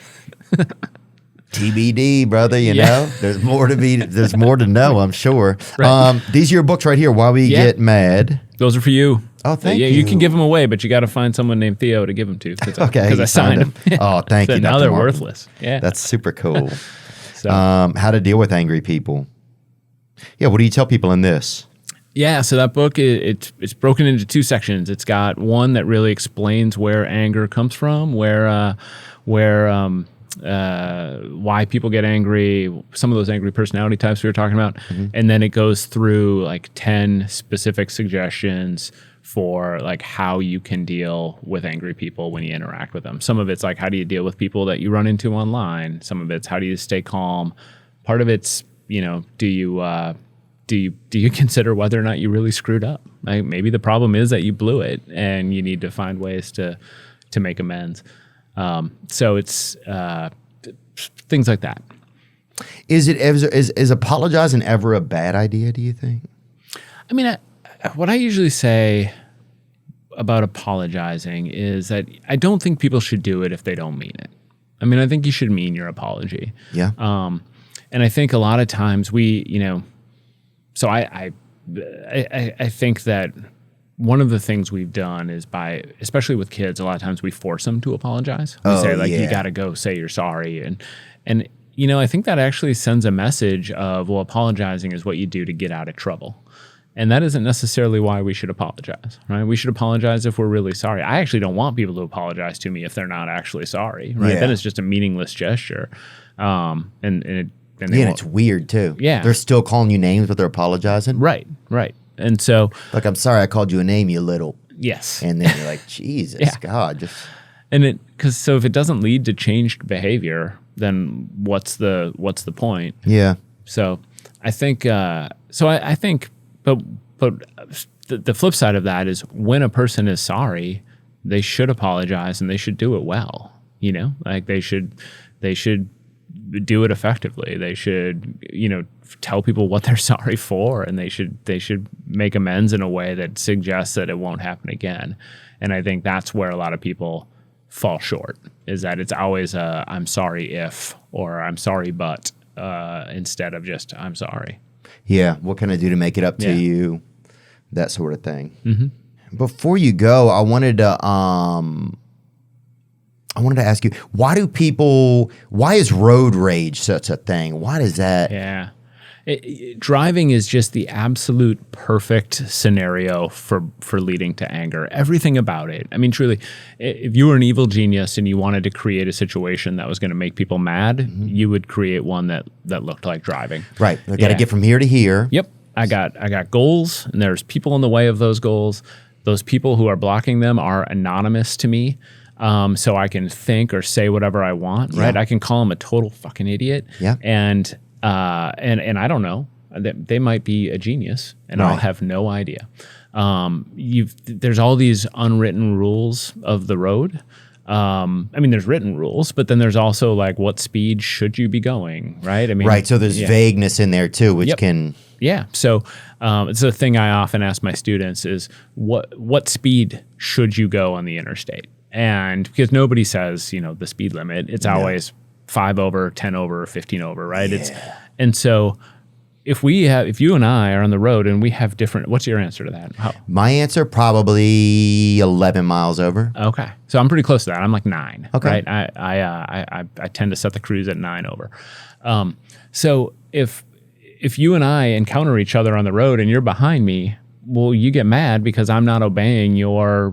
TBD, brother, you know, there's more to know, I'm sure. Right. These are your books right here, Why We Get Mad. Those are for you. Oh, thank you. You can give them away, but you got to find someone named Theo to give them to. Okay. Because I signed them. Oh, thank you. Now they're worthless. Yeah. That's super cool. So. How to deal with angry people. Yeah, what do you tell people in this? Yeah, so that book, it's broken into two sections. It's got one that really explains where anger comes from, why people get angry, some of those angry personality types we were talking about. Mm-hmm. And then it goes through like 10 specific suggestions for like how you can deal with angry people when you interact with them. Some of it's like, how do you deal with people that you run into online? Some of it's how do you stay calm? Part of it's, do you consider whether or not you really screwed up? Like maybe the problem is that you blew it and you need to find ways to make amends. So it's things like that. Is apologizing ever a bad idea, do you think? I mean, what I usually say about apologizing is that I don't think people should do it if they don't mean it. I mean, I think you should mean your apology. Yeah. And I think a lot of times so I think that one of the things we've done is especially with kids, a lot of times we force them to apologize. We say like, you got to go say you're sorry. And I think that actually sends a message of, well, apologizing is what you do to get out of trouble. And that isn't necessarily why we should apologize, right? We should apologize if we're really sorry. I actually don't want people to apologize to me if they're not actually sorry, right? Yeah. Then it's just a meaningless gesture. And it's weird too. Yeah. They're still calling you names, but they're apologizing. Right. And so... Like, I'm sorry I called you a name, you little... Yes. And then you're like, Jesus, God. And so if it doesn't lead to changed behavior, then what's the point? Yeah. So I think... I think... But the flip side of that is when a person is sorry, they should apologize and they should do it well. Like they should do it effectively. They should, tell people what they're sorry for, and they should make amends in a way that suggests that it won't happen again. And I think that's where a lot of people fall short, is that it's always I'm sorry if, or I'm sorry but, instead of just I'm sorry. Yeah. What can I do to make it up to you? That sort of thing. Mm-hmm. Before you go, I wanted to ask you, why is road rage such a thing? Why does that? Yeah. Driving is just the absolute perfect scenario for leading to anger. Everything about it. I mean, truly, if you were an evil genius and you wanted to create a situation that was going to make people mad, you would create one that looked like driving. Right. They got to get from here to here. Yep. I got goals, and there's people in the way of those goals. Those people who are blocking them are anonymous to me. So I can think or say whatever I want, right? I can call them a total fucking idiot. Yeah. And I don't know. They might be a genius, and I'll have no idea. There's all these unwritten rules of the road. I mean, there's written rules, but then there's also like, what speed should you be going, right? I mean, right. So there's vagueness in there too, which can. Yeah. So it's a thing I often ask my students is what speed should you go on the interstate? And because nobody says, the speed limit, it's always 5 over, 10 over, 15 over, right? Yeah. And so if you and I are on the road and we have different, what's your answer to that? My answer, probably 11 miles over. Okay. So I'm pretty close to that. I'm like 9. Okay. Right. I tend to set the cruise at 9 over. So if you and I encounter each other on the road and you're behind me, well, you get mad because I'm not obeying your,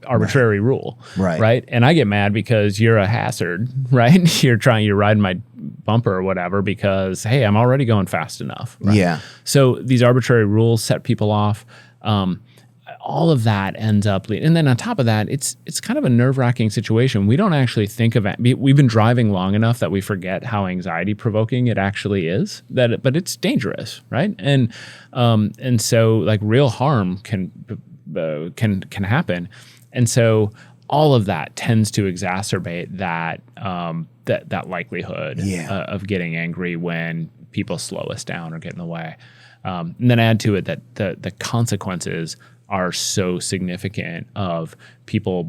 arbitrary rule. Right. And I get mad because you're a hazard, right? You're riding my bumper or whatever because, hey, I'm already going fast enough. Right? Yeah. So these arbitrary rules set people off. All of that ends up, and then on top of that, it's kind of a nerve-wracking situation. We don't actually think of it. We've been driving long enough that we forget how anxiety-provoking it actually is. But it's dangerous, right? And so like real harm can happen, and so all of that tends to exacerbate that likelihood of getting angry when people slow us down or get in the way. And then add to it that the consequences are so significant of people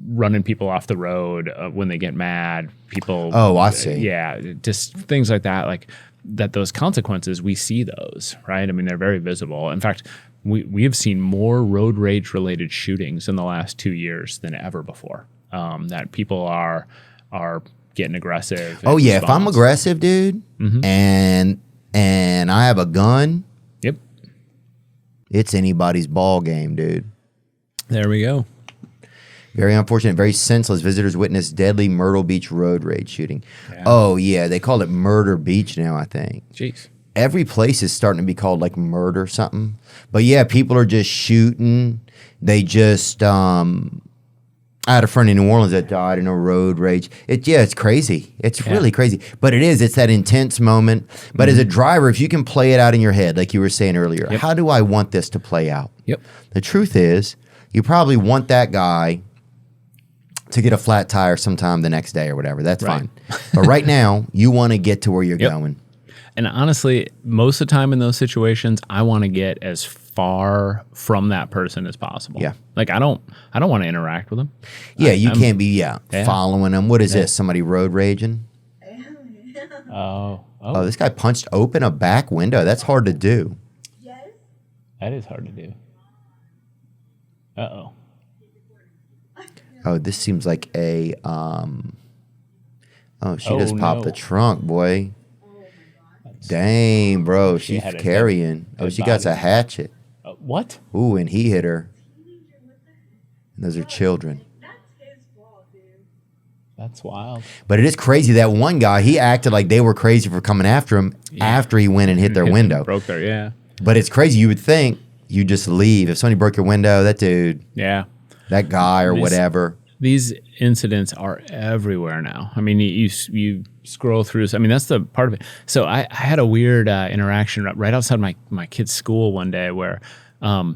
running people off the road when they get mad. People. Oh, I see. Yeah, just things like that. Like that. Those consequences, we see those, right? I mean, they're very visible. In fact, we have seen more road rage related shootings in the last 2 years than ever before. That people are getting aggressive. Oh yeah, if I'm aggressive, dude, and I have a gun. Yep. It's anybody's ball game, dude. There we go. Very unfortunate, very senseless. Visitors witnessed deadly Myrtle Beach road rage shooting. Yeah. Oh, yeah. They call it Murder Beach now, I think. Jeez. Every place is starting to be called like murder something. But yeah, people are just shooting. They just, I had a friend in New Orleans that died in a road rage. It's crazy. It's really crazy. But it's that intense moment. But as a driver, if you can play it out in your head, like you were saying earlier, how do I want this to play out? Yep. The truth is, you probably want that guy to get a flat tire sometime the next day or whatever. That's fine. But right now, you want to get to where you're going. And honestly, most of the time in those situations, I want to get as far from that person as possible. Yeah. Like I don't want to interact with them. Yeah, you can't be following them. What is this? Somebody road raging? Oh, this guy punched open a back window. That's hard to do. Yes. That is hard to do. Uh-oh. Oh, this seems like a she just popped the trunk, boy. Dang, bro, she's carrying. She got a hatchet. What? Ooh, and he hit her. And those are children. That's his fault, dude. That's wild. But it is crazy. That one guy, he acted like they were crazy for coming after him after he went and hit their window. Broke their, But it's crazy. You would think you just leave. If somebody broke your window, that dude, that guy or whatever. These incidents are everywhere now. I mean, you scroll through. I mean, that's the part of it. So I had a weird interaction right outside my kid's school one day where I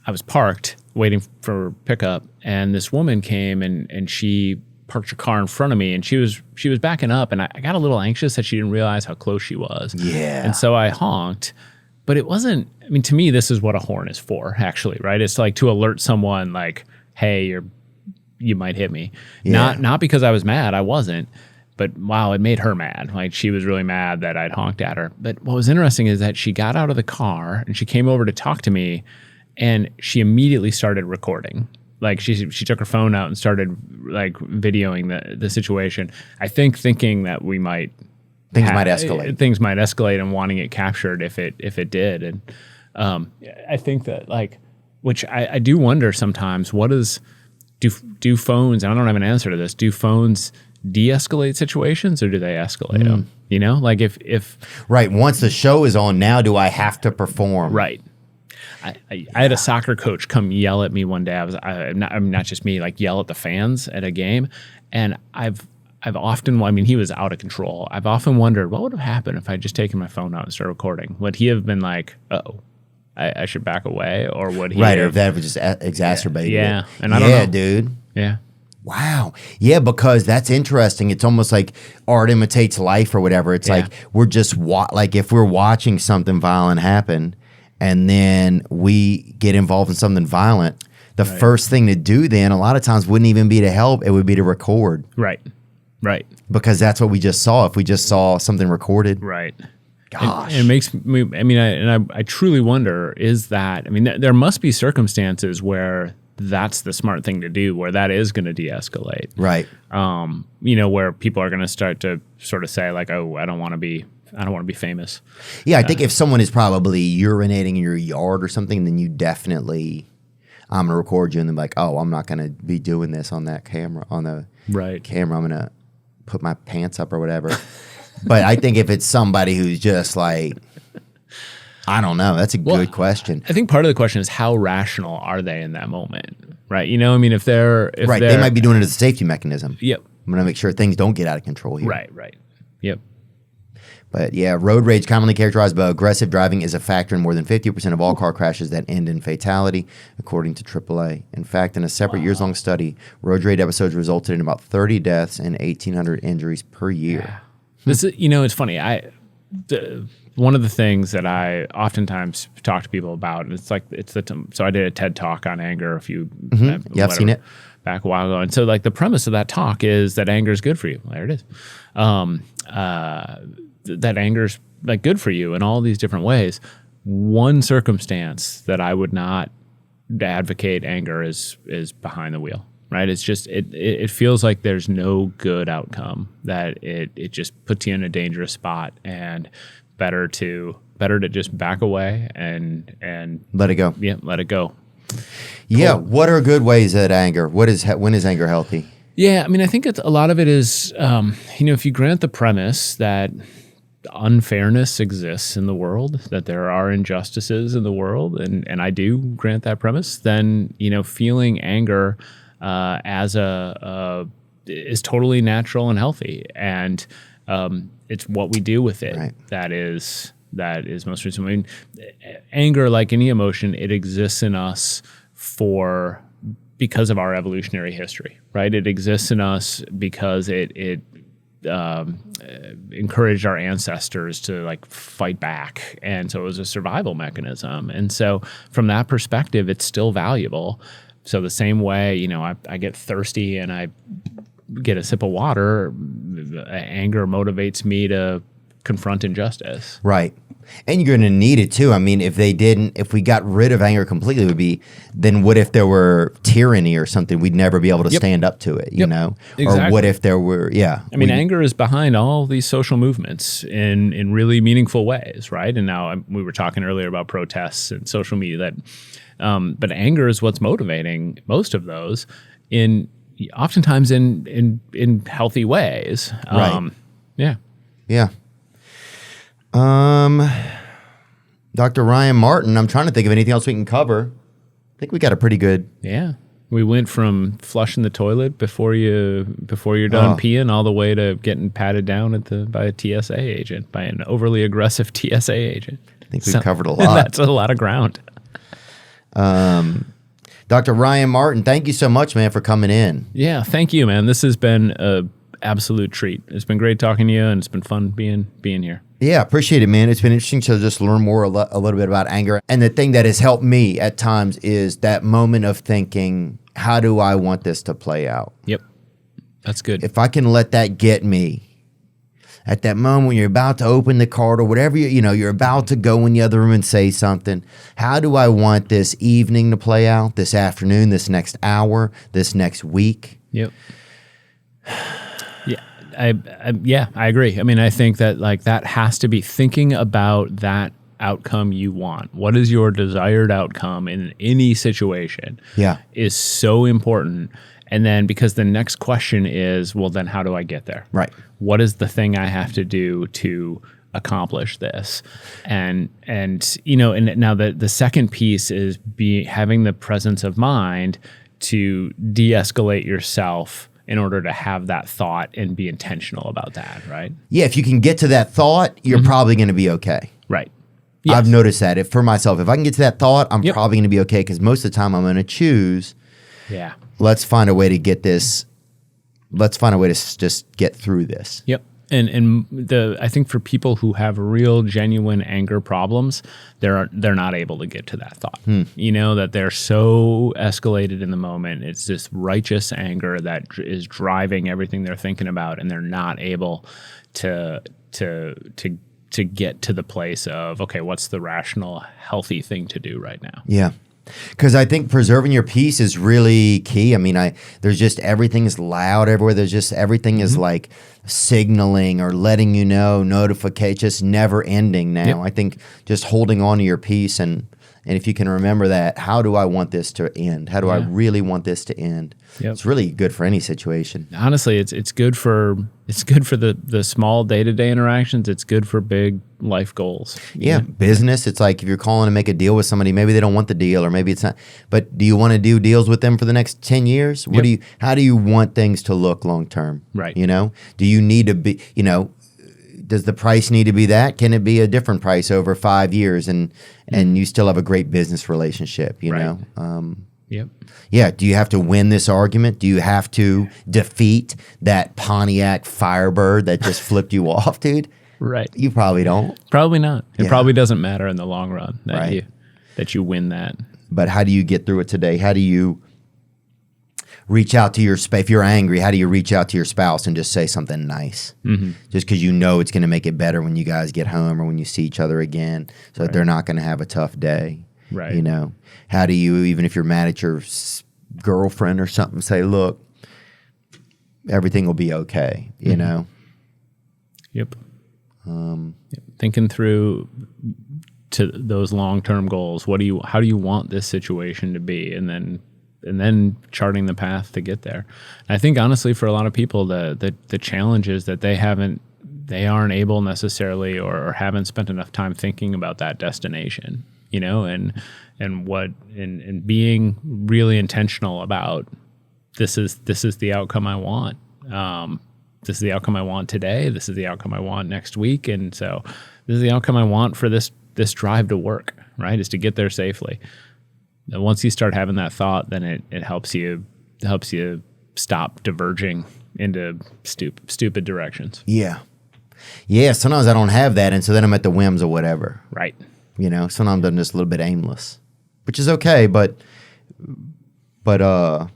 was parked waiting for pickup, and this woman came and she parked her car in front of me, and she was backing up, and I got a little anxious that she didn't realize how close she was. Yeah. And so I honked, but it wasn't. I mean, to me, this is what a horn is for, actually, right? It's like to alert someone, like, hey, you might hit me. Not because I was mad. I wasn't. But wow, it made her mad. Like she was really mad that I'd honked at her. But what was interesting is that she got out of the car and she came over to talk to me, and she immediately started recording. Like she took her phone out and started like videoing the situation. I think thinking that things might escalate. Things might escalate and wanting it captured if it did. And I think that which I do wonder sometimes, do phones, and I don't have an answer to this, do phones de-escalate situations or do they escalate them? You know, like if right, once the show is on, now do I have to perform? Right. I had a soccer coach come yell at me one day. I'm not just me, like yell at the fans at a game. And I've often, I mean, he was out of control. I've often wondered what would have happened if I'd just taken my phone out and started recording. Would he have been like, uh-oh, I should back away? Or would he Right, or if that would just exacerbate yeah. it. And I don't know. Dude. Yeah. Wow. Yeah, because that's interesting. It's almost like art imitates life or whatever. It's like we're just like if we're watching something violent happen and then we get involved in something violent, the first thing to do then a lot of times wouldn't even be to help. It would be to record. Right. Right. Because that's what we just saw. If we just saw something recorded. Right. Gosh. It makes me, I mean, I truly wonder, is that, I mean, there must be circumstances where that's the smart thing to do, where that is going to de-escalate. Right. You know, where people are going to start to sort of say like, oh, I don't want to be famous. Yeah, I think if someone is probably urinating in your yard or something, then you definitely, I'm going to record you and then be like, oh, I'm not going to be doing this on that camera, on the camera. I'm going to put my pants up or whatever. But I think if it's somebody who's just like, I don't know. That's a good question. I think part of the question is how rational are they in that moment, right? You know, I mean, if they're they might be doing it as a safety mechanism. Yep. I'm going to make sure things don't get out of control here. Right. Yep. But yeah, road rage, commonly characterized by aggressive driving, is a factor in more than 50% of all car crashes that end in fatality, according to AAA. In fact, in a separate years-long study, road rage episodes resulted in about 30 deaths and 1,800 injuries per year. Yeah. This is, you know, it's funny. One of the things that I oftentimes talk to people about, and it's like so I did a TED talk on anger a few I've seen it back a while ago, and so like the premise of that talk is that anger is good for you. There it is. That anger's like good for you in all these different ways. One circumstance that I would not advocate anger is behind the wheel. Right? It's just it feels like there's no good outcome, that it just puts you in a dangerous spot, and better to just back away and let it go. Yeah, let it go. Yeah, cool. What are good ways at anger? When is anger healthy? Yeah, I mean, I think a lot of it is you know, if you grant the premise that unfairness exists in the world, that there are injustices in the world, and I do grant that premise, then, you know, feeling anger as is totally natural and healthy, and it's what we do with it that is most recent. I mean, anger, like any emotion, it exists in us because of our evolutionary history, right? It exists in us because it encouraged our ancestors to like fight back, and so it was a survival mechanism. And so from that perspective, it's still valuable. So the same way, you know, I get thirsty and I get a sip of water, anger motivates me to confront injustice. Right. And you're going to need it too. I mean, if we got rid of anger completely, then what if there were tyranny or something? We'd never be able to stand up to it, you know? Exactly. Or what if there were, I mean, anger is behind all these social movements in really meaningful ways, right? And now we were talking earlier about protests and social media, but anger is what's motivating most of those, oftentimes in healthy ways. Right. Yeah. Yeah. Dr. Ryan Martin, I'm trying to think of anything else we can cover. I think we got a pretty good. Yeah. We went from flushing the toilet before you're done peeing all the way to getting patted down by a TSA agent, by an overly aggressive TSA agent. I think we've covered a lot. That's a lot of ground. Dr. Ryan Martin, thank you so much, man, for coming in. Yeah, thank you, man. This has been an absolute treat. It's been great talking to you, and it's been fun being here. Yeah, appreciate it, man. It's been interesting to just learn more a little bit about anger. And the thing that has helped me at times is that moment of thinking, how do I want this to play out? Yep, that's good. If I can let that get me, at that moment when you're about to open the card or whatever, you're about to go in the other room and say something, how do I want this evening to play out, this afternoon, this next hour, this next week? Yep. Yeah, I agree. I mean, I think that that has to be thinking about that outcome you want. What is your desired outcome in any situation? Yeah. Is so important. And then because the next question is, well, then how do I get there? Right. What is the thing I have to do to accomplish this. And now the second piece is having the presence of mind to de-escalate yourself in order to have that thought and be intentional about that, right? Yeah, if you can get to that thought, you're probably going to be okay. Right. Yes. I've noticed that for myself. If I can get to that thought, I'm probably going to be okay, because most of the time I'm going to choose, let's find a way to get this, let's find a way to just get through this. Yep. And I think for people who have real genuine anger problems, they're not able to get to that thought. That they're so escalated in the moment. It's this righteous anger that is driving everything they're thinking about, and they're not able to get to the place of, okay, what's the rational, healthy thing to do right now? Yeah. Because I think preserving your peace is really key. I mean, there's just everything is loud everywhere. There's just everything is like signaling or letting you know, notification, just never ending now. Yep. I think just holding on to your peace, and if you can remember that, how do I want this to end? How do I really want this to end? Yep. It's really good for any situation. Honestly, it's good for the small day-to-day interactions. It's good for big life goals. Yeah, business. It's like if you're calling to make a deal with somebody, maybe they don't want the deal, or maybe it's not. But do you want to do deals with them for the next 10 years? How do you want things to look long term? Right. Do you need to be, does the price need to be that? Can it be a different price over 5 years and you still have a great business relationship, you know? Yep. Yeah. Do you have to win this argument? Do you have to defeat that Pontiac Firebird that just flipped you off, dude? Right. You probably don't. Probably not. It probably doesn't matter in the long run that you win that. But how do you get through it today? How do you reach out to your spouse? If you're angry, how do you reach out to your spouse and just say something nice? Just because it's going to make it better when you guys get home or when you see each other again, so that they're not going to have a tough day. Right. How do you, even if you're mad at your girlfriend or something, say, look, everything will be okay, you know? Yep. Thinking through to those long-term goals. How do you want this situation to be? And then charting the path to get there. And I think honestly, for a lot of people, the challenge is that they aren't able necessarily or haven't spent enough time thinking about that destination, and being really intentional about this is the outcome I want. This is the outcome I want today. This is the outcome I want next week. And so this is the outcome I want for this drive to work, right? Is to get there safely. And once you start having that thought, then it helps you stop diverging into stupid directions. Yeah. Yeah. Sometimes I don't have that. And so then I'm at the whims of whatever. Right. Sometimes I'm just a little bit aimless, which is okay, but it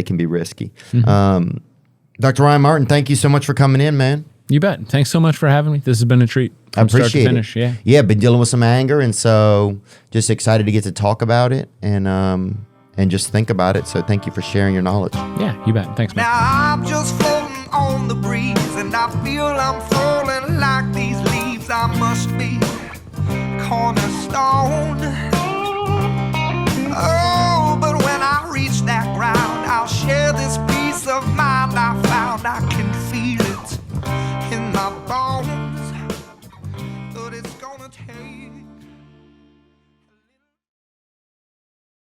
can be risky. Dr. Ryan Martin, thank you so much for coming in, man. You bet. Thanks so much for having me. This has been a treat. I appreciate start to finish. it. Yeah, been dealing with some anger, and so just excited to get to talk about it and just think about it. So thank you for sharing your knowledge. Yeah, you bet. Thanks, man. Now I'm just floating on the breeze, and I feel I'm falling like these leaves. I must be cornerstone. Oh.